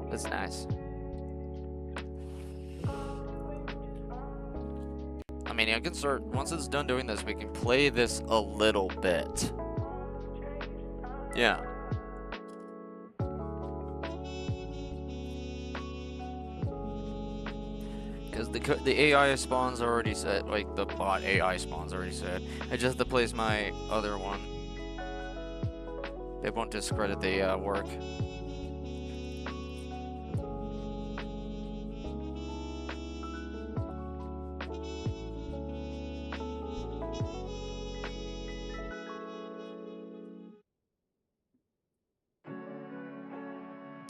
S1: That's nice. I mean, I can start, once it's done doing this, we can play this a little bit. Yeah. Because the AI spawn's already set, like the bot AI spawn's already set. I just have to place my other one. It won't discredit the work.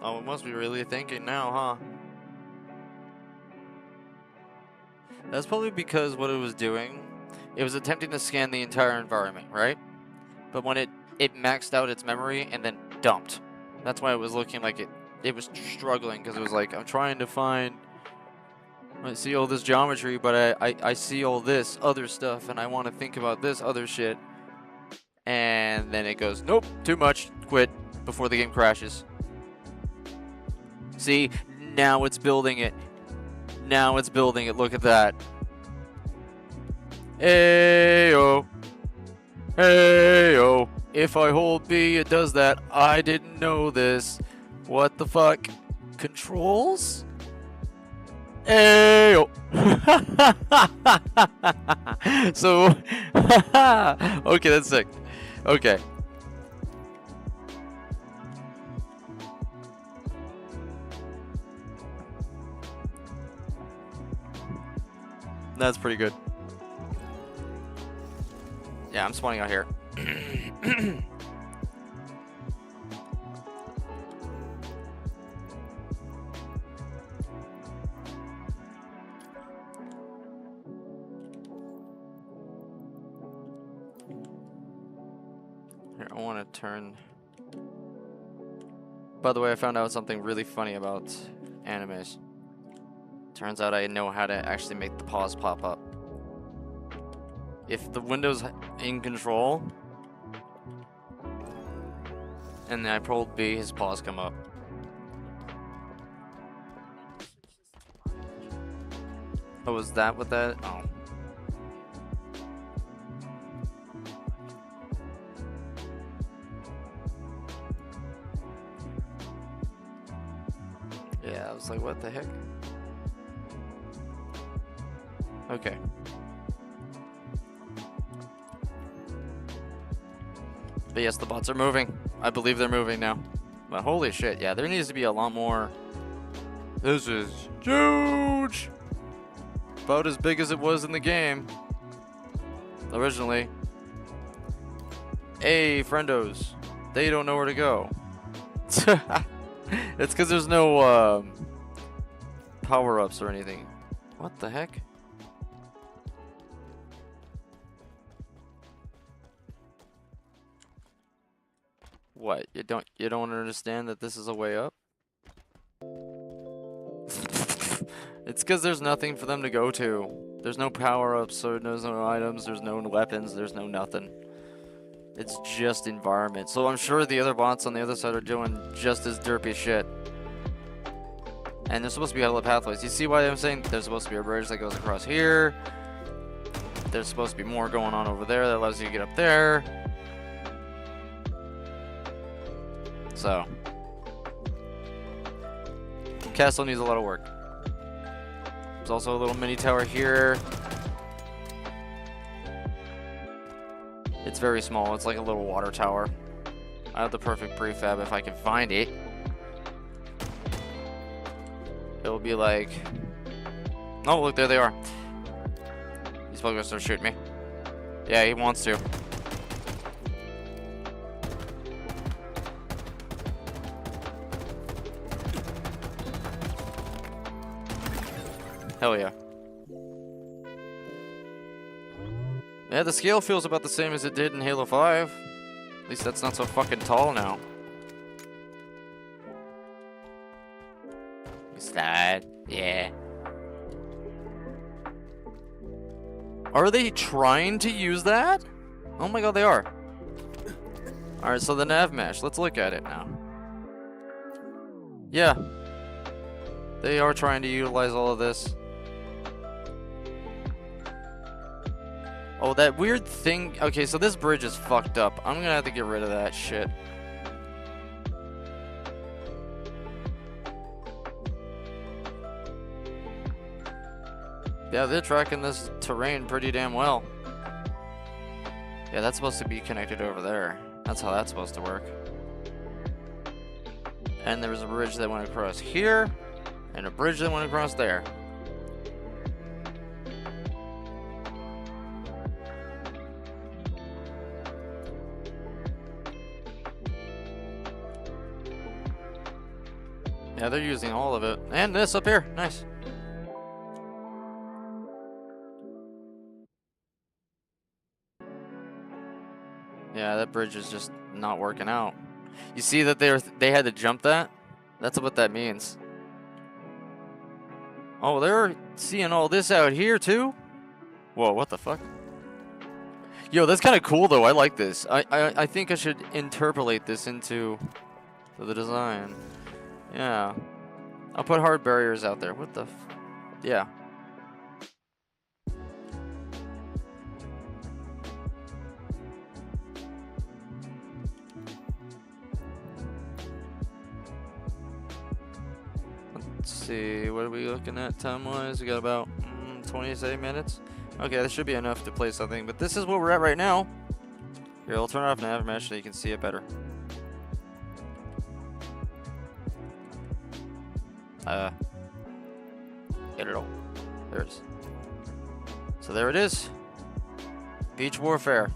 S1: Oh, it must be really thinking now, huh? That's probably because what it was doing, it was attempting to scan the entire environment, right? But when it maxed out its memory and then dumped. That's why it was looking like it was struggling, because it was like, I'm trying to find, I see all this geometry, but I see all this other stuff, and I want to think about this other shit. And then it goes, nope, too much, quit, before the game crashes. See, now it's building it. Now it's building it, look at that. Hey-oh. Hey-oh. If I hold B, it does that. I didn't know this. What the fuck? Controls? Hey-oh. So, okay, that's sick. Okay. That's pretty good. Yeah, I'm spawning out here. Here, I want to turn... By the way, I found out something really funny about animes. Turns out I know how to actually make the pause pop up. If the window's in control, and then I pulled B, his paws come up. Oh, was that what that? Oh. Yeah, I was like, what the heck? Okay. But yes, the bots are moving. I believe they're moving now. But holy shit, yeah, there needs to be a lot more. This is huge! About as big as it was in the game originally. Hey, friendos. They don't know where to go. It's because there's no power-ups or anything. What the heck? What? You don't understand that this is a way up? It's because there's nothing for them to go to. There's no power-ups, so there's no items, there's no weapons, there's no nothing. It's just environment. So I'm sure the other bots on the other side are doing just as derpy shit. And there's supposed to be hella pathways. You see why I'm saying there's supposed to be a bridge that goes across here. There's supposed to be more going on over there that allows you to get up there. So, castle needs a lot of work. There's also a little mini tower here. It's very small. It's like a little water tower. I have the perfect prefab if I can find it. It'll be like... Oh, look, there they are. He's probably gonna start shooting me. Yeah, he wants to. Hell yeah. Yeah, the scale feels about the same as it did in Halo 5. At least that's not so fucking tall now.
S4: Slide. Yeah.
S1: Are they trying to use that? Oh my god, they are. Alright, so the nav mesh. Let's look at it now. Yeah. They are trying to utilize all of this. Oh, that weird thing. Okay, so this bridge is fucked up. I'm gonna have to get rid of that shit. Yeah, they're tracking this terrain pretty damn well. Yeah, that's supposed to be connected over there. That's how that's supposed to work. And there was a bridge that went across here, and a bridge that went across there. Yeah, they're using all of it. And this up here. Nice. Yeah, that bridge is just not working out. You see that they had to jump that? That's what that means. Oh, they're seeing all this out here too? Whoa, what the fuck? Yo, that's kind of cool though. I like this. I think I should interpolate this into the design. Yeah. I'll put hard barriers out there. What the yeah. Let's see, what are we looking at time-wise? We got about 27 minutes. Okay, that should be enough to play something, but this is where we're at right now. Here, I'll turn off nav mesh so you can see it better. Get it all. There it is. So there it is. Beach Warfare.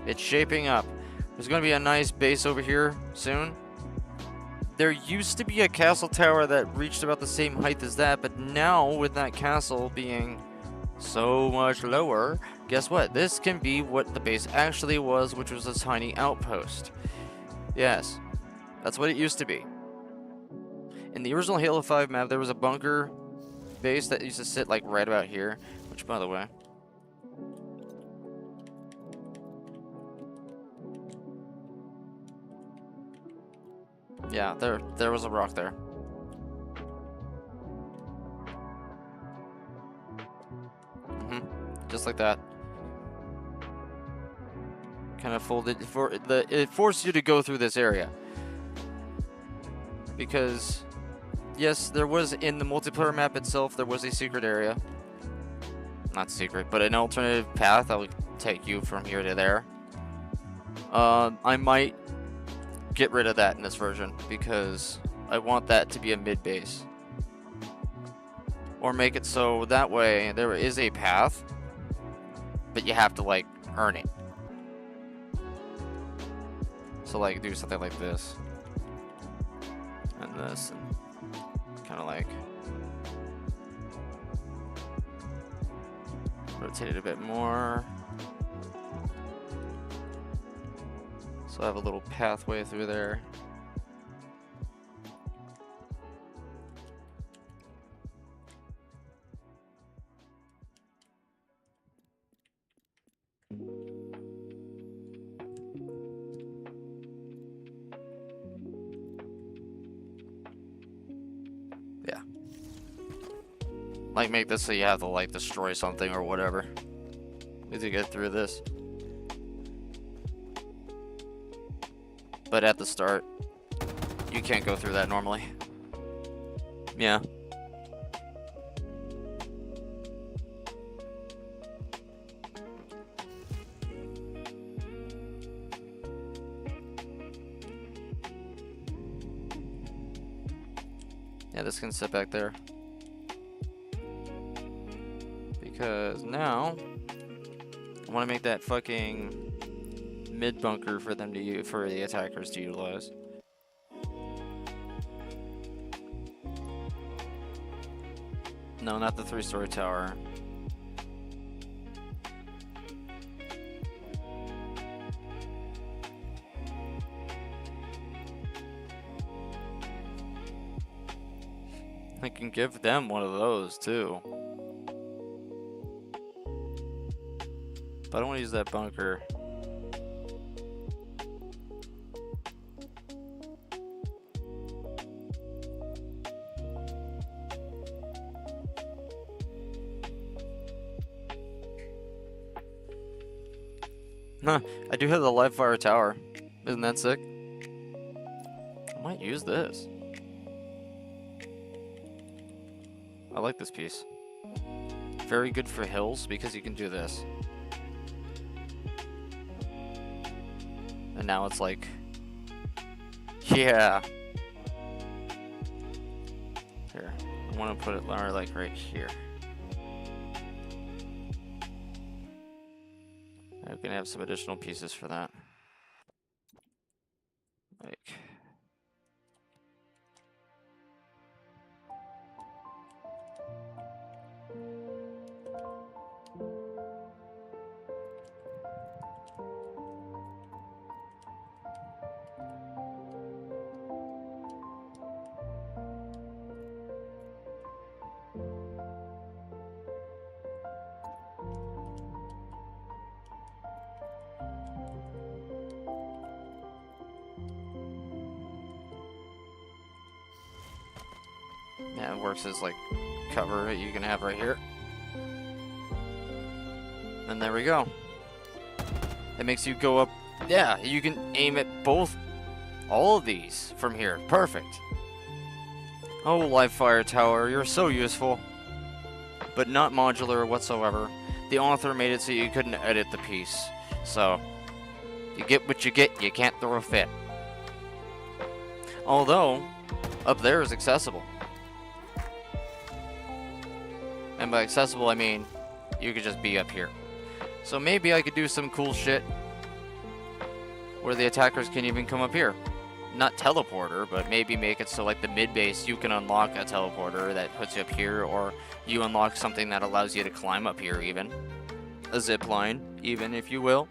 S1: It's shaping up. There's going to be a nice base over here soon. There used to be a castle tower that reached about the same height as that, but now with that castle being so much lower, guess what? This can be what the base actually was, which was a tiny outpost. Yes, that's what it used to be. In the original Halo 5 map, there was a bunker base that used to sit like right about here, which, by the way, yeah, there was a rock there. Just like that. Kind of folded it forced you to go through this area. Because yes, there was in the multiplayer map itself, there was a secret area. Not secret, but an alternative path that would take you from here to there. I might get rid of that in this version because I want that to be a mid base. Or make it so that way there is a path, but you have to like earn it. So like do something like this. And this, and kind of like rotate it a bit more. So I have a little pathway through there. Yeah. Like make this so you have to like destroy something or whatever. Need to get through this. But at the start, you can't go through that normally. Yeah. Yeah, this can sit back there. Because now, I want to make that fucking mid bunker for them to use, for the attackers to utilize. No, not the 3-story tower. I can give them one of those too. But I don't want to use that bunker. Huh, I do have the live fire tower. Isn't that sick? I might use this. I like this piece. Very good for hills because you can do this. And now it's like, yeah. Here, I want to put it like right here. I'm gonna have some additional pieces for that. Like, Yeah, it works as like cover that you can have right here. And there we go. It makes you go up. Yeah, you can aim at all of these from here. Perfect. Oh, live fire tower, you're so useful. But not modular whatsoever. The author made it so you couldn't edit the piece. So, you get what you get, you can't throw a fit. Although, up there is accessible. And by accessible, I mean, you could just be up here. So maybe I could do some cool shit where the attackers can even come up here. Not teleporter, but maybe make it so like the mid-base you can unlock a teleporter that puts you up here, or you unlock something that allows you to climb up here even. A zip line, even, if you will.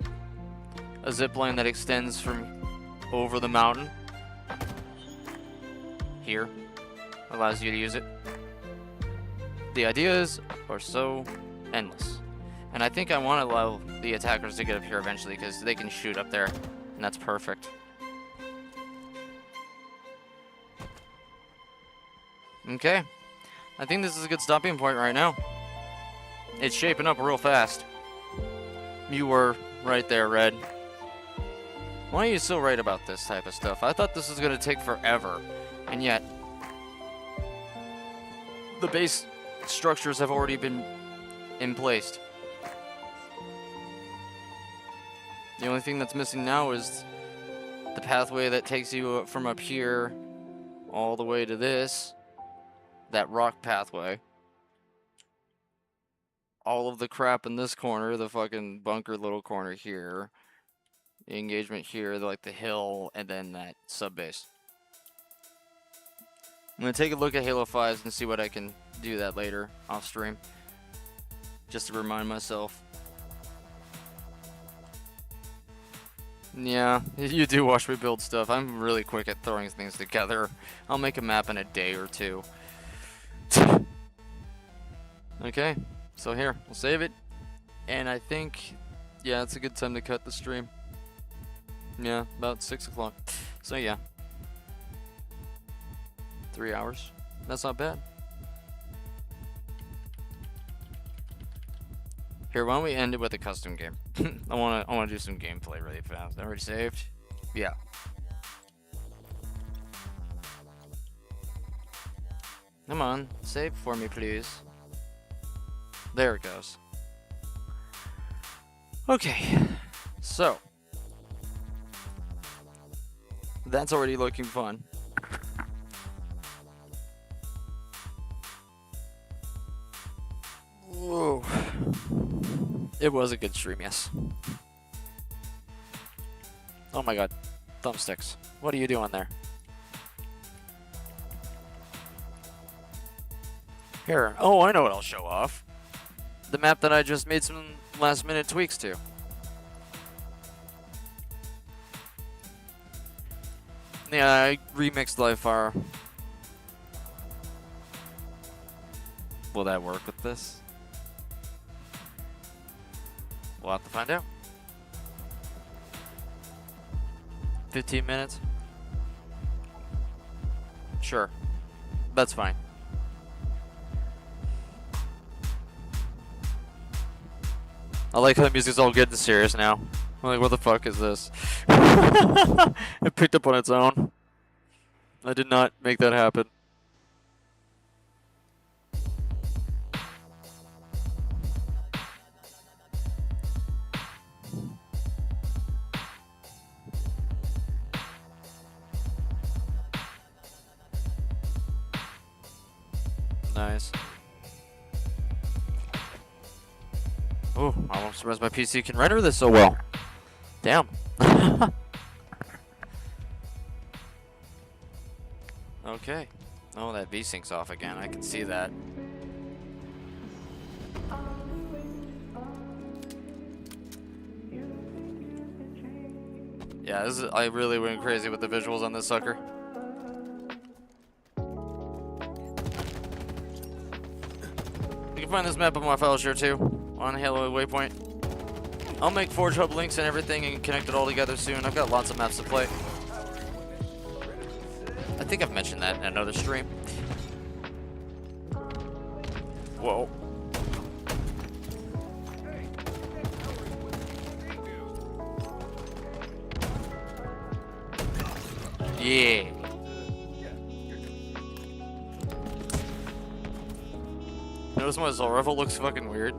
S1: A zip line that extends from over the mountain. Here. Allows you to use it. The ideas are so endless. And I think I want to allow the attackers to get up here eventually, because they can shoot up there. And that's perfect. Okay. I think this is a good stopping point right now. It's shaping up real fast. You were right there, Red. Why are you so right about this type of stuff? I thought this was going to take forever. And yet, the base structures have already been in place. The only thing that's missing now is the pathway that takes you from up here all the way to this. That rock pathway. All of the crap in this corner, the fucking bunker little corner here. The engagement here, like the hill, and then that sub base. I'm going to take a look at Halo 5s and see what I can do that later off stream. Just to remind myself. Yeah, you do watch me build stuff. I'm really quick at throwing things together. I'll make a map in a day or two. Okay, so here, we'll save it. And I think, yeah, it's a good time to cut the stream. Yeah, about 6 o'clock. So yeah. 3 hours. That's not bad. Here, why don't we end it with a custom game? I wanna do some gameplay really fast. Already saved? Yeah. Come on, save for me, please. There it goes. Okay, so that's already looking fun. Whoa. It was a good stream, yes. Oh my god. Thumbsticks. What are you doing there? Here. Oh, I know what I'll show off. The map that I just made some last minute tweaks to. Yeah, I remixed Live Fire. Will that work with this? We'll have to find out. 15 minutes? Sure. That's fine. I like how the music's all good and serious now. I'm like, what the fuck is this? It picked up on its own. I did not make that happen. Nice. Oh, I'm surprised my PC can render this so well. Damn. Okay. Oh, that V-Sync's off again. I can see that. Yeah, I really went crazy with the visuals on this sucker. You can find this map on my file share too, on Halo Waypoint. I'll make Forge Hub links and everything and connect it all together soon. I've got lots of maps to play. I think I've mentioned that in another stream. Whoa. Yeah. Notice my Soul Rifle looks fucking weird.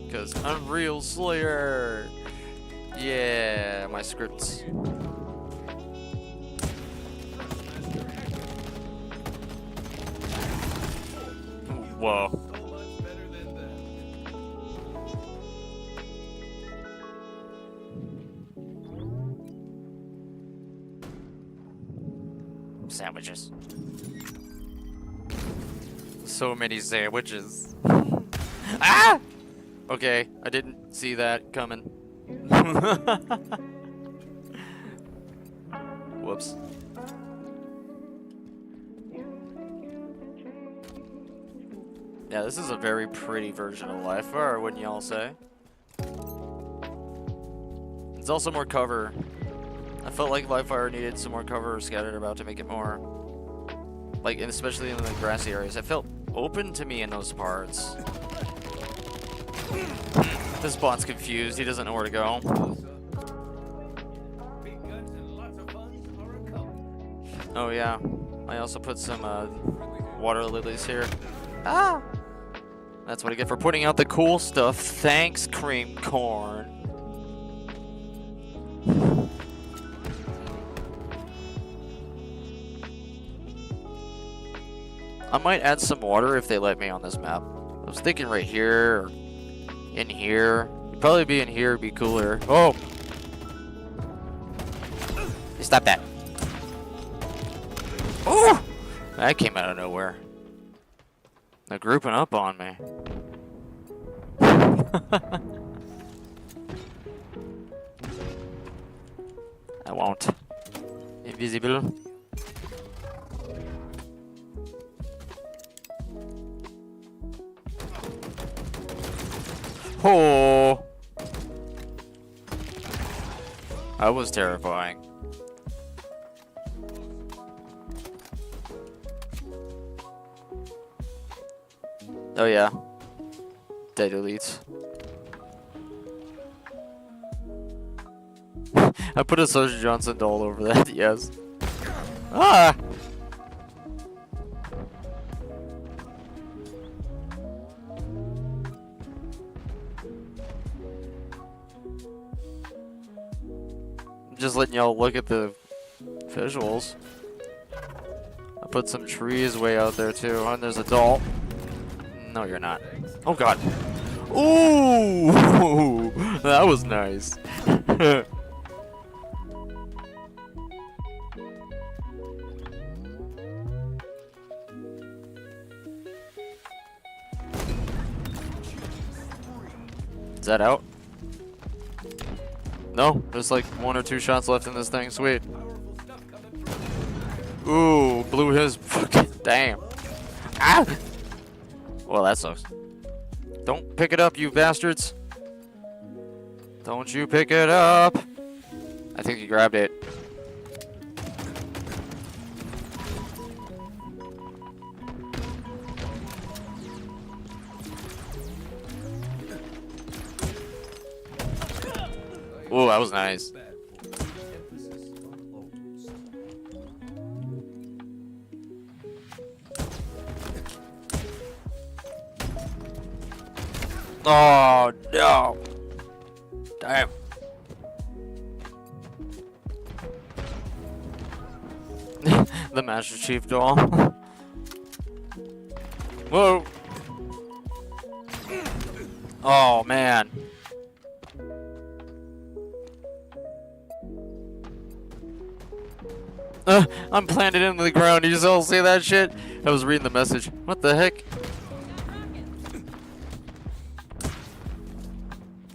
S1: Because Unreal Slayer. Yeah, my scripts. Whoa.
S4: Sandwiches.
S1: So many sandwiches. Ah! Okay, I didn't see that coming. Whoops. Yeah, this is a very pretty version of Life Fire, wouldn't y'all say? It's also more cover. I felt like Live Fire needed some more cover scattered about to make it more, like, and especially in the grassy areas. It felt open to me in those parts. This bot's confused. He doesn't know where to go. Oh yeah. I also put some water lilies here. Ah! That's what I get for putting out the cool stuff. Thanks, cream corn. I might add some water if they let me on this map. I was thinking right here, or in here. It'd probably be in here, it'd be cooler. Oh!
S4: Stop that.
S1: Oh! That came out of nowhere. They're grouping up on me. I won't. Invisible. Oh! That was terrifying. Oh yeah. Dead elites. I put a Social Johnson doll over that, yes. Ah! Just letting y'all look at the visuals. I put some trees way out there too, and there's a doll. No, you're not. Oh god. Ooh! That was nice. Is that out? No, there's like 1 or 2 shots left in this thing. Sweet. Ooh, blew his fucking damn. Ah! Well, that sucks. Don't pick it up, you bastards. Don't you pick it up. I think he grabbed it. Ooh, that was nice. Oh no! Damn. The Master Chief doll. Whoa! Oh man. I'm planted into the ground. You just all see that shit? I was reading the message. What the heck?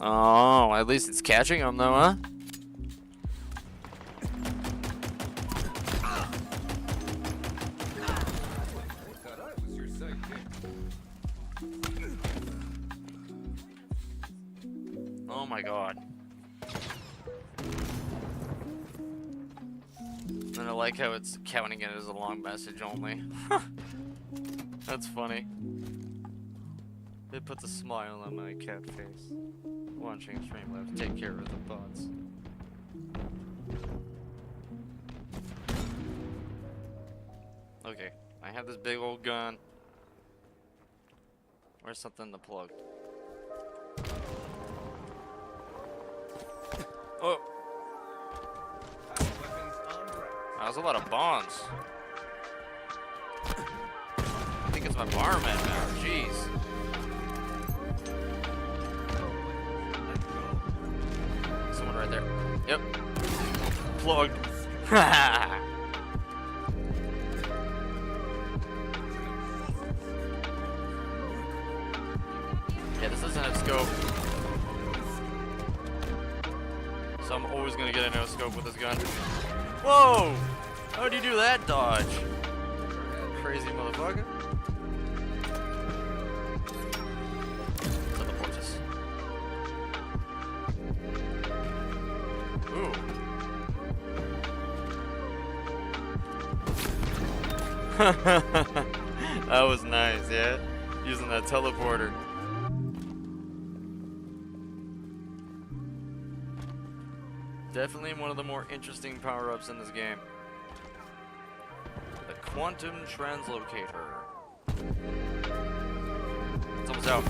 S1: Oh, at least it's catching him though, huh? Oh my god. And I like how it's counting it as a long message only. That's funny. It puts a smile on my cat face. Watching Streamlabs take care of the bots. Okay, I have this big old gun. Where's something to plug? Oh! That was a lot of bombs. I think it's my barman now. Jeez. Someone right there. Yep. Plugged. Yeah, this doesn't have scope. So I'm always gonna get a no scope with this gun. Whoa! How'd you do that dodge? Crazy motherfucker. Teleport us. Ooh. That was nice, yeah? Using that teleporter. Definitely one of the more interesting power-ups in this game. The Quantum Translocator. It's almost out.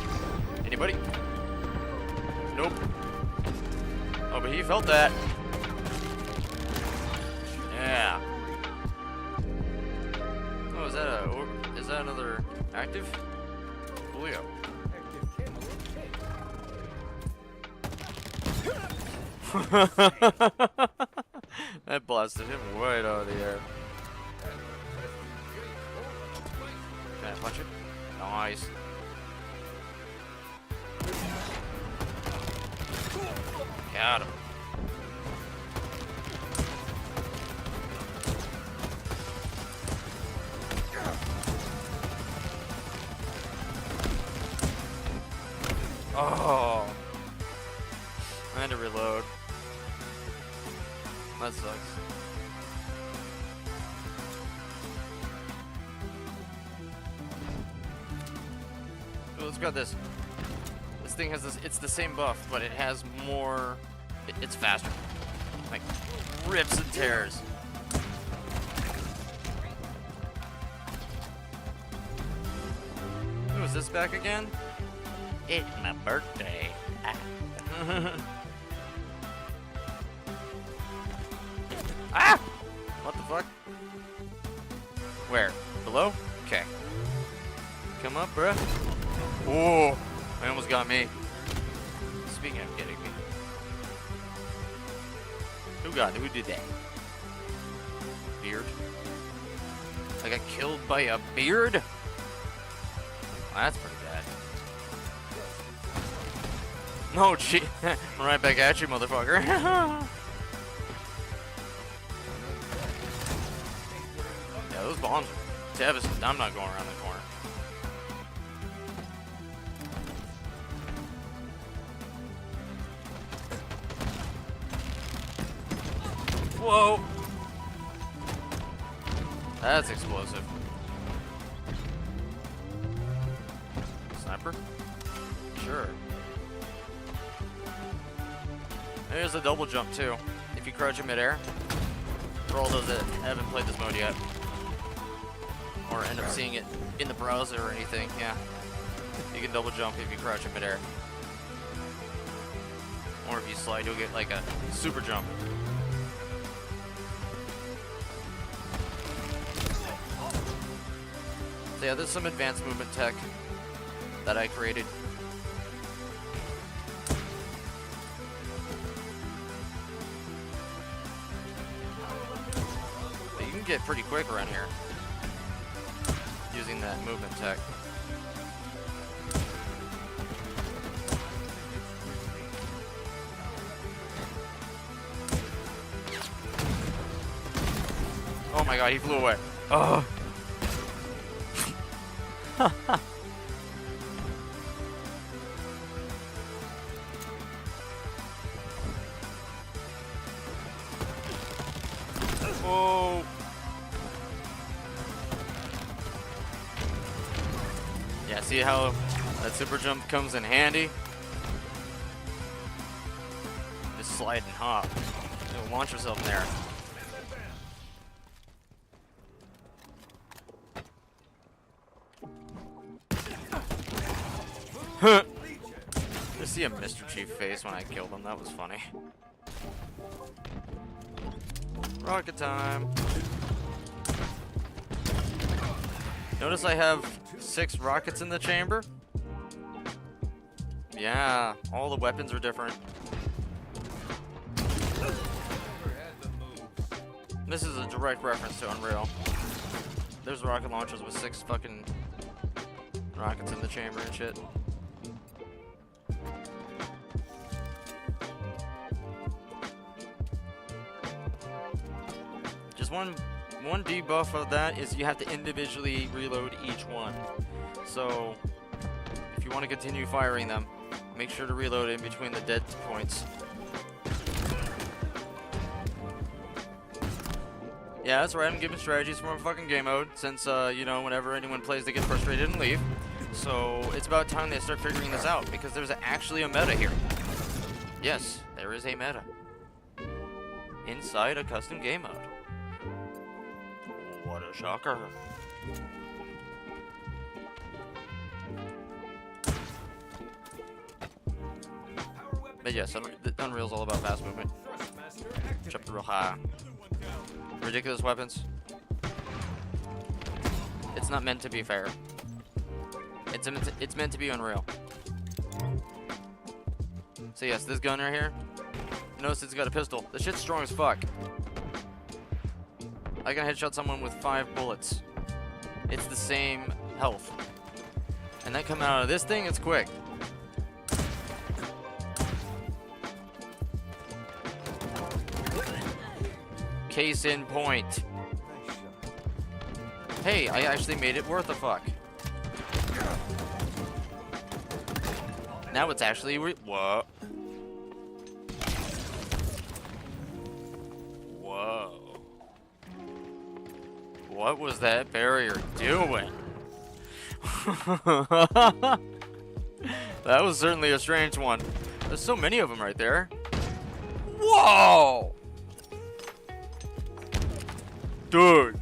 S1: Anybody? Nope. Oh, but he felt that. Yeah. Oh, is that another active? Julio. That blasted him right out of the air. Can I punch it? Nice. Got him. Oh. I had to reload. That sucks. Ooh, let's grab this. This thing has this, it's the same buff, but it has more, it's faster. Like, rips and tears. Ooh, is this back again?
S4: It's my birthday.
S1: Ah! What the fuck? Where? Below? Okay. Come up, bruh. Whoa! They almost got me. Speaking of getting me. Who did that? Beard? I got killed by a beard? Well, that's pretty bad. No, gee. I'm right back at you, motherfucker. Yeah, those bombs are devastating. I'm not going around the corner. Whoa! That's explosive. Sniper? Sure. There's a double jump too. If you crouch in midair. For all those that haven't played this mode yet. Or end up seeing it in the browser or anything, yeah. You can double jump if you crouch in midair. Or if you slide, you'll get like a super jump. So yeah, there's some advanced movement tech that I created. But you can get pretty quick around here using that movement tech. Oh my god, he flew away. Oh. Whoa. Yeah, see how That super jump comes in handy. Just slide and hop. You'll launch yourself in there. Just see a Mr. Chief face when I killed him. That was funny. Rocket time. Notice I have 6 rockets in the chamber. Yeah, all the weapons are different. This is a direct reference to Unreal. There's rocket launchers with 6 fucking rockets in the chamber and shit. Just one debuff of that is you have to individually reload each one. So if you want to continue firing them, make sure to reload in between the dead points. Yeah, that's right, I'm giving strategies from a fucking game mode, since, you know, whenever anyone plays, they get frustrated and leave. So it's about time they start figuring this out, because there's actually a meta here. Yes, there is a meta. Inside a custom game mode. What a shocker. But yes, Unreal's all about fast movement. Jump real high. Ridiculous weapons. It's not meant to be fair. It's meant to be Unreal. So yes, this gun right here. Notice it's got a pistol. This shit's strong as fuck. I can headshot someone with 5 bullets. It's the same health. And then coming out of this thing, it's quick. Case in point. Hey, I actually made it worth a fuck. Now it's actually what? Whoa. What was that barrier doing? That was certainly a strange one. There's so many of them right there. Whoa! Dude,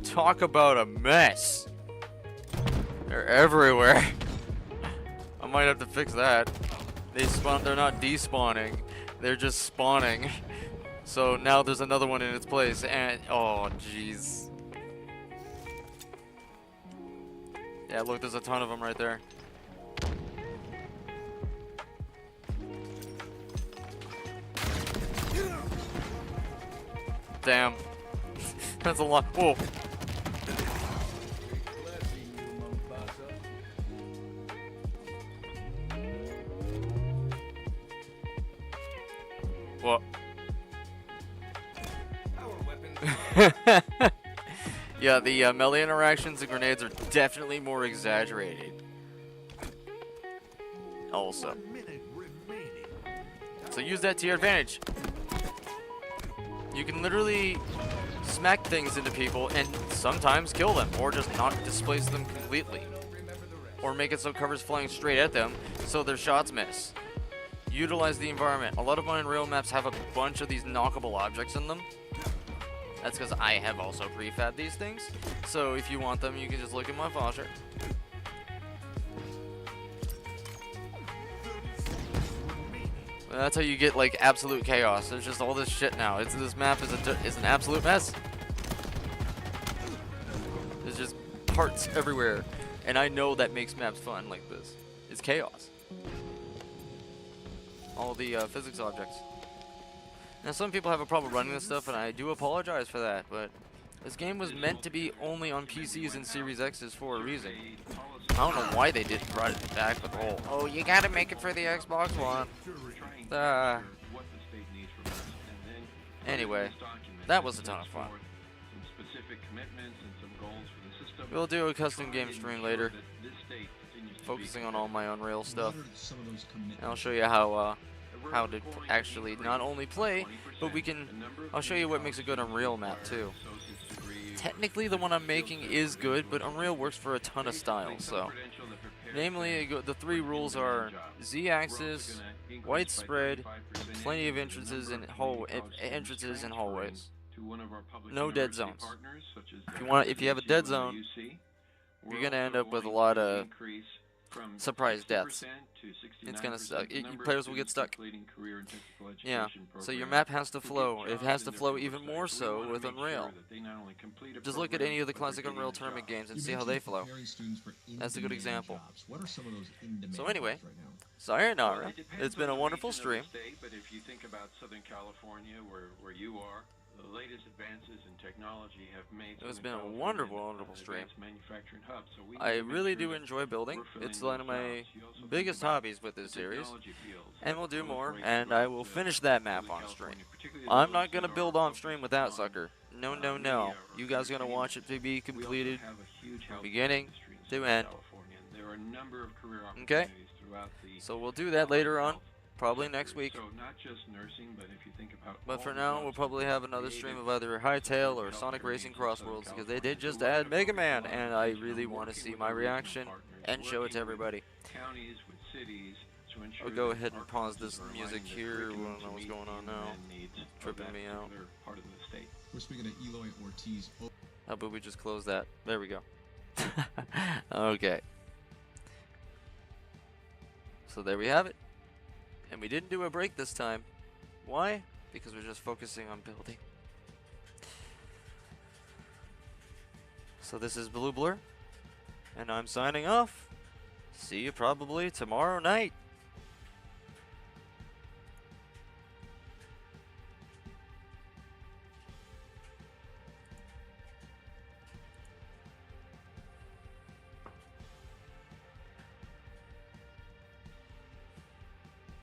S1: talk about a mess. They're everywhere. I might have to fix that. They're not despawning. They're just spawning. So now there's another one in its place and oh jeez. Yeah, look, there's a ton of them right there. Damn. That's a lot. Whoa. What? Yeah, the melee interactions and grenades are definitely more exaggerated. Also. So use that to your advantage. You can literally smack things into people and sometimes kill them, or just not displace them completely. Or make it so cover's flying straight at them, so their shots miss. Utilize the environment. A lot of my Unreal maps have a bunch of these knockable objects in them. That's because I have also prefab these things. So if you want them, you can just look at my faucet. That's how you get like absolute chaos. There's just all this shit now. This map is an absolute mess. There's just parts everywhere, and I know that makes maps fun like this. It's chaos. All the physics objects. Now some people have a problem running this stuff, and I do apologize for that. But this game was meant to be only on PCs and Series X's for a reason. I don't know why they didn't brought it back with the whole, oh, you gotta make it for the Xbox One. Anyway, that was a ton of fun. We'll do a custom game stream later, focusing on all my Unreal stuff. And I'll show you how to actually not only play, but I'll show you what makes a good Unreal map too. Technically, the one I'm making is good, but Unreal works for a ton of styles, so Namely, the three rules are Z-axis, widespread, and plenty of entrances and hallways. No dead zones. If you have a dead zone, you're gonna end up with a lot of surprise deaths. It's gonna suck. Players will get stuck. Yeah. So your map has to flow. It has to flow even more so with Unreal. Just look at any of the classic Unreal Tournament games and see how they flow. That's a good example. So anyway, sayonara. It's been a wonderful stream.
S5: But if you think about Southern California, where you are, the latest advances in technology have made
S1: It's been a wonderful stream.
S5: manufacturing hub. So
S1: I really do enjoy building. It's one of my biggest hobbies with this series. And we'll do more, and I will finish that map on stream. I'm not going to build on stream with that sucker. No, no, no. You guys are going to watch it to be completed from beginning to end. Okay? So we'll do that later on, probably next week. But for now, we'll probably have another stream of either Hytale or Sonic Racing Crossworlds, because they did just add Mega Man, and I really want to see my reaction and show it to everybody. I'll go ahead and pause this music here. I don't know what's going on now. It's tripping me out.
S6: We're speaking of Eloy Ortiz.
S1: How about we just close that? There we go. Okay. So there we have it. And we didn't do a break this time. Why? Because we're just focusing on building. So this is Blue Blur, and I'm signing off. See you probably tomorrow night.